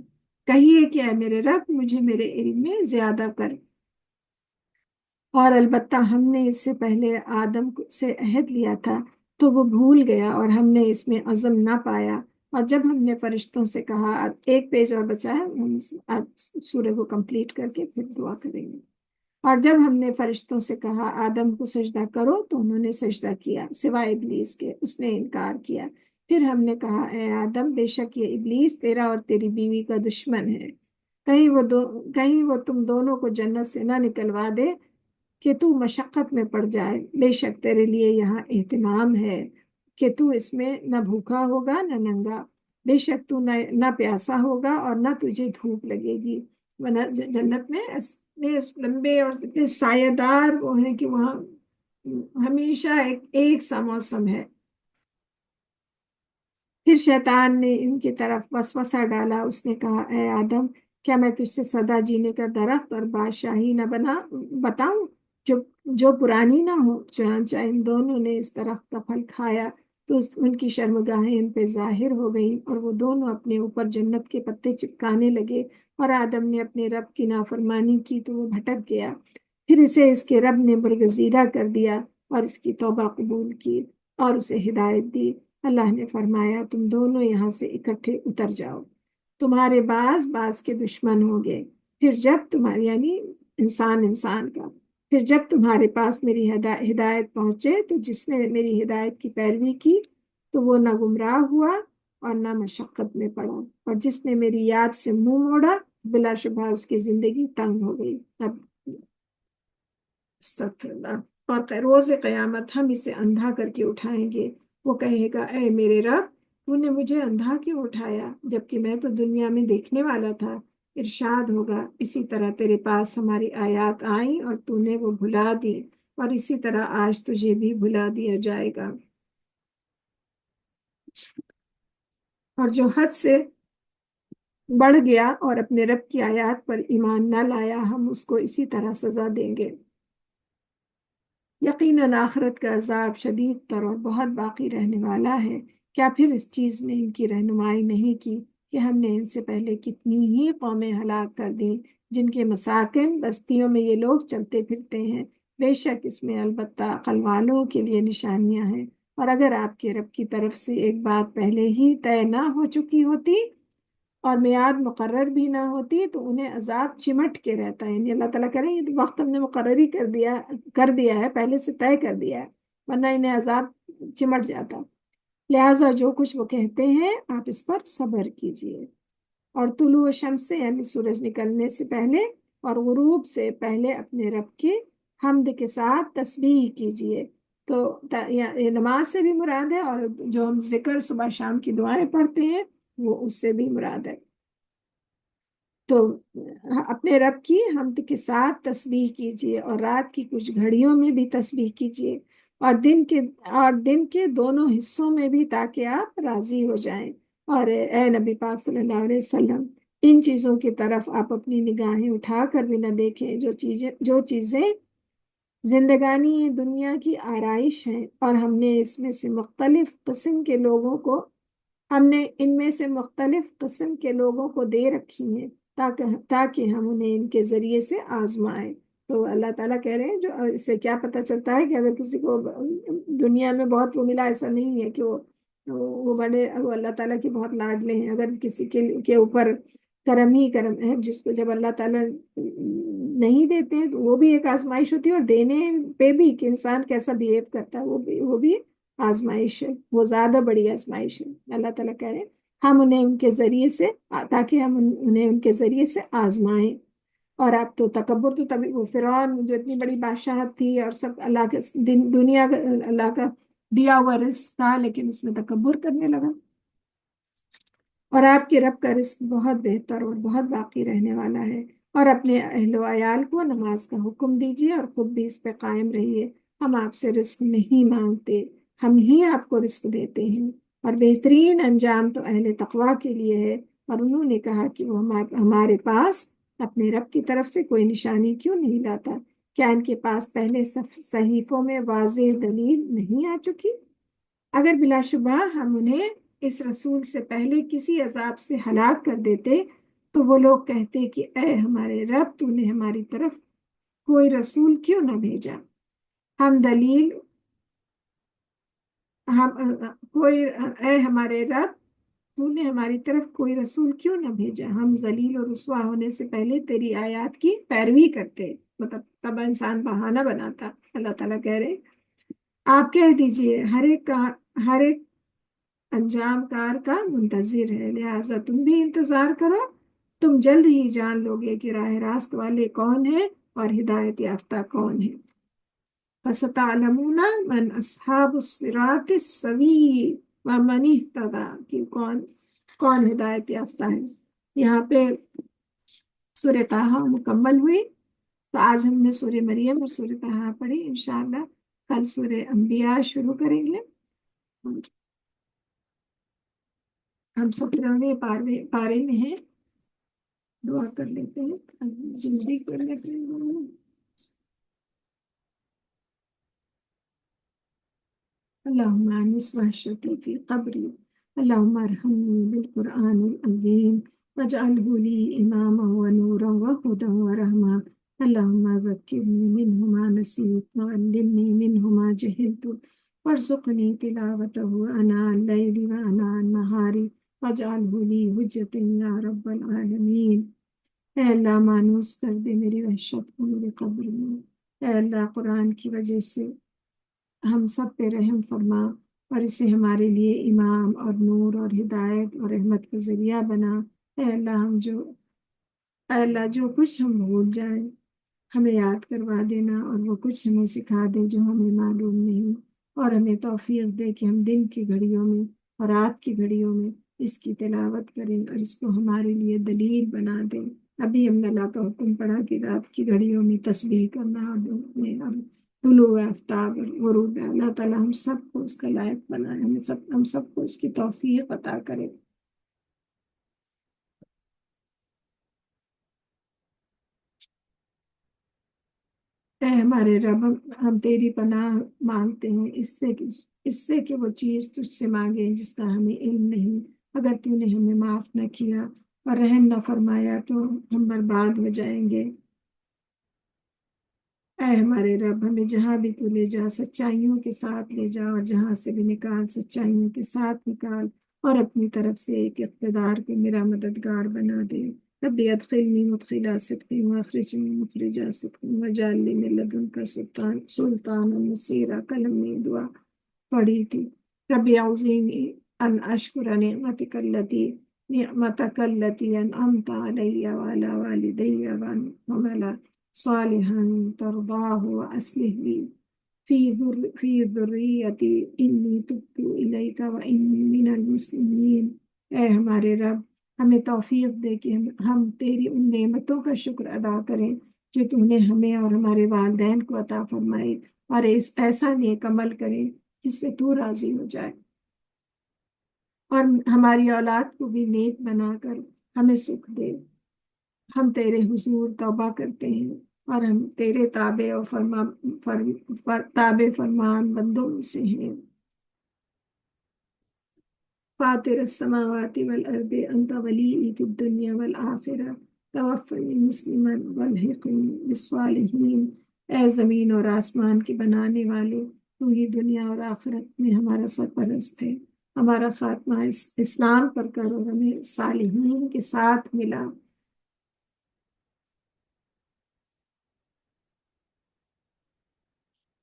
کہیے کہ اے میرے رب مجھے میرے علم میں زیادہ کر۔ اور البتہ ہم نے اس سے پہلے آدم سے عہد لیا تھا تو وہ بھول گیا اور ہم نے اس میں عزم نہ پایا۔ اور جب ہم نے فرشتوں سے کہا، ایک پیج اور بچا ہے، ہم سورہ کو کمپلیٹ کر کے پھر دعا کریں گے۔ اور جب ہم نے فرشتوں سے کہا آدم کو سجدہ کرو تو انہوں نے سجدہ کیا سوائے ابلیس کے، اس نے انکار کیا۔ پھر ہم نے کہا اے آدم بے شک یہ ابلیس تیرا اور تیری بیوی کا دشمن ہے، کہیں وہ تم دونوں کو جنت سے نہ نکلوا دے کہ تو مشقت میں پڑ جائے۔ بے شک تیرے لیے یہاں اہتمام ہے کہ تو اس میں نہ بھوکا ہوگا نہ ننگا، بے شک تو نہ پیاسا ہوگا اور نہ تجھے دھوپ لگے گی۔ جنت میں لمبے اور سایہ دار وہ ہیں کہ وہاں ہمیشہ ایک سا موسم ہے۔ پھر شیطان نے ان کی طرف وسوسہ ڈالا، اس نے کہا اے آدم کیا میں تجھ سے سدا جینے کا درخت اور بادشاہی نہ بتاؤں جو پرانی نہ ہو؟ چنانچہ ان دونوں نے اس درخت کا پھل کھایا تو ان کی شرمگاہیں ان پہ ظاہر ہو گئیں، اور وہ دونوں اپنے اوپر جنت کے پتے چپکانے لگے، اور آدم نے اپنے رب کی نافرمانی کی تو وہ بھٹک گیا۔ پھر اسے اس کے رب نے برگزیدہ کر دیا اور اس کی توبہ قبول کی اور اسے ہدایت دی۔ اللہ نے فرمایا تم دونوں یہاں سے اکٹھے اتر جاؤ، تمہارے بعض کے دشمن ہوں گے، پھر جب تمہاری یعنی انسان کا پھر جب تمہارے پاس میری ہدایت پہنچے تو جس نے میری ہدایت کی پیروی کی تو وہ نہ گمراہ ہوا اور نہ مشقت میں پڑا، اور جس نے میری یاد سے منہ موڑا بلا شبہ اس کی زندگی تنگ ہو گئی۔ اب استغفر اللہ۔ اور روز قیامت ہم اسے اندھا کر کے اٹھائیں گے، وہ کہے گا اے میرے رب تو نے مجھے اندھا کیوں اٹھایا جبکہ میں تو دنیا میں دیکھنے والا تھا؟ ارشاد ہوگا اسی طرح تیرے پاس ہماری آیات آئیں اور تو نے وہ بھلا دی، اور اسی طرح آج تجھے بھی بھلا دیا جائے گا۔ اور جو حد سے بڑھ گیا اور اپنے رب کی آیات پر ایمان نہ لایا ہم اس کو اسی طرح سزا دیں گے۔ یقیناً آخرت کا عذاب شدید تر اور بہت باقی رہنے والا ہے۔ کیا پھر اس چیز نے ان کی رہنمائی نہیں کی کہ ہم نے ان سے پہلے کتنی ہی قومیں ہلاک کر دیں جن کے مساکن بستیوں میں یہ لوگ چلتے پھرتے ہیں؟ بے شک اس میں البتہ عقل والوں کے لیے نشانیاں ہیں، اور اگر آپ کے رب کی طرف سے ایک بات پہلے ہی طے نہ ہو چکی ہوتی اور میعاد مقرر بھی نہ ہوتی تو انہیں عذاب چمٹ کے رہتا ہے، یعنی اللہ تعالیٰ کہہ رہے ہیں یہ وقت ہم نے مقرر ہی کر دیا ہے، پہلے سے طے کر دیا ہے، ورنہ انہیں عذاب چمٹ جاتا۔ لہٰذا جو کچھ وہ کہتے ہیں آپ اس پر صبر کیجئے۔ اور طلوع شمس سے یعنی سورج نکلنے سے پہلے اور غروب سے پہلے اپنے رب کی حمد کے ساتھ تسبیح کیجیے۔ تو یہ نماز سے بھی مراد ہے، اور جو ہم ذکر صبح شام کی دعائیں پڑھتے ہیں وہ اس سے بھی مراد ہے۔ تو اپنے رب کی حمد کے ساتھ تسبیح کیجیے، اور رات کی کچھ گھڑیوں میں بھی تسبیح کیجیے، اور دن کے دونوں حصوں میں بھی، تاکہ آپ راضی ہو جائیں۔ اور اے نبی پاک صلی اللہ علیہ وسلم، ان چیزوں کی طرف آپ اپنی نگاہیں اٹھا کر بھی نہ دیکھیں جو چیزیں زندگانی دنیا کی آرائش ہیں، اور ہم نے ان میں سے مختلف قسم کے لوگوں کو دے رکھی ہیں، تاکہ ہم انہیں ان کے ذریعے سے آزمائیں۔ تو اللہ تعالیٰ کہہ رہے ہیں، جو اس سے کیا پتہ چلتا ہے کہ اگر کسی کو دنیا میں بہت وہ ملا، ایسا نہیں ہے کہ وہ اللہ تعالیٰ کی بہت لاڈلے ہیں۔ اگر کسی کے اوپر کرم ہی کرم ہے، جس کو جب اللہ تعالیٰ نہیں دیتے ہیں تو وہ بھی ایک آزمائش ہوتی ہے، اور دینے پہ بھی کہ انسان کیسا بہیو کرتا ہے وہ بھی آزمائش ہے، وہ زیادہ بڑی آزمائش ہے۔ اللہ تعالیٰ کہہ رہے ہیں ہم انہیں ان کے ذریعے سے، تاکہ ہم انہیں ان کے ذریعے سے آزمائیں۔ اور آپ تو تکبر، تو تبھی وہ فرعون جو اتنی بڑی بادشاہت تھی اور سب اللہ کے دنیا کا اللہ کا دیا ہوا رزق تھا، لیکن اس میں تکبر کرنے لگا۔ اور آپ کے رب کا رزق بہت بہتر اور بہت باقی رہنے والا ہے۔ اور اپنے اہل و عیال کو نماز کا حکم دیجیے، اور خود بھی اس پہ قائم رہیے۔ ہم آپ سے رزق نہیں مانگتے، ہم ہی آپ کو رزق دیتے ہیں، اور بہترین انجام تو اہل تقویٰ کے لیے ہے۔ اور انہوں نے کہا کہ وہ ہمارے پاس اپنے رب کی طرف سے کوئی نشانی کیوں نہیں لاتا؟ کیا ان کے پاس پہلے صحیفوں میں واضح دلیل نہیں آ چکی؟ اگر بلا شبہ ہم انہیں اس رسول سے پہلے کسی عذاب سے ہلاک کر دیتے تو وہ لوگ کہتے کہ اے ہمارے رب، تو نے ہماری طرف کوئی رسول کیوں نہ بھیجا؟ اے ہمارے رب، تو نے ہماری طرف کوئی رسول کیوں نہ بھیجا؟ ہم ذلیل اور رسوا ہونے سے پہلے تیری آیات کی پیروی کرتے، مطلب تب انسان بہانہ بناتا۔ اللہ تعالیٰ کہہ رہے آپ کہہ دیجئے ہر ایک انجام کار کا منتظر ہے، لہٰذا تم بھی انتظار کرو، تم جلد ہی جان لوگے کہ راہ راست والے کون ہیں اور ہدایت یافتہ کون ہیں۔ فَسَتَعْلَمُونَ مَنْ أَصْحَابُ الصِّرَاطِ السَّوِيِّ وَمَنِ اهْتَدَىٰ، کہ کون ہدایت یافتہ ہے۔ یہاں پہ سورہ طٰہٰ مکمل ہوئی۔ تو آج ہم نے سورہ مریم اور سورہ طٰہٰ پڑھی، انشاءاللہ کل سورہ انبیاء شروع کریں گے۔ ہم 17ویں پارے میں ہیں، دعا کر لیتے ہیں، جلدی کر لیتے ہیں۔ اللہم انس وحشتی فی قبری، اللہم ارحمنی بالقرآن العظیم واجعلہ لی اماما ونورا وہدی ورحمہ، اللہم ذکرنی منہ ما نسیت وعلمنی منہ ما جہلت وارزقنی تلاوتہ آناء اللیل وآناء النہار واجعلہ لی حجۃ یا رب العالمین۔ اے اللہ، مانوس کر دے میری وحشت کو میرے قبر میں۔ اے اللہ، قرآن کی وجہ سے ہم سب پہ رحم فرما، اور اسے ہمارے لیے امام اور نور اور ہدایت اور رحمت کا ذریعہ بنا۔ اے اللہ جو کچھ ہم بھول جائیں ہمیں یاد کروا دینا، اور وہ کچھ ہمیں سکھا دے جو ہمیں معلوم نہیں، اور ہمیں توفیق دے کہ ہم دن کی گھڑیوں میں اور رات کی گھڑیوں میں اس کی تلاوت کریں، اور اس کو ہمارے لیے دلیل بنا دیں۔ ابھی ہم نے اللہ کا حکم پڑھا کہ رات کی گھڑیوں میں تسبیح کرنا، اور طلوع آفتاب اور غروب، اللہ تعالیٰ ہم سب کو اس کا لائق بنائے، ہم سب کو اس کی توفیق عطا کرے۔ اے ہمارے رب، ہم تیری پناہ مانگتے ہیں اس سے کہ وہ چیز تجھ سے مانگے جس کا ہمیں علم نہیں۔ اگر تو نے ہمیں معاف نہ کیا اور رحم نہ فرمایا تو ہم برباد ہو جائیں گے۔ اے ہمارے رب، ہمیں جہاں بھی تو لے جا سچائیوں کے ساتھ لے جا، اور جہاں سے بھی نکال سچائیوں کے ساتھ نکال، اور اپنی طرف سے ایک اقتدار کو میرا مددگار بنا دے۔ ربی ادخلنی مدخل صدق واخرجنی مخرج صدق واجعل لی من لدنک سلطانا نصیرا۔ کل ہم نے دعا پڑھی تھی، ربی اوزعنی ان اشکر نعمتک التی نعمتك التي أنعمت علي وعلى والدي وأن أعمل صالحا ترضاه وأصلح لي في ذریتی انی تبت الیک و انی من المسلمین۔ اے ہمارے رب، ہمیں توفیق دے کہ ہم تیری ان نعمتوں کا شکر ادا کریں جو تو نے ہمیں اور ہمارے والدین کو عطا فرمائی، اور ایسا نیک عمل کریں جس سے تو راضی ہو جائے، اور ہماری اولاد کو بھی نیک بنا کر ہمیں سکھ دے۔ ہم تیرے حضور توبہ کرتے ہیں، اور ہم تیرے تابع و تابع فرمان بندوں میں سے ہیں۔ فاطر السماوات والارض انت ولی فی الدنیا والآخرہ توفنی مسلما والحقنی بالصالحین۔ اے زمین اور آسمان کے بنانے والے، تو ہی دنیا اور آخرت میں ہمارا سرپرست ہے، ہمارا خاتمہ اسلام پر کر اور ہمیں صالحین کے ساتھ ملا۔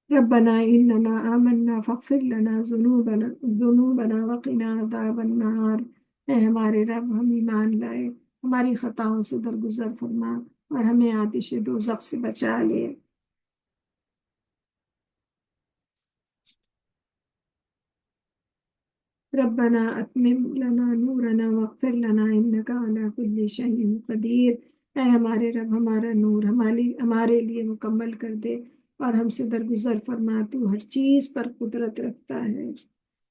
ربنا إننا آمنا فاغفر لنا ذنوبنا وقنا عذاب النار۔ اے ہمارے رب، ہم ایمان لائے، ہماری خطاؤں سے درگزر فرما اور ہمیں آتش دوزخ سے بچا لے۔ ربنا اتمم لنا نورنا واغفر لنا انك على كل شيء قدیر۔ اے ہمارے رب، ہمارا نور ہمارے لیے مکمل کر دے اور ہم سے درگزر فرما، تو ہر چیز پر قدرت رکھتا ہے۔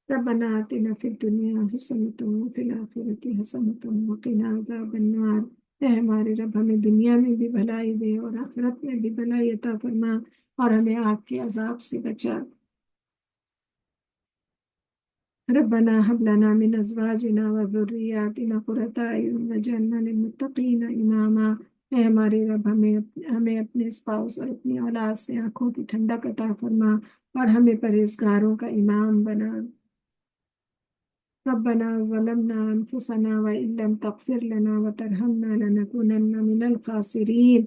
ربنا آتنا فی الدنیا حسنۃ وفی الآخرۃ حسنۃ وقنا عذاب النار۔ اے ہمارے رب، ہمیں دنیا میں بھی بھلائی دے اور آخرت میں بھی بھلائی عطا فرما، اور ہمیں آگ کے عذاب سے بچا۔ ربنا هب لنا من ازواجنا وذرياتنا قرة اعین واجعلنا للمتقین اماما۔ اے ہمارے رب، ہمیں اپنے اسپاؤس اور اپنی اولاد سے آنکھوں کی ٹھنڈک عطا فرما، اور ہمیں پرہیزگاروں کا امام بنا۔ ربنا ظلمنا انفسنا وان لم تغفر لنا وترحمنا لنكونن من الخاسرین۔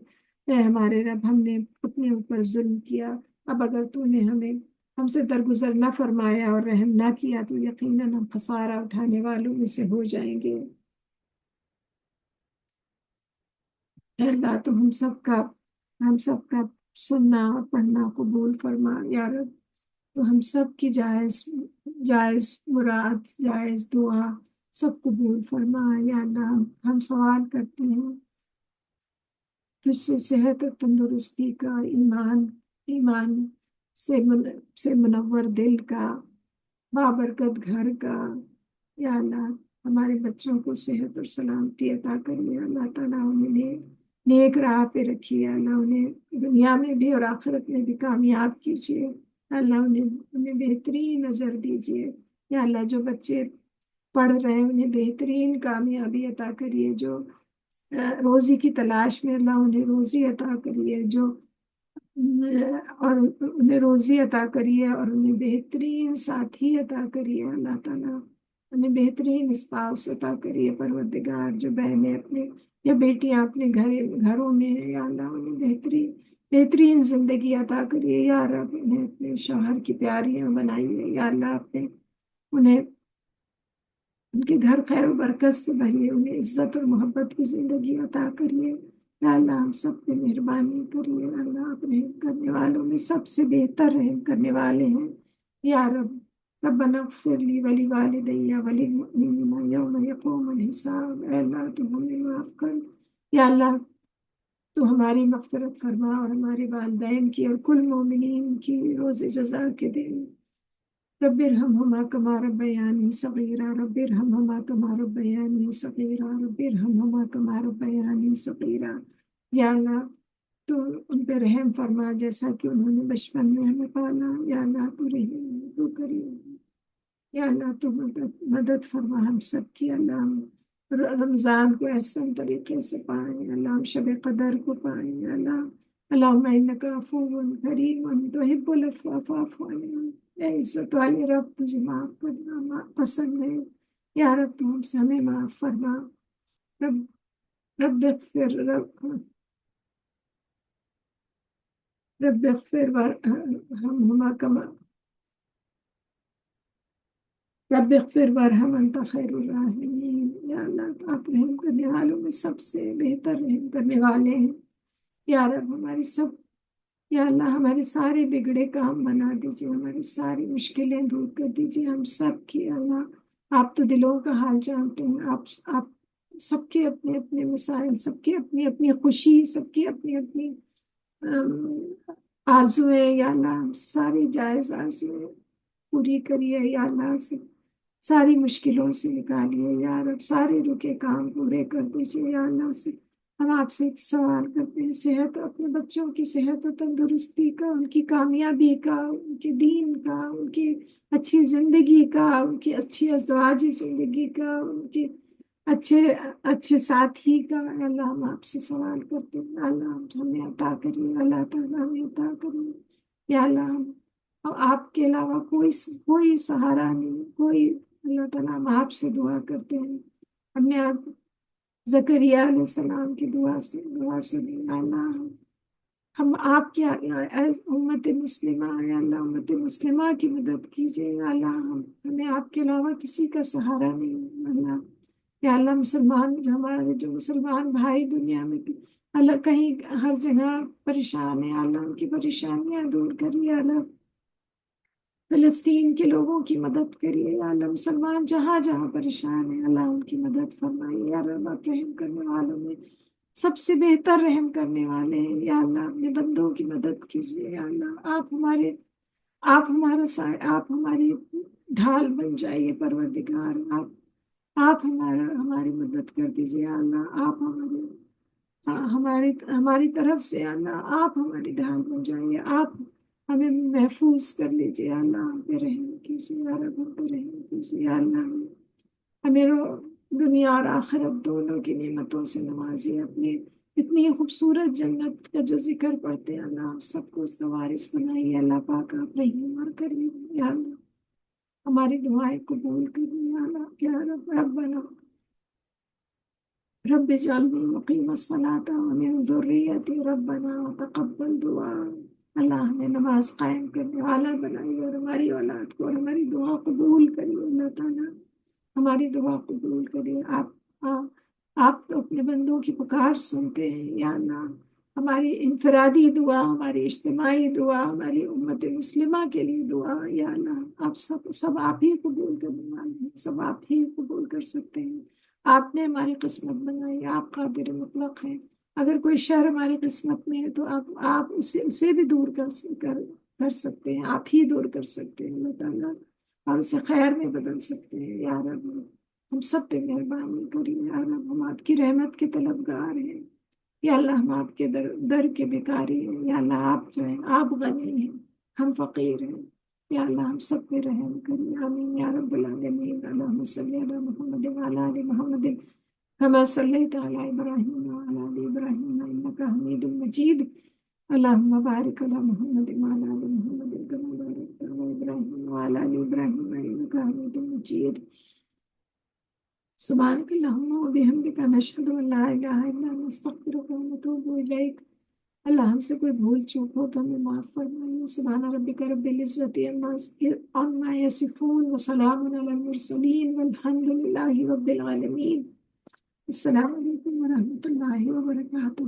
اے ہمارے رب، ہم نے اپنے اوپر ظلم کیا، اب اگر تو نے ہم سے درگزر نہ فرمایا اور رحم نہ کیا تو یقیناً ہم خسارہ اٹھانے والوں میں سے ہو جائیں گے۔ اے اللہ، تو ہم سب کا سننا اور پڑھنا قبول فرما یا رب۔ تو ہم سب کی جائز مراد، جائز دعا سب قبول فرما یا اللہ۔ ہم سوال کرتے ہیں تجھ سے صحت اور تندرستی کا، ایمان سے منور دل کا، بابرکت گھر کا۔ یا اللہ، ہمارے بچوں کو صحت اور سلامتی عطا کریے اللہ تعالیٰ، انہیں نیک راہ پہ رکھیے اللہ، انہیں دنیا میں بھی اور آخرت میں بھی کامیاب کیجیے اللہ، انہیں بہترین نظر دیجیے یا اللہ۔ جو بچے پڑھ رہے ہیں انہیں بہترین کامیابی عطا کریے، جو روزی کی تلاش میں اللہ انہیں روزی عطا کریے، اور انہیں روزی عطا کریے، اور انہیں بہترین ساتھی عطا کریے اللہ تعالیٰ، انہیں بہترین اسپاؤس عطا کریے پروردگار۔ جو بہنیں اپنے یا بیٹیاں اپنے گھروں میں ہیں یا اللہ، انہیں بہترین زندگی عطا کریے یا رب، انہیں اپنے شوہر کی پیاریاں بنائیے یا اللہ، انہیں ان کے گھر خیر و برکت سے بھریے، انہیں عزت اور محبت کی زندگی عطا کریے یا اللہ۔ ہم سب پہ مہربانی کریے اللہ، آپ رحم کرنے والوں میں سب سے بہتر رحم کرنے والے ہیں یا رب۔ ربنا اغفر لی ولی والدی وللمؤمنین یوم یقوم الحساب۔ اے اللہ، تو ہمیں معاف کر یا اللہ، تو ہماری مغفرت فرما اور ہمارے والدین کی اور کل مومنین کی روز جزا کے دن۔ رب ارحمہما کما ربیانی صغیرا، رب ارحمہما کما ربیانی صغیرا، رب ارحمہما کما ربیانی صغیرا۔ یا اللہ، تو ان پہ رحم فرما جیسا کہ انہوں نے بچپن میں ہمیں پالا یا اللہ، تو رحیم تو کریم یا اللہ، تو مدد فرما ہم سب کی اللہ، ہم رمضان کو احسن طریقے سے پائیں اللہ، ہم شب قدر کو پائیں اللہ۔ اللہم انک عفو کریم تحب العفو فاعف عنا۔ اے عزت والے رب، تجھے معاف کرنا پسند ہے یا رب، تو ہم سے ہمیں معاف فرما۔ رب اغفر وارحمہما کما رب اغفر وارحم انت خیر الراحمین۔ یا اللہ آپ رحم کرنے والوں میں سب سے بہتر رحم کرنے والے ہیں یا رب ہماری سب یا اللہ ہمارے سارے بگڑے کام بنا دیجیے ہماری ساری مشکلیں دور کر دیجیے ہم سب کی اللہ آپ تو دلوں کا حال جانتے ہیں آپ سب کے اپنے اپنے مسائل سب کی اپنی اپنی خوشی سب کی اپنی اپنی آرزویں یا اللہ ساری جائز آرزویں پوری کریے یا اللہ سے ساری مشکلوں سے نکالیے یا رب سارے رکے کام پورے کر دیجیے یا اللہ سے ہم آپ سے ایک سوال کرتے ہیں صحت اپنے بچوں کی صحت و تندرستی کا ان کی کامیابی کا ان کے دین کا ان کی اچھی زندگی کا ان کی اچھی ازدواجی زندگی کا ان کی اچھے ساتھی کا اللہ ہم آپ سے سوال کرتے ہیں اللہ ہمیں عطا کریے اللہ تعالیٰ ہمیں عطا کریے یا اللہ آپ کے علاوہ کوئی سہارا نہیں کوئی اللہ تعالیٰ ہم آپ سے دعا کرتے ہیں ہم نے زکریا علیہ السلام کی دعا سنی اللہ ہم آپ کی امت مسلمہ یا اللہ امت مسلمہ کی مدد کیجیے یا اللہ ہمیں آپ کے علاوہ کسی کا سہارا نہیں اللہ یا اللہ مسلمان جو مسلمان بھائی دنیا میں اللہ کہیں ہر جگہ پریشان ہے اللہ ان کی پریشانیاں دور کریے اللہ فلسطین کے لوگوں کی مدد کریے یا اللہ مسلمان جہاں جہاں پریشان ہیں اللہ ان کی مدد فرمائیے یا رب آپ رحم کرنے والوں میں سب سے بہتر رحم کرنے والے ہیں یا اللہ اپنے بندوں کی مدد کیجیے یا اللہ آپ ہماری ڈھال بن جائیے پروردگار آپ ہماری مدد کر دیجیے یا اللہ آپ ہماری طرف سے یا اللہ آپ ہماری ڈھال بن جائیے آپ ہمیں محفوظ کر لیجیے یا اللہ ہم پہ رحم کیجیے یا رب ہم پہ رحم کیجیے یا اللہ ہمیں دنیا اور آخرت دونوں کی نعمتوں سے نوازیے اپنے اتنی خوبصورت جنت کا جو ذکر پڑھتے ہیں اللہ آپ سب کو اس کا وارث بنائیے اللہ پاک آپ رحیم اور کریم یا اللہ ہماری دعائیں قبول کریے یا اللہ یا رب بنا رب اجعلنی مقیم الصلاۃ ومن ذریتی ربنا وتقبل دعا اللہ ہمیں نماز قائم کرنے والا بنائیے اور ہماری اولاد کو اور ہماری دعا قبول کریے اللہ تعالیٰ ہماری دعا قبول کریے آپ تو اپنے بندوں کی پکار سنتے ہیں یا اللہ ہماری انفرادی دعا ہماری اجتماعی دعا ہماری امت مسلمہ کے لیے دعا یا اللہ آپ سب آپ ہی قبول کرنے والے ہیں سب آپ ہی قبول کر سکتے ہیں آپ نے ہماری قسمت بنائی آپ قادر مطلق ہیں اگر کوئی شر ہماری قسمت میں ہے تو آپ اسے بھی دور کر سکتے ہیں آپ ہی دور کر سکتے ہیں اللہ تعالیٰ اور اسے خیر میں بدل سکتے ہیں یا رب ہم سب پہ مہربانی کریے یا رب ہم آپ کی رحمت کے طلبگار ہیں یا اللہ ہم آپ کے در کے بھکاری ہیں یا اللہ آپ جو ہیں آپ غنی ہیں ہم فقیر ہیں یا اللہ ہم سب پہ رحم کریے آمین یا رب العالمین اللہم صلی علی محمد وعلی آل محمد كما صليت على إبراهيم وعلى آل إبراهيم إنك حميد مجيد اللهم بارك على محمد وعلى آل محمد كما باركت على إبراهيم وعلى آل إبراهيم إنك حميد مجيد سبحانك اللهم وبحمدك نشهد أن لا إله إلا أنت نستغفرك ونتوب إليك اللہ ہم سے کوئی بھول چوک ہو تو ہمیں معاف فرمائیے سبحان ربک رب العزت عما یصفون وسلام علی المرسلین والحمد للہ رب العالمین السلام علیکم ورحمۃ اللہ وبرکاتہ